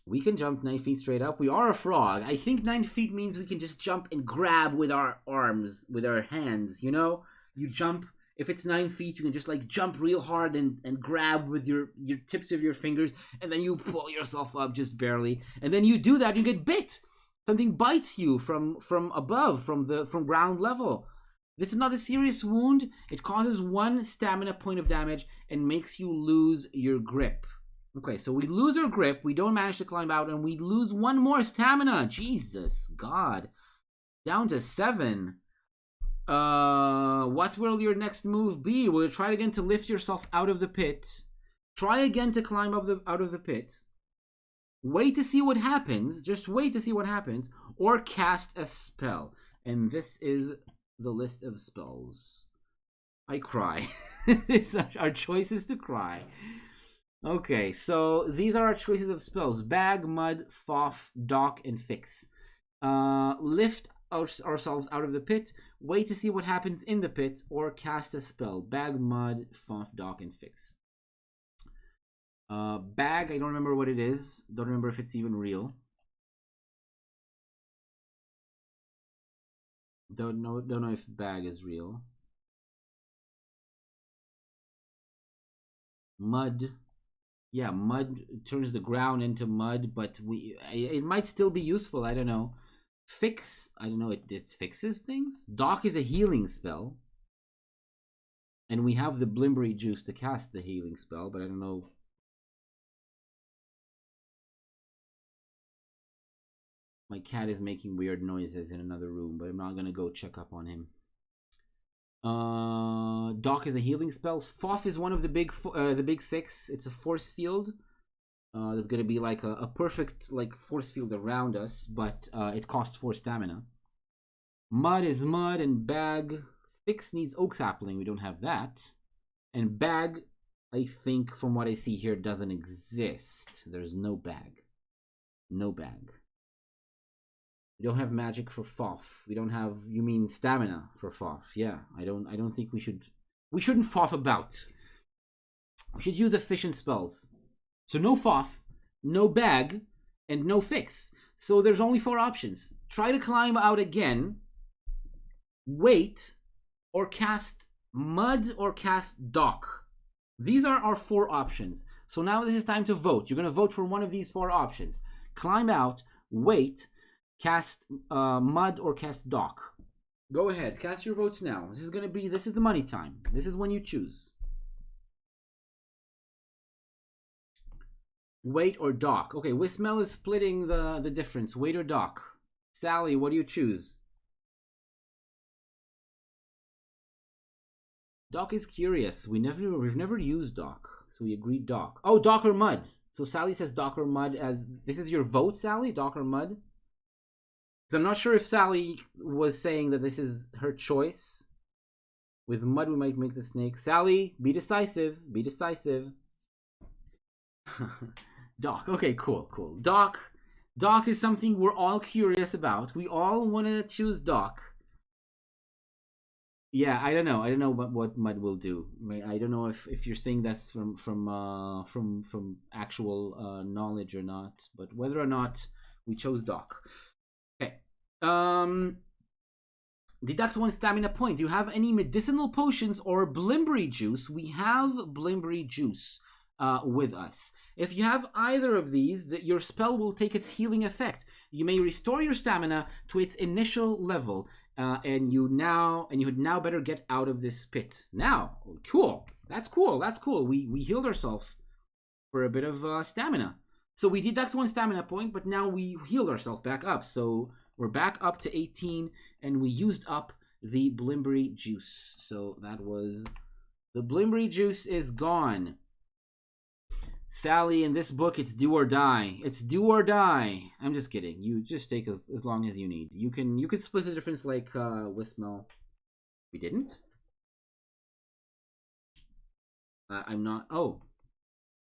We can jump 9 feet straight up. We are a frog. I think 9 feet means we can just jump and grab with our arms, with our hands, you know? You jump. If it's 9 feet, you can just like jump real hard and grab with your tips of your fingers, and then you pull yourself up just barely. And then you do that, you get bit. Something bites you from above, from ground level. This is not a serious wound. It causes 1 stamina point of damage and makes you lose your grip. Okay, so we lose our grip, we don't manage to climb out, and we lose 1 more stamina. Jesus God. Down to 7. What will your next move be? Will you try again to lift yourself out of the pit? Try again to climb out of the pit. Wait to see what happens. Just wait to see what happens. Or cast a spell. And this is the list of spells. I cry. These are our choices to cry. Okay, so these are our choices of spells. Bag, mud, foff, dock, and fix. Lift ourselves out of the pit, wait to see what happens in the pit, or cast a spell. Bag, mud, foff, dock, and fix. Bag, I don't remember what it is. Don't remember if it's even real. Don't know if bag is real. Mud. Yeah, mud turns the ground into mud, but it might still be useful. I don't know. Fix, I don't know, it fixes things. Dock is a healing spell. And we have the Blimbery juice to cast the healing spell, but I don't know. My cat is making weird noises in another room, but I'm not gonna go check up on him. Dock is a healing spell. Foff is one of the big 6. It's a force field. There's gonna be like a perfect like force field around us, but it costs 4 stamina. Mud is mud, and bag. Fix needs oak sapling. We don't have that. And bag, I think from what I see here, doesn't exist. There's no bag. No bag. We don't have magic for Foff. We don't have, you mean stamina for Foff. Yeah, I don't think we shouldn't Foff about. We should use efficient spells. So no Foff, no bag, and no fix. So there's only 4 options. Try to climb out again, wait, or cast mud or cast dock. These are our 4 options. So now this is time to vote. You're going to vote for one of these 4 options. Climb out, wait, cast mud, or cast dock. Go ahead, cast your votes now. This is the money time. This is when you choose. Wait or dock. Okay, Wismel is splitting the difference. Wait or dock. Sally, what do you choose? Dock is curious. We've never used dock, so we agreed dock. Oh, dock or mud. So Sally says dock or mud as this is your vote, Sally. Dock or mud. Because I'm not sure if Sally was saying that this is her choice. With mud, we might make the snake. Sally, be decisive. Be decisive. Dock. Okay, cool. Dock is something we're all curious about. We all want to choose dock. Yeah, I don't know what mud will do. I don't know if you're saying that's from actual knowledge or not, but whether or not we chose dock. Okay. Deduct 1 stamina point. Do you have any medicinal potions or Blimbry juice? We have Blimbry juice with us. If you have either of these, your spell will take its healing effect. You may restore your stamina to its initial level, and you had now better get out of this pit. Now, cool. That's cool. We healed ourselves for a bit of stamina. So we deduct 1 stamina point, but now we healed ourselves back up. So we're back up to 18, and we used up the Blimbry juice. So that was the Blimbry juice is gone. Sally, in this book, it's do or die. It's do or die. I'm just kidding. You just take as long as you need. You can split the difference like Wismel. We didn't? I'm not. Oh.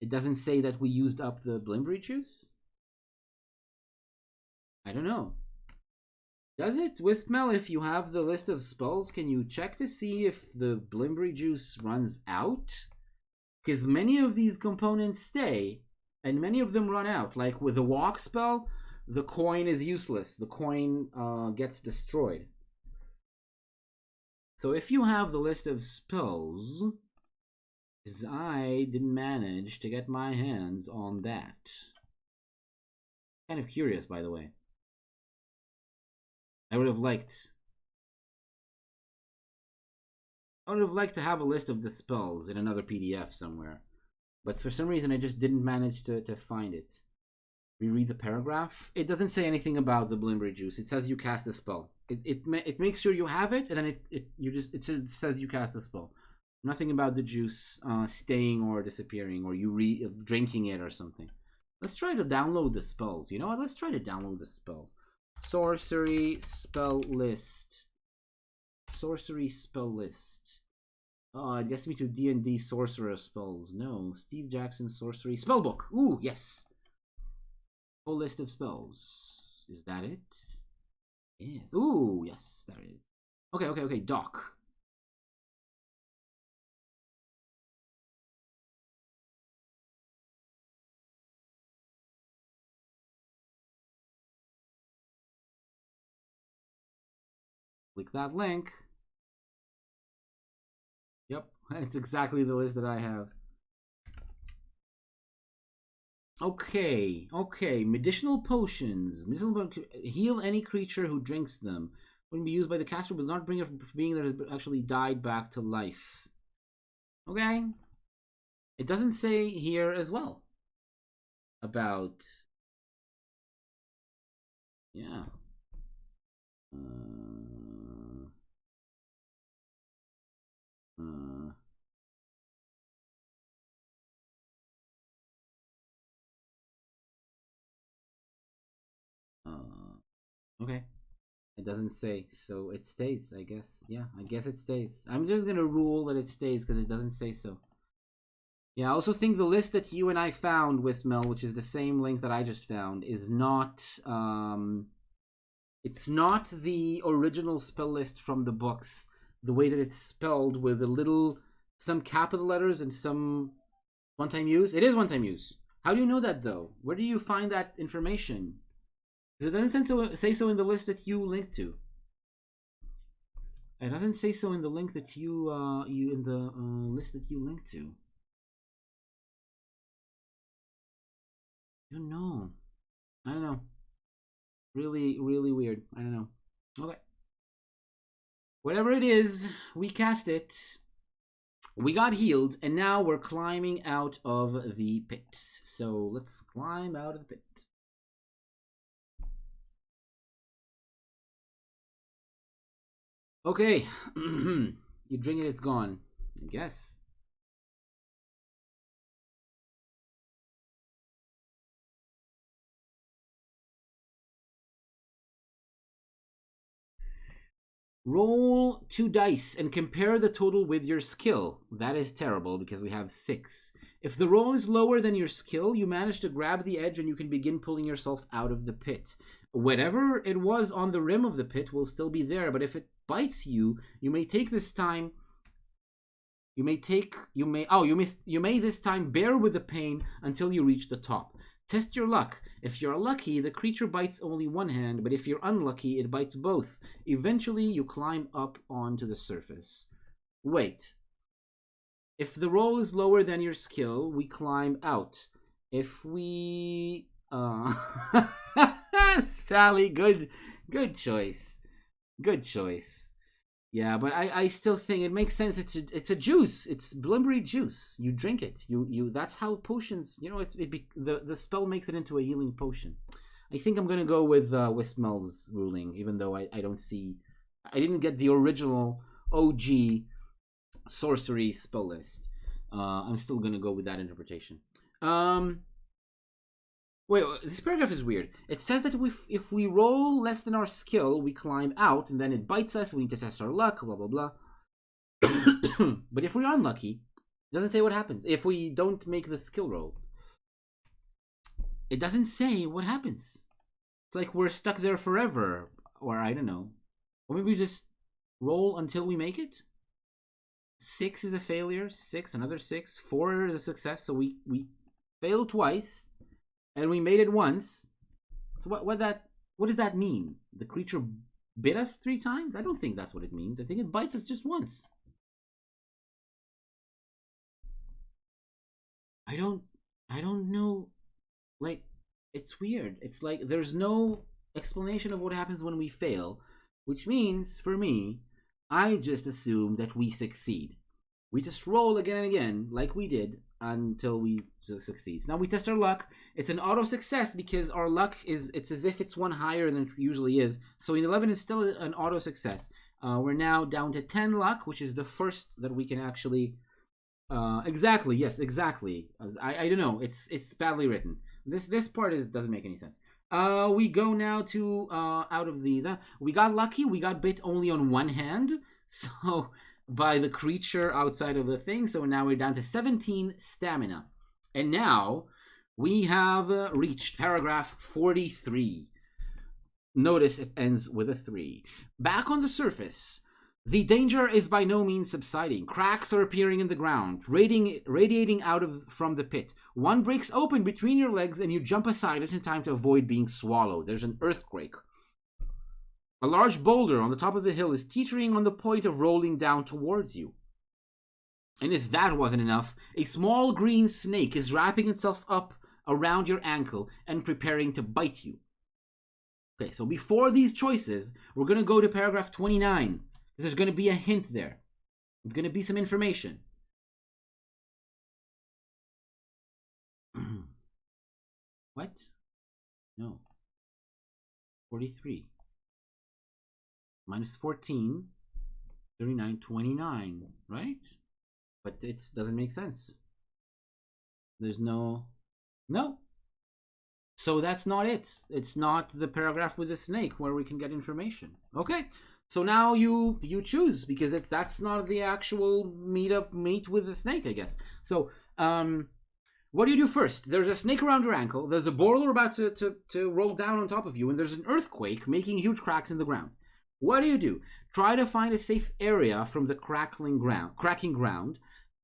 It doesn't say that we used up the Blimbry juice? I don't know. Does it? Wismel, if you have the list of spells, can you check to see if the Blimbry juice runs out? Because many of these components stay, and many of them run out. Like with the walk spell, the coin is useless. The coin gets destroyed. So if you have the list of spells, because I didn't manage to get my hands on that. Kind of curious, by the way. I would have liked to have a list of the spells in another PDF somewhere. But for some reason, I just didn't manage to find it. Reread the paragraph. It doesn't say anything about the Blimbry juice. It says you cast the spell. It makes sure you have it, and then it says you cast the spell. Nothing about the juice staying or disappearing, or you drinking it or something. Let's try to download the spells. You know what? Let's try to download the spells. Sorcery spell list. Sorcery spell list. Oh, it gets me to D&D sorcerer spells. No, Steve Jackson sorcery spellbook. Ooh, yes. Full list of spells. Is that it? Yes. Ooh, yes, there it is. Okay. Doc. Click that link. Yep, it's exactly the list that I have. Okay. Medicinal potions. Heal any creature who drinks them. Wouldn't be used by the caster, but not bring a being that has actually died back to life. Okay. It doesn't say here as well about. Yeah. Okay. It doesn't say, so it stays, I guess. Yeah, I guess it stays. I'm just gonna rule that it stays because it doesn't say so. Yeah, I also think the list that you and I found, Wismel, which is the same link that I just found, is not It's not the original spell list from the books, the way that it's spelled with some capital letters and some one-time use. It is one-time use. How do you know that, though? Where do you find that information? Because it doesn't say so in the list that you link to. It doesn't say so in the link that you in the list that you link to. I don't know. I don't know. Really, really weird. I don't know. Okay. Whatever it is, we cast it. We got healed, and now we're climbing out of the pit. So let's climb out of the pit. Okay. You drink it, it's gone. I guess. Roll 2 dice and compare the total with your skill. That is terrible because we have 6. If the roll is lower than your skill, you manage to grab the edge and you can begin pulling yourself out of the pit. Whatever it was on the rim of the pit will still be there, but if it bites you, you may take this time. You may this time bear with the pain until you reach the top. Test your luck. If you're lucky, the creature bites only one hand, but if you're unlucky, it bites both. Eventually, you climb up onto the surface. Wait. If the roll is lower than your skill, we climb out. If we... Sally, good choice. Good choice. Yeah, but I still think it makes sense. It's a juice. It's blimbery juice. You drink it. You. That's how potions. The spell makes it into a healing potion. I think I'm gonna go with Wismel's ruling, even though I didn't get the original OG sorcery spell list. I'm still gonna go with that interpretation. Wait, this paragraph is weird. It says that if we roll less than our skill, we climb out, and then it bites us, we need to test our luck, blah, blah, blah. But if we're unlucky, it doesn't say what happens. If we don't make the skill roll, it doesn't say what happens. It's like we're stuck there forever, or I don't know. Or maybe we just roll until we make it? 6 is a failure, 6, another 6, 4 is a success, so we failed twice. And we made it once. So what does that mean? The creature bit us 3 times? I don't think that's what it means. I think it bites us just once. I don't know. Like, it's weird. It's like there's no explanation of what happens when we fail, which means for me, I just assume that we succeed. We just roll again and again, like we did, until we succeed. Now we test our luck. It's an auto success because our luck it's as if it's one higher than it usually is. So in 11 is still an auto success. We're now down to 10 luck, which is the first that we can actually. Exactly. Yes. Exactly. I don't know. It's badly written. This part doesn't make any sense. We go now to out of the. We got lucky. We got bit only on one hand. So. By the creature outside of the thing. So now we're down to 17 stamina. And now we have reached paragraph 43. Notice it ends with a 3. Back on the surface, the danger is by no means subsiding. Cracks are appearing in the ground, radiating out from the pit. One breaks open between your legs and you jump aside just in time to avoid being swallowed. There's an earthquake. A large boulder on the top of the hill is teetering on the point of rolling down towards you. And if that wasn't enough, a small green snake is wrapping itself up around your ankle and preparing to bite you. Okay, so before these choices, we're going to go to paragraph 29. Because there's going to be a hint there. There's going to be some information. What? No. 43. Minus 14, 39, 29, right? But it doesn't make sense. There's no. So that's not it. It's not the paragraph with the snake where we can get information. Okay. So now you choose because that's not the actual meet with the snake, I guess. So What do you do first? There's a snake around your ankle, there's a boiler about to roll down on top of you, and there's an earthquake making huge cracks in the ground. What do? Try to find a safe area from the cracking ground.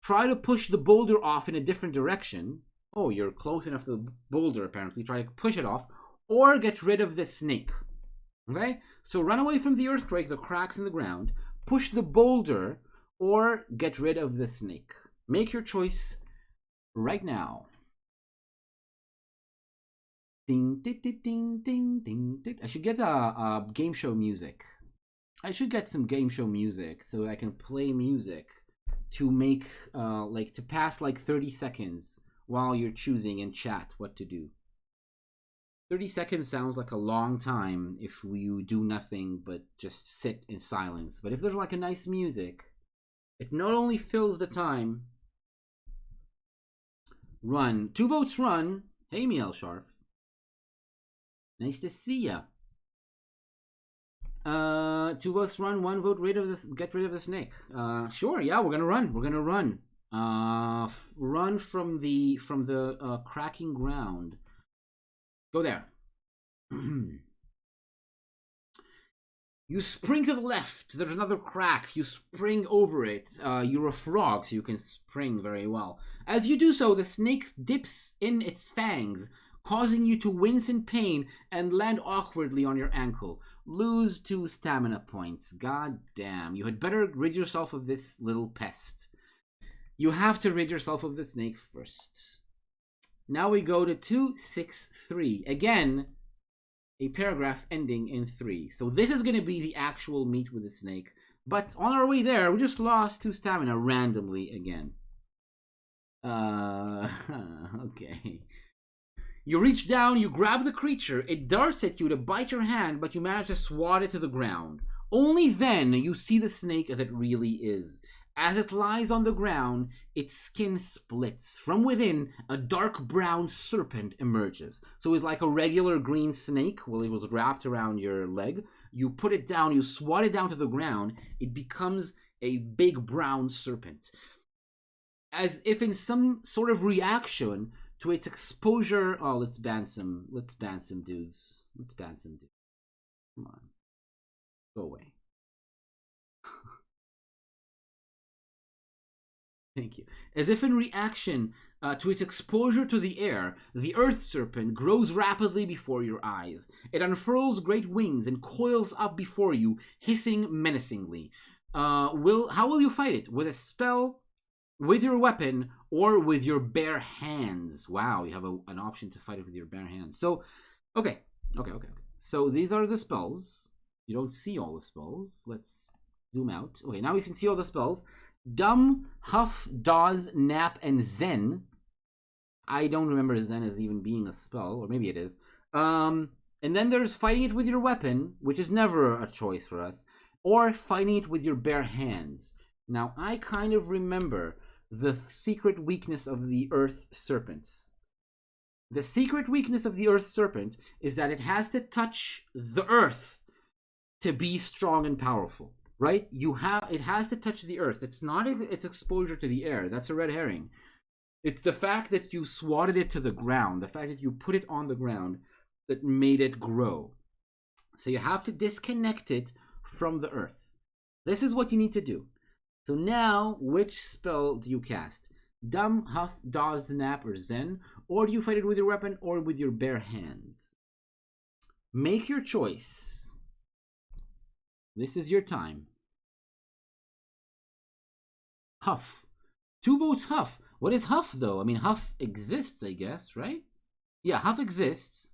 Try to push the boulder off in a different direction. Oh, you're close enough to the boulder, apparently. Try to push it off, or get rid of the snake. Okay? So run away from the earthquake, the cracks in the ground, push the boulder, or get rid of the snake. Make your choice right now. Ding, ding, ding, ding, ding, ding, ding. I should get a game show music. I should get some game show music so I can play music to make, to pass 30 seconds while you're choosing in chat what to do. 30 seconds sounds like a long time if you do nothing but just sit in silence. But if there's a nice music, it not only fills the time. Run. 2 votes run. Hey, Miel Sharf. Nice to see ya. 2 votes run, 1 vote get rid of the snake. Sure, yeah, we're gonna run. Run from the cracking ground. Go there. You spring to the left. There's another crack. You spring over it. You're a frog, so you can spring very well. As you do so, the snake dips in its fangs, causing you to wince in pain and land awkwardly on your ankle. Lose 2 stamina points. God damn. You had better rid yourself of this little pest. You have to rid yourself of the snake first. Now we go to 263. Again, a paragraph ending in 3. So this is going to be the actual meet with the snake. But on our way there, we just lost 2 stamina randomly again. Okay. You reach down, you grab the creature, it darts at you to bite your hand, but you manage to swat it to the ground. Only then you see the snake as it really is. As it lies on the ground, its skin splits. From within, a dark brown serpent emerges. So it's like a regular green snake. Well, it was wrapped around your leg. You put it down, you swat it down to the ground, it becomes a big brown serpent. As if in some sort of reaction to its exposure. Oh, let's ban some dudes. Come on. Go away. Thank you. As if in reaction to its exposure to the air, the earth serpent grows rapidly before your eyes. It unfurls great wings and coils up before you, hissing menacingly. How will you fight it? With a spell, with your weapon, or with your bare hands? Wow, you have an option to fight it with your bare hands. So, okay. So these are the spells. You don't see all the spells. Let's zoom out. Okay, now we can see all the spells. Dumb, Huff, Dawes, Nap, and Zen. I don't remember Zen as even being a spell, or maybe it is. And then there's fighting it with your weapon, which is never a choice for us, or fighting it with your bare hands. Now, I kind of remember the secret weakness of the earth serpents. The secret weakness of the earth serpent is that it has to touch the earth to be strong and powerful. Right? It has to touch the earth. It's not its exposure to the air. That's a red herring. It's the fact that you swatted it to the ground, the fact that you put it on the ground that made it grow. So you have to disconnect it from the earth. This is what you need to do. So now, which spell do you cast? Dumb, Huff, Dawes, Nap, or Zen? Or do you fight it with your weapon or with your bare hands? Make your choice. This is your time. Huff. 2 votes Huff. What is Huff, though? I mean, Huff exists, I guess, right? Yeah, Huff exists.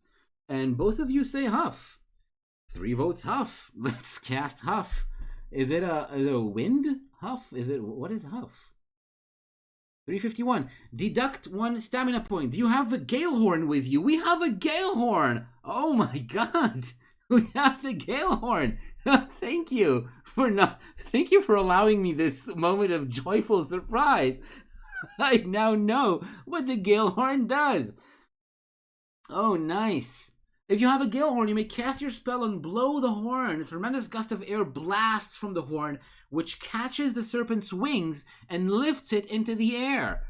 And both of you say Huff. 3 votes Huff. Let's cast Huff. Is it a wind? Huff? What is Huff? 351. Deduct 1 stamina point. Do you have a Galehorn with you? We have a Galehorn. Oh my god. We have the Galehorn. Thank you for allowing me this moment of joyful surprise. I now know what the Galehorn does. Oh, nice. If you have a Galehorn, you may cast your spell and blow the horn. A tremendous gust of air blasts from the horn, which catches the serpent's wings and lifts it into the air.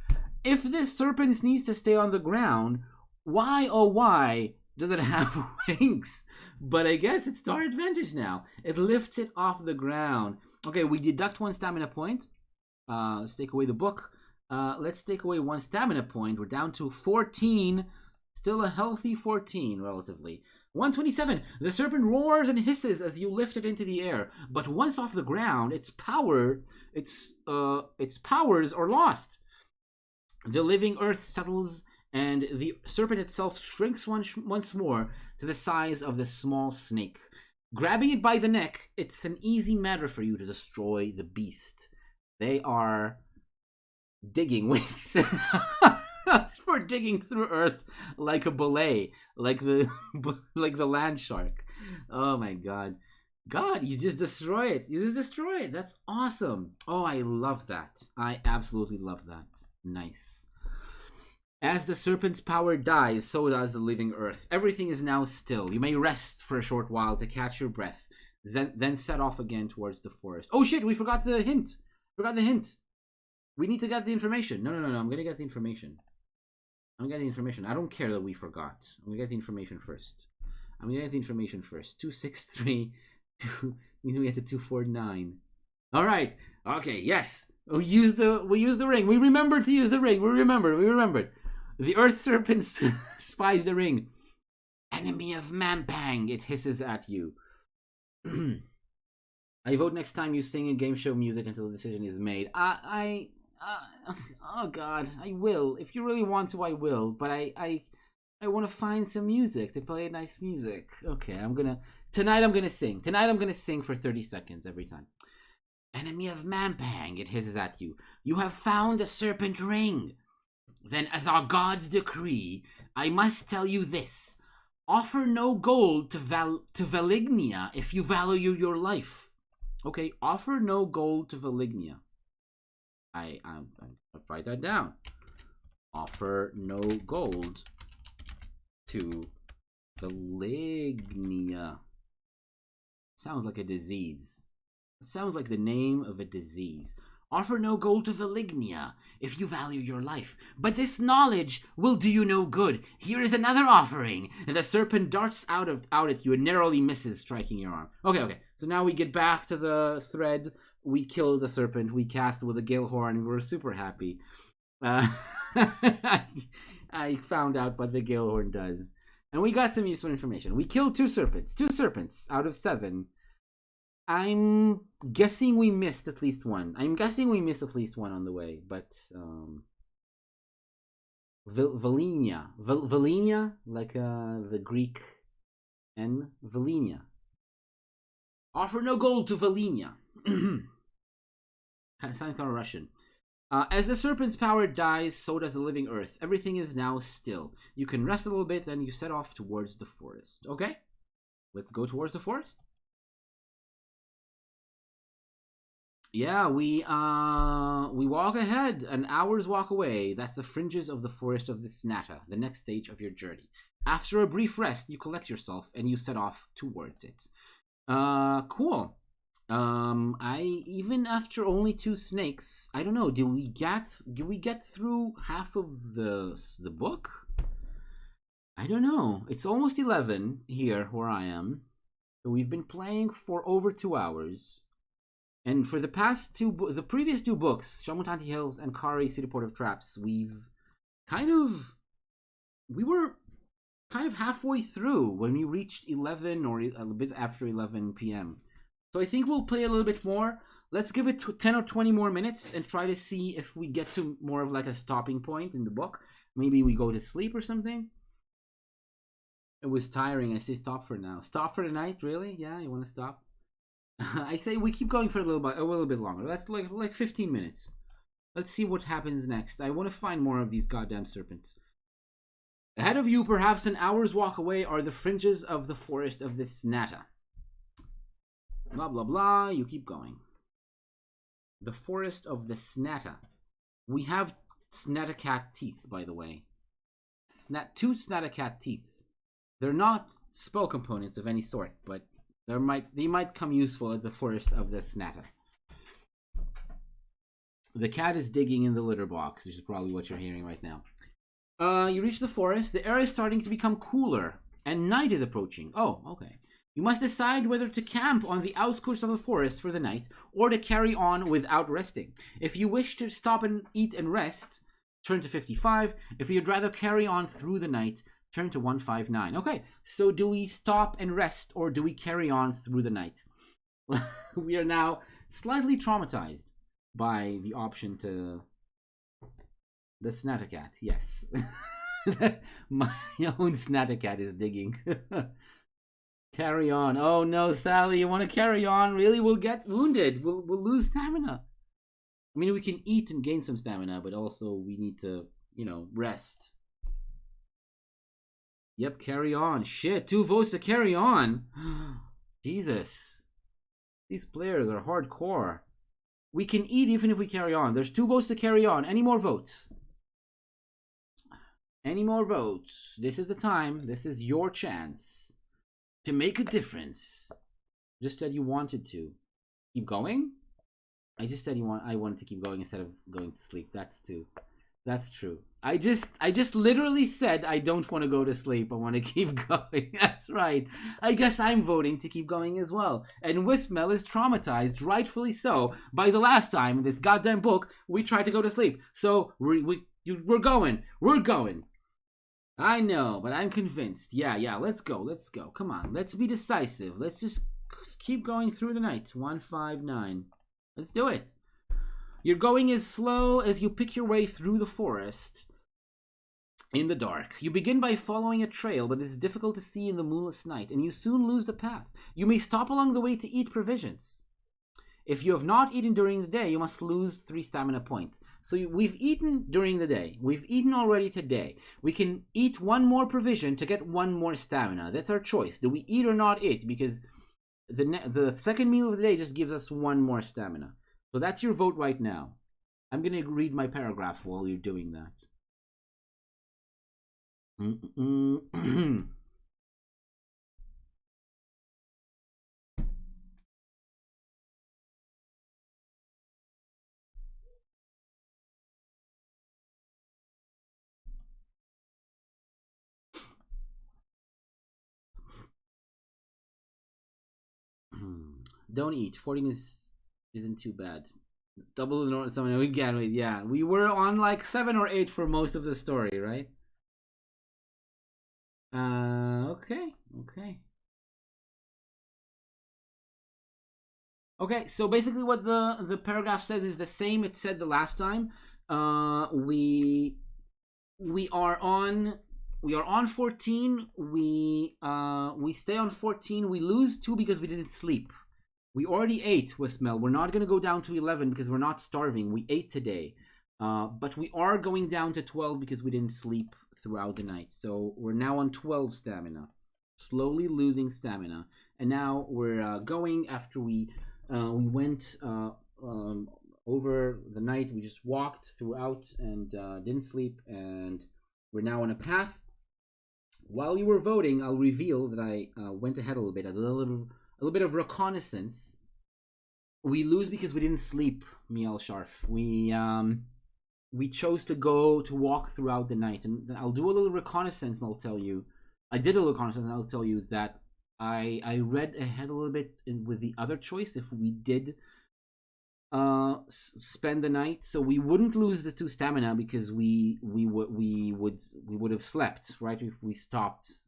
If this serpent needs to stay on the ground, why oh why does it have wings? But I guess it's to our advantage now. It lifts it off the ground. Okay, we deduct 1 stamina point. Let's take away the book. Let's take away 1 stamina point. We're down to 14. Still a healthy 14, relatively. 127. The serpent roars and hisses as you lift it into the air. But once off the ground, its powers are lost. The living earth settles, and the serpent itself shrinks once more to the size of the small snake. Grabbing it by the neck, it's an easy matter for you to destroy the beast. They are digging wings for digging through earth like a belay, like the land shark. Oh my god. God, you just destroy it. You just destroy it. That's awesome. Oh, I love that. I absolutely love that. Nice. As the serpent's power dies, so does the living earth. Everything is now still. You may rest for a short while to catch your breath, then set off again towards the forest. Oh shit, we forgot the hint. We need to get the information. No. I'm gonna get the information. I don't care that we forgot. I'm gonna get the information first. 263 means we get to 249. All right. Okay. Yes. We use the ring. We remembered to use the ring. We remembered. The earth serpent spies the ring. Enemy of Mampang, it hisses at you. I vote next time you sing in game show music until the decision is made. Oh god, I will. If you really want to, I will. But I want to find some music to play nice music. Okay, Tonight I'm gonna sing. I'm gonna sing for 30 seconds every time. Enemy of Mampang, it hisses at you. You have found the Serpent Ring. Then, as our gods decree, I must tell you this. Offer no gold to Valignia if you value your life. Okay, offer no gold to Valignia. I'll write that down. Offer no gold to Valignia. Sounds like a disease. It sounds like the name of a disease. Offer no gold to Valignia if you value your life. But this knowledge will do you no good. Here is another offering. And the serpent darts out at you and narrowly misses, striking your arm. Okay. So now we get back to the thread. We killed the serpent. We cast with a Gilehorn. We're super happy. I found out what the Gilehorn does. And we got some useful information. We killed 2 serpents. 2 serpents out of 7. I'm guessing we missed at least one. on the way, but Valenia, like the Greek N, Valenia. Offer no gold to Valenia. Sounds kind of Russian. As the serpent's power dies, so does the living earth. Everything is now still. You can rest a little bit, then you set off towards the forest. Okay, let's go towards the forest. Yeah, we walk ahead, an hour's walk away. That's the fringes of the forest of the Snatta, the next stage of your journey. After a brief rest, you collect yourself and you set off towards it. Cool. Even after only 2 snakes, I don't know. Do we get through half of the book? I don't know. It's almost 11 here where I am. So we've been playing for over 2 hours. And for the previous 2 books, Shamutanti Hills and Khare, City Port of Traps, we were kind of halfway through when we reached 11 or a bit after 11 p.m. So I think we'll play a little bit more. Let's give it 10 or 20 more minutes and try to see if we get to more of like a stopping point in the book. Maybe we go to sleep or something. It was tiring. I say stop for now. Stop for the night, really? Yeah, you want to stop? I say we keep going for a little bit longer. That's like 15 minutes. Let's see what happens next. I want to find more of these goddamn serpents. Ahead of you, perhaps an hour's walk away, are the fringes of the forest of the Snatta. Blah blah blah. You keep going. The forest of the Snatta. We have Snattacat teeth, by the way. 2 Snattacat teeth. They're not spell components of any sort, but they might come useful at the forest of the Snatta. The cat is digging in the litter box, which is probably what you're hearing right now. You reach the forest. The air is starting to become cooler, and night is approaching. Oh, okay. You must decide whether to camp on the outskirts of the forest for the night, or to carry on without resting. If you wish to stop and eat and rest, turn to 55. If you'd rather carry on through the night, turn to 159. Okay, so do we stop and rest, or do we carry on through the night? We are now slightly traumatized by the option to... The Snatacat, yes. My own Snatacat is digging. Carry on. Oh no, Sally, you want to carry on? Really? We'll get wounded. We'll lose stamina. I mean, we can eat and gain some stamina, but also we need to, rest. Yep, carry on. Shit, 2 votes to carry on. Jesus. These players are hardcore. We can eat even if we carry on. There's 2 votes to carry on. Any more votes? Any more votes? This is the time. This is your chance to make a difference. Just said you wanted to. Keep going? I just said I wanted to keep going instead of going to sleep. That's true. I just literally said I don't want to go to sleep. I want to keep going. That's right. I guess I'm voting to keep going as well. And Wismel is traumatized, rightfully so, by the last time in this goddamn book we tried to go to sleep. So we're going. We're going. I know, but I'm convinced. Yeah, let's go. Come on, let's be decisive. Let's just keep going through the night. 159. Let's do it. You're going as slow as you pick your way through the forest in the dark. You begin by following a trail, but it's difficult to see in the moonless night, and you soon lose the path. You may stop along the way to eat provisions. If you have not eaten during the day, you must lose 3 stamina points. So we've eaten during the day. We've eaten already today. We can eat 1 more provision to get 1 more stamina. That's our choice. Do we eat or not eat? Because the second meal of the day just gives us 1 more stamina. So that's your vote right now. I'm going to read my paragraph while you're doing that. Don't eat. 14 isn't too bad. Double the normal summon again. Yeah, we were on like 7 or 8 for most of the story, right? Okay, so basically what the paragraph says is the same it said the last time. We are on 14. We stay on 14. We lose 2 because we didn't sleep. We already ate, Wismel. We're not going to go down to 11 because we're not starving. We ate today. But we are going down to 12 because we didn't sleep throughout the night. So we're now on 12 stamina. Slowly losing stamina. And now we're going after we went over the night. We just walked throughout and didn't sleep. And we're now on a path. While you were voting, I'll reveal that I went ahead a little bit. A little bit of reconnaissance. We lose because we didn't sleep, Miel Sharf. We chose to walk throughout the night, and I'll do a little reconnaissance, and I'll tell you. I did a little reconnaissance, and I'll tell you that I read ahead a little bit with the other choice if we did spend the night, so we wouldn't lose the 2 stamina because we would have slept, right, if we stopped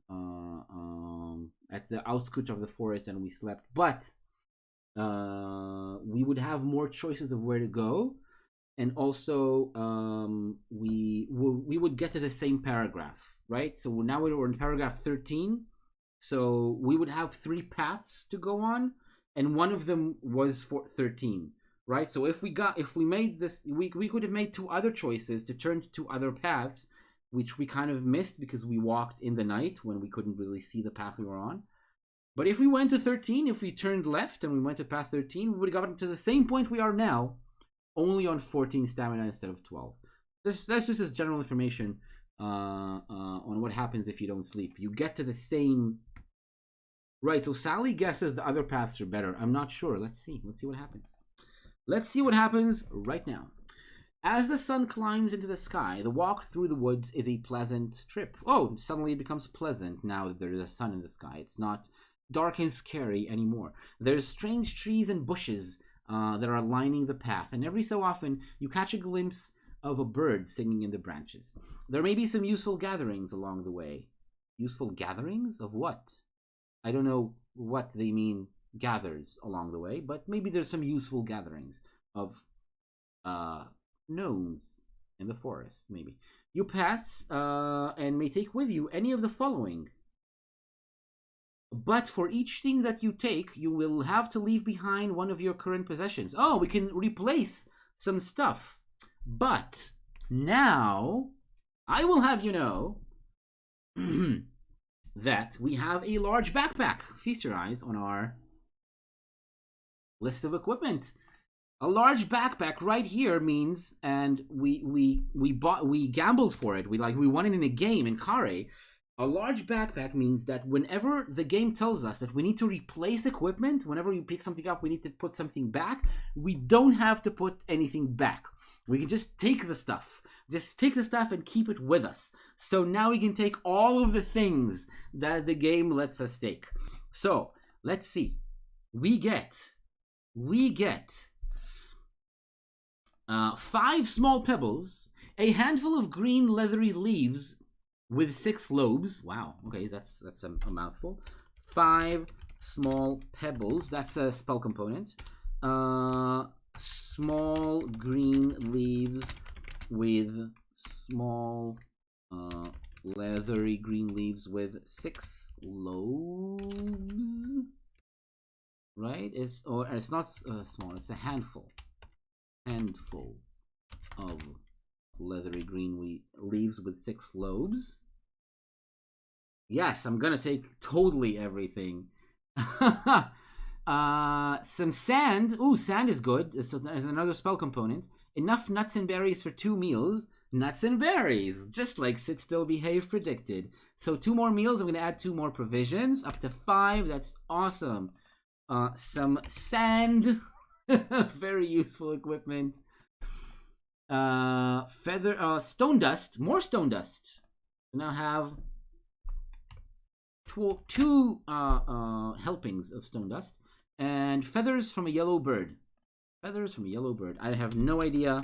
at the outskirts of the forest and we slept. But we would have more choices of where to go, and also we would get to the same paragraph, right? So now we're in paragraph 13. So we would have 3 paths to go on, and one of them was for 13. Right, so if we made this, we could have made 2 other choices to turn to 2 other paths, which we kind of missed because we walked in the night when we couldn't really see the path we were on. But if we went to 13, if we turned left and we went to path 13, we would have gotten to the same point we are now, only on 14 stamina instead of 12. That's just as general information on what happens if you don't sleep. You get to the same... Right, so Sally guesses the other paths are better. I'm not sure. Let's see what happens. Let's see what happens right now. As the sun climbs into the sky, the walk through the woods is a pleasant trip. Oh, suddenly it becomes pleasant now that there's a sun in the sky. It's not dark and scary anymore. There's strange trees and bushes that are lining the path, and every so often you catch a glimpse of a bird singing in the branches. There may be some useful gatherings along the way. Useful gatherings? Of what? I don't know what they mean gathers along the way, but maybe there's some useful gatherings of gnomes in the forest, maybe. You pass and may take with you any of the following. But for each thing that you take, you will have to leave behind one of your current possessions. Oh, we can replace some stuff. But now, I will have you know that we have a large backpack. Feast your eyes on our list of equipment. A large backpack right here means, and we gambled for it. We won it in a game in Khare. A large backpack means that whenever the game tells us that we need to replace equipment, whenever you pick something up, we need to put something back, we don't have to put anything back. We can just take the stuff. Just take the stuff and keep it with us. So now we can take all of the things that the game lets us take. So, let's see. We get 5 small pebbles, a handful of green leathery leaves with 6 lobes. Wow, okay, that's a mouthful. 5 small pebbles, that's a spell component. Small green leaves with small leathery green leaves with 6 lobes. Right? It's not small, it's a handful of leathery green leaves with 6 lobes. Yes, I'm gonna take totally everything. Some sand. Ooh, sand is good. It's another spell component. Enough nuts and berries for 2 meals. Nuts and berries, just like Sit Still Behave predicted. So 2 more meals. I'm gonna add 2 more provisions, up to 5. That's awesome. Some sand. Very useful equipment. Stone dust. More stone dust. Now have two helpings of stone dust. And feathers from a yellow bird. Feathers from a yellow bird. I have no idea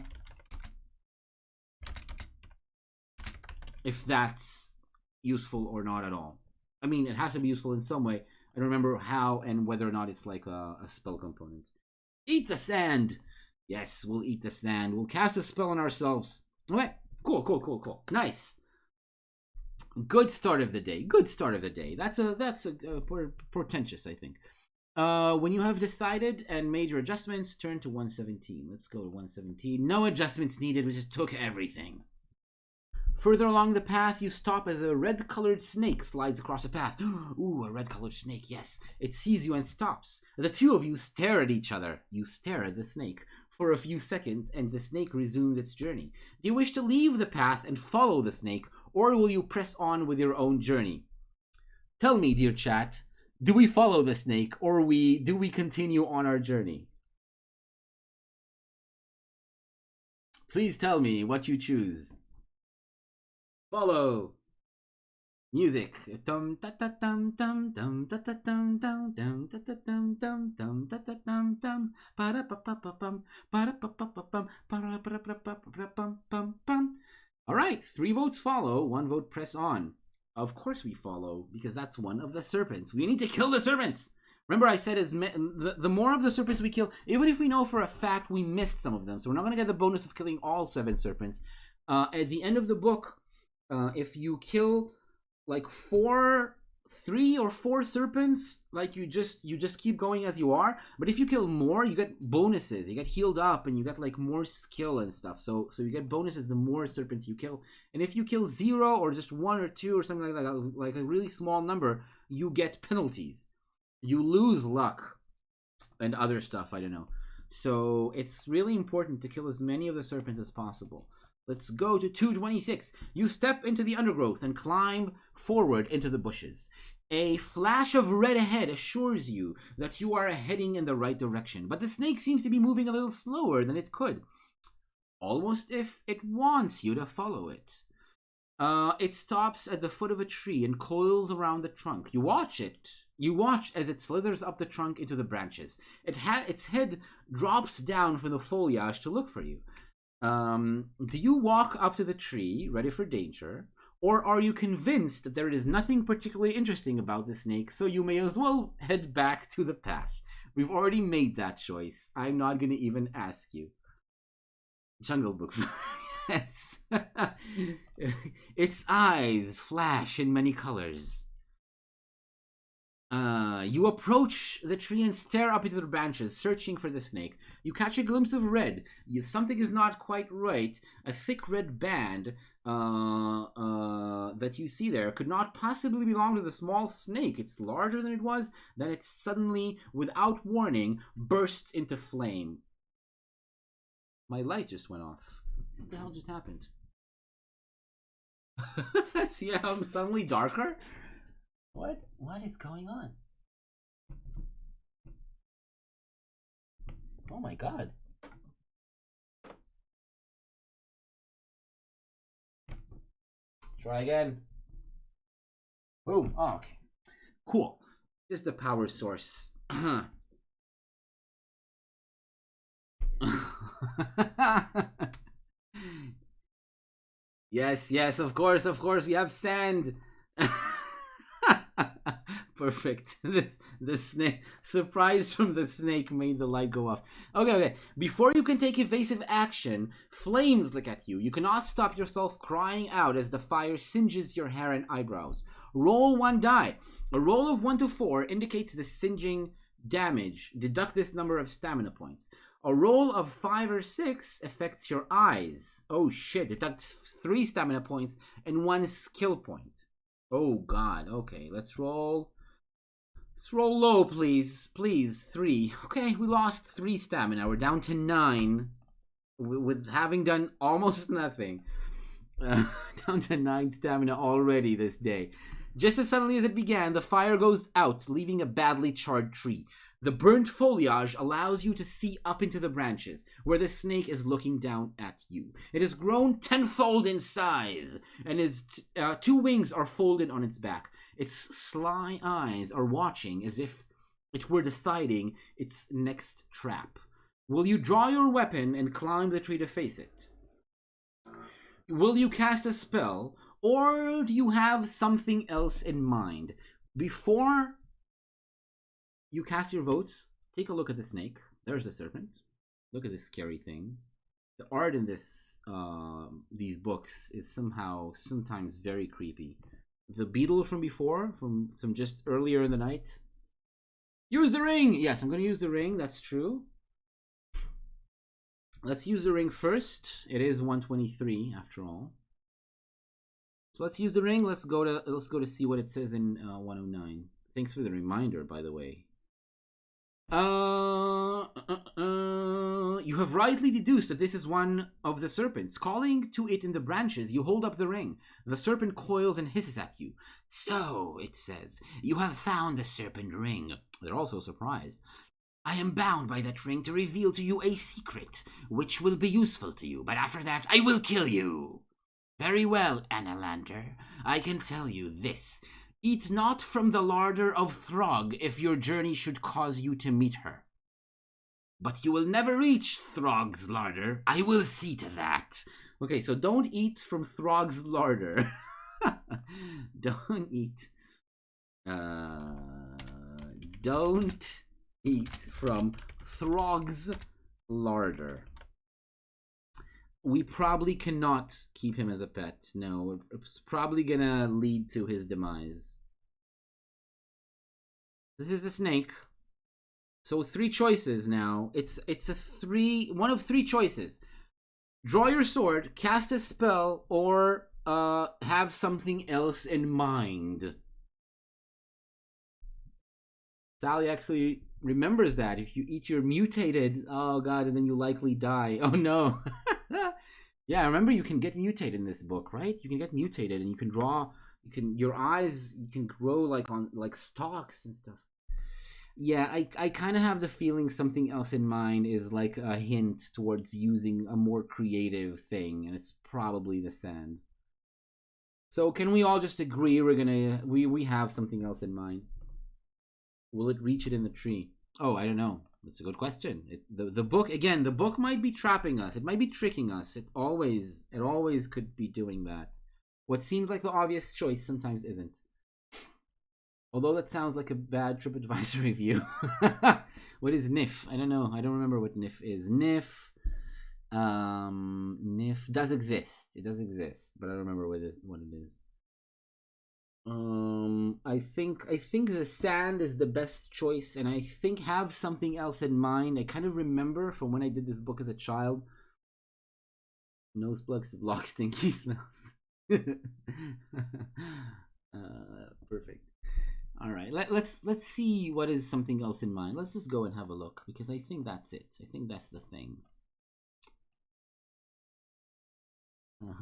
if that's useful or not at all. I mean, it has to be useful in some way. I don't remember how and whether or not it's like a spell component. Eat the sand! Yes, we'll eat the sand. We'll cast a spell on ourselves. Okay, cool. Nice. Good start of the day. That's portentous, I think. When you have decided and made your adjustments, turn to 117. Let's go to 117. No adjustments needed. We just took everything. Further along the path, you stop as a red-colored snake slides across the path. Ooh, a red-colored snake, yes. It sees you and stops. The 2 of you stare at each other. You stare at the snake for a few seconds, and the snake resumes its journey. Do you wish to leave the path and follow the snake, or will you press on with your own journey? Tell me, dear chat, do we follow the snake, or do we continue on our journey? Please tell me what you choose. Follow. Music. All right, 3 votes follow, 1 vote press on. Of course we follow, because that's one of the serpents. We need to kill the serpents. Remember I said the more of the serpents we kill, even if we know for a fact we missed some of them, so we're not going to get the bonus of killing all 7 serpents. At the end of the book, if you kill like 3 or 4 serpents, like you just keep going as you are. But if you kill more, you get bonuses. You get healed up, and you get like more skill and stuff. So you get bonuses the more serpents you kill. And if you kill 0 or just 1 or 2 or something like that, like a really small number, you get penalties. You lose luck and other stuff. I don't know. So it's really important to kill as many of the serpents as possible. Let's go to 226. You step into the undergrowth and climb forward into the bushes. A flash of red ahead assures you that you are heading in the right direction, but the snake seems to be moving a little slower than it could. almost if it wants you to follow it. It stops at the foot of a tree and coils around the trunk. You watch it. You watch as it slithers up the trunk into the branches. Its head drops down from the foliage to look for you. Do you walk up to the tree, ready for danger, or are you convinced that there is nothing particularly interesting about the snake, so you may as well head back to the path? We've already made that choice. I'm not going to even ask you. Jungle Book. Yes. Its eyes flash in many colors. You approach the tree and stare up into the branches, searching for the snake. You catch a glimpse of red. Something is not quite right. A thick red band that you see there could not possibly belong to the small snake. It's larger than it was. Then it suddenly, without warning, bursts into flame. My light just went off. What the hell just happened? See how I'm suddenly darker? What is going on? Oh my god. Try again. Boom. Oh, okay. Cool. Just a power source. Yes, of course, we have sand. Perfect. The snake, surprise from the snake made the light go off. Okay. Before you can take evasive action, flames lick at you. You cannot stop yourself crying out as the fire singes your hair and eyebrows. Roll 1 die. A roll of 1 to 4 indicates the singeing damage. Deduct this number of stamina points. A roll of 5 or 6 affects your eyes. Oh shit, deducts 3 stamina points and 1 skill point. Oh god, okay, let's roll low, please. Please, 3. Okay, we lost 3 stamina. We're down to 9 with having done almost nothing. Down to 9 stamina already this day. Just as suddenly as it began, the fire goes out, leaving a badly charred tree. The burnt foliage allows you to see up into the branches, where the snake is looking down at you. It has grown tenfold in size, and its 2 wings are folded on its back. Its sly eyes are watching as if it were deciding its next trap. Will you draw your weapon and climb the tree to face it? Will you cast a spell, or do you have something else in mind? Before you cast your votes, take a look at the snake. There's the serpent. Look at this scary thing. The art in these books is sometimes very creepy. The beetle from before, from just earlier in the night. Use the ring! Yes, I'm going to use the ring. That's true. Let's use the ring first. It is 123 after all. So let's use the ring. Let's go to see what it says in 109. Thanks for the reminder, by the way. You have rightly deduced that this is one of the serpents. Calling to it in the branches, you hold up the ring. The serpent coils and hisses at you. So, it says, you have found the serpent ring. They're also surprised. I am bound by that ring to reveal to you a secret, which will be useful to you, but after that, I will kill you. Very well, Annalander. I can tell you this. Eat not from the larder of Throg if your journey should cause you to meet her. But you will never reach Throg's larder. I will see to that. Okay, so don't eat from Throg's larder. Don't eat. Don't eat from Throg's larder. We probably cannot keep him as a pet. No, it's probably gonna lead to his demise. This is the snake. So 3 choices now. It's one of 3 choices. Draw your sword, cast a spell, or have something else in mind. Sally actually remembers that if you eat your mutated, oh god, and then you likely die. Oh no. Yeah, remember you can get mutated in this book, right? You can get mutated and you can your eyes, you can grow like on stalks and stuff. Yeah, I kind of have the feeling something else in mind is like a hint towards using a more creative thing, and it's probably the sand. So can we all just agree we have something else in mind? Will it reach it in the tree? Oh, I don't know. That's a good question. The book again. The book might be trapping us. It might be tricking us. It always could be doing that. What seems like the obvious choice sometimes isn't. Although that sounds like a bad TripAdvisor review. What is NIF? I don't know. I don't remember what NIF is. NIF does exist. It does exist, but I don't remember what it is. I think the sand is the best choice, and I think have something else in mind. I kind of remember from when I did this book as a child. Nose plugs to block stinky smells. Perfect. All right, let's see what is something else in mind. Let's just go and have a look because I think that's it. I think that's the thing.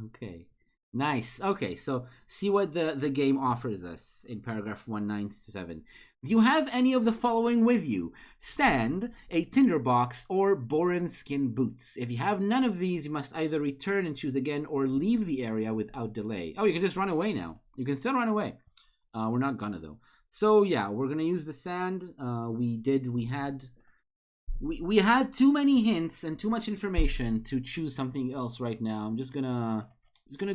Okay. Nice. Okay, so see what the game offers us in paragraph 197. Do you have any of the following with you? Sand, a tinderbox, or boron skin boots. If you have none of these, you must either return and choose again or leave the area without delay. Oh, you can just run away now. You can still run away. We're not gonna though. So yeah, we're gonna use the sand. We had too many hints and too much information to choose something else right now. I'm just gonna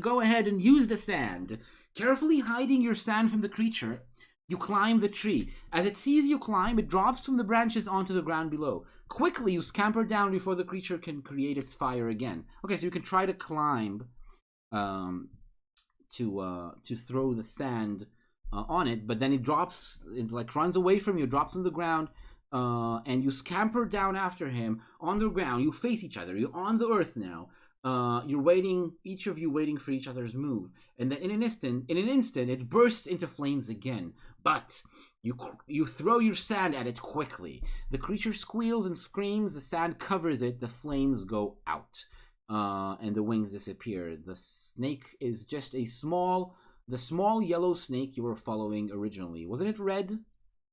go ahead and use the sand. Carefully hiding your sand from the creature, you climb the tree. As it sees you climb, it drops from the branches onto the ground below. Quickly, you scamper down before the creature can create its fire again. Okay, so you can try to climb to throw the sand on it, but then it drops, it like runs away from you, drops on the ground, and you scamper down after him on the ground. You face each other. You're on the earth now. You're waiting, each of you waiting for each other's move, and then in an instant, it bursts into flames again. But you throw your sand at it quickly. The creature squeals and screams. The sand covers it. The flames go out, and the wings disappear. The snake is just the small yellow snake you were following originally. Wasn't it red?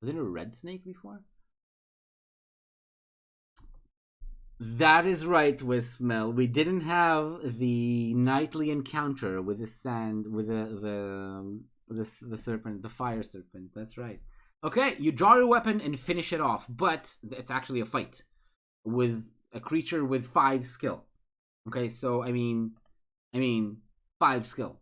Wasn't it a red snake before? That is right, Wismel. We didn't have the nightly encounter with the sand, with the serpent, the fire serpent. That's right. Okay, you draw your weapon and finish it off, but it's actually a fight with a creature with 5 skill. Okay, so I mean 5 skill.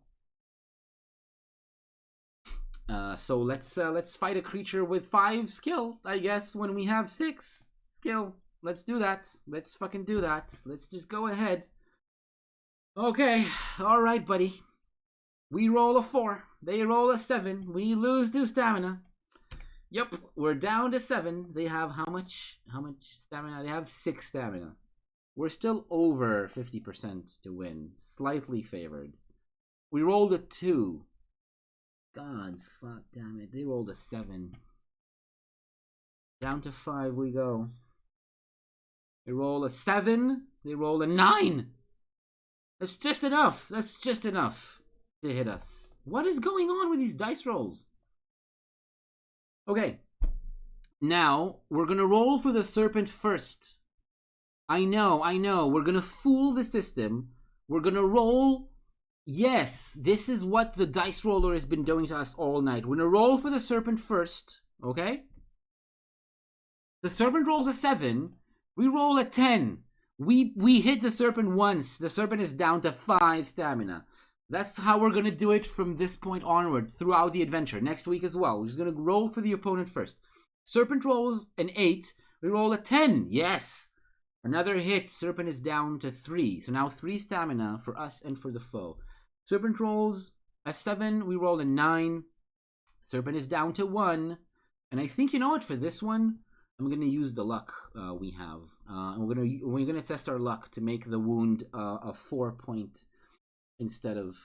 So let's fight a creature with 5 skill, I guess, when we have 6 skill. Let's do that. Let's fucking do that. Let's just go ahead. Okay. Alright, buddy. We roll a 4. They roll a 7. We lose 2 stamina. Yep. We're down to 7. They have how much stamina? They have 6 stamina. We're still over 50% to win. Slightly favored. We rolled a 2. God, fuck, damn it. They rolled a 7. Down to 5 we go. They roll a 7. They roll a 9. That's just enough. That's just enough to hit us. What is going on with these dice rolls? Okay. Now, we're going to roll for the serpent first. I know. We're going to fool the system. We're going to roll. Yes, this is what the dice roller has been doing to us all night. We're going to roll for the serpent first. Okay? The serpent rolls a 7. We roll a 10. We hit the serpent once. The serpent is down to 5 stamina. That's how we're going to do it from this point onward throughout the adventure. Next week as well. We're just going to roll for the opponent first. Serpent rolls an 8. We roll a 10. Yes. Another hit. Serpent is down to 3. So now 3 stamina for us and for the foe. Serpent rolls a 7. We roll a 9. Serpent is down to 1. And I think, you know what, for this one, I'm gonna use the luck we have. We're gonna test our luck to make the wound a 4 point instead of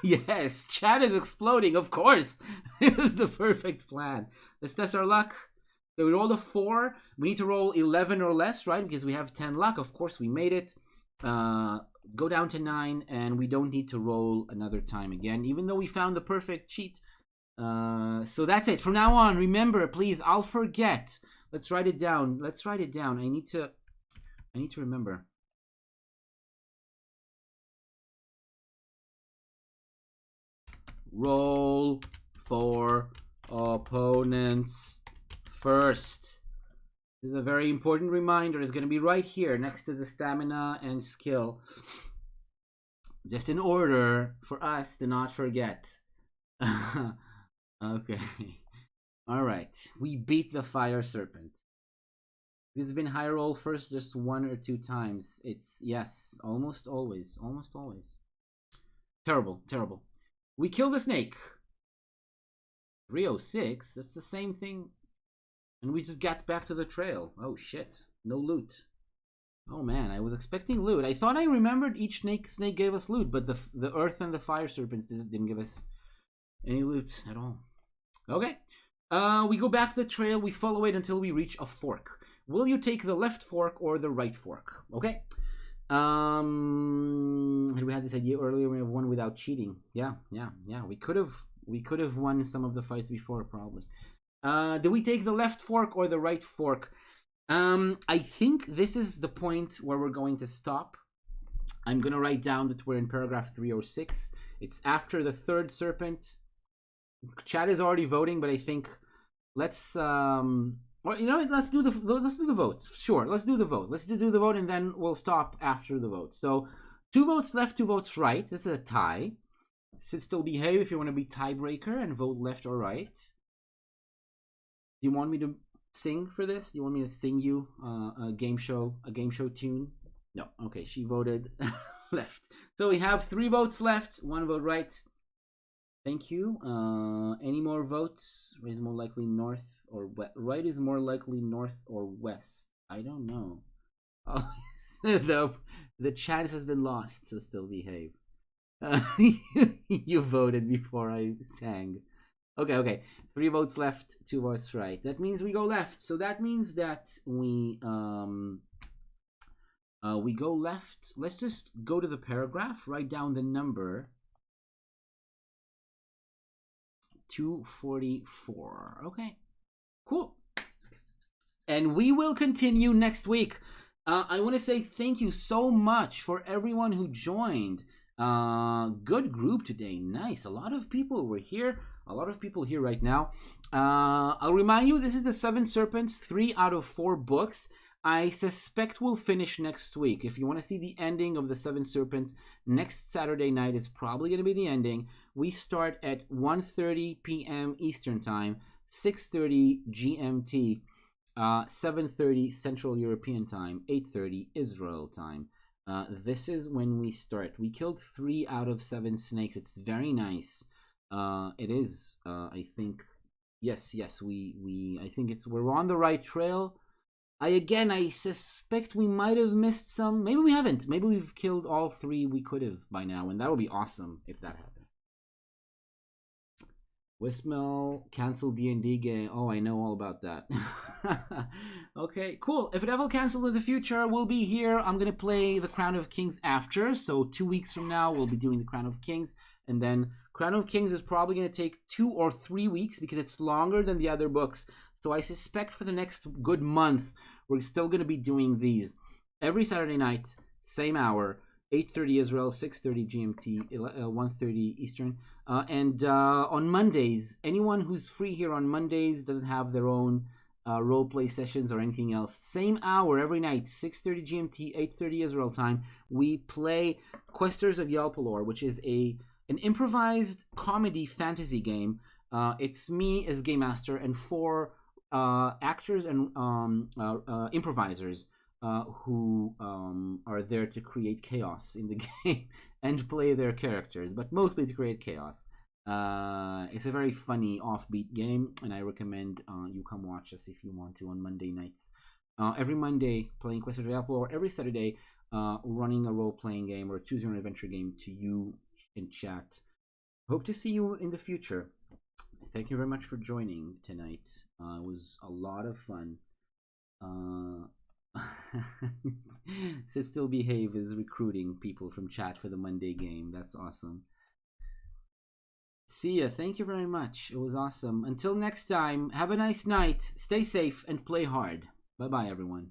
yes, chat is exploding. Of course, it was the perfect plan. Let's test our luck. So we rolled a 4. We need to roll 11 or less, right? Because we have 10 luck. Of course, we made it. Go down to 9, and we don't need to roll another time again, even though we found the perfect cheat. So that's it. From now on, remember, please, I'll forget. Let's write it down. Let's write it down. I need to remember. Roll for opponents first. This is a very important reminder. It's going to be right here next to the stamina and skill. Just in order for us to not forget. Okay. All right. We beat the Fire Serpent. It's been high roll first just 1 or 2 times. It's, yes, almost always. Almost always. Terrible, terrible. We kill the snake. 306? That's the same thing. And we just got back to the trail. Oh, shit. No loot. Oh, man. I was expecting loot. I thought I remembered each snake gave us loot, but the earth and the fire serpents didn't give us any loot at all. Okay. We go back to the trail. We follow it until we reach a fork. Will you take the left fork or the right fork? Okay. And we had this idea earlier. We have one without cheating. Yeah. We could have won some of the fights before, probably. Do we take the left fork or the right fork? I think this is the point where we're going to stop. I'm gonna write down that we're in paragraph 306. It's after the third serpent. Chat is already voting, but I think let's well, you know what? Let's do the vote. Sure, let's do the vote. Let's do the vote, and then we'll stop after the vote. So, 2 votes left, 2 votes right. That's a tie. Sit still, behave if you want to be tiebreaker and vote left or right. Do you want me to sing for this? Do you want me to sing you a game show tune? No. Okay, she voted left. So we have 3 votes left, 1 vote right. Thank you. Any more votes? Right is more likely north or west. Right is more likely north or west. I don't know. Oh, the chance has been lost, so still behave. You voted before I sang. Okay. 3 votes left, 2 votes right. That means we go left. So that means that we go left. Let's just go to the paragraph, write down the number 244. Okay, cool. And we will continue next week. I want to say thank you so much for everyone who joined. Good group today. Nice. A lot of people were here. A lot of people here right now. I'll remind you, this is the Seven Serpents, 3 out of 4 books. I suspect we'll finish next week. If you want to see the ending of the Seven Serpents, next Saturday night is probably going to be the ending. We start at 1:30 p.m. Eastern Time, 6:30 GMT, 7:30 Central European Time, 8:30 Israel Time. This is when we start. We killed 3 out of 7 snakes. It's very nice. It is. I think. Yes. I think we're on the right trail. I suspect we might have missed some. Maybe we haven't. Maybe we've killed all 3 we could have by now, and that would be awesome if that happens. Wismel, cancel D&D game. Oh, I know all about that. Okay, cool. If it ever cancels in the future, we'll be here. I'm going to play the Crown of Kings after. So 2 weeks from now, we'll be doing the Crown of Kings. And then Crown of Kings is probably going to take 2 or 3 weeks because it's longer than the other books. So I suspect for the next good month, we're still going to be doing these. Every Saturday night, same hour, 8:30 Israel, 6:30 GMT, 1:30 Eastern. And on Mondays, anyone who's free here on Mondays doesn't have their own roleplay sessions or anything else. Same hour every night, 6:30 GMT, 8:30 Israel time. We play Questers of Yalpalor, which is an improvised comedy fantasy game. It's me as game master and 4 actors and improvisers who are there to create chaos in the game and play their characters, but mostly to create chaos. It's a very funny offbeat game, and I recommend you come watch us if you want to on Monday nights. Every Monday playing Quest of the Apple, or every Saturday running a role-playing game or choose your own adventure game to you in chat. Hope to see you in the future. Thank you very much for joining tonight. It was a lot of fun. Sit Still Behave is recruiting people from chat for the Monday game. That's awesome. See ya. Thank you very much. It was awesome. Until next time, have a nice night. Stay safe and play hard. Bye bye, everyone.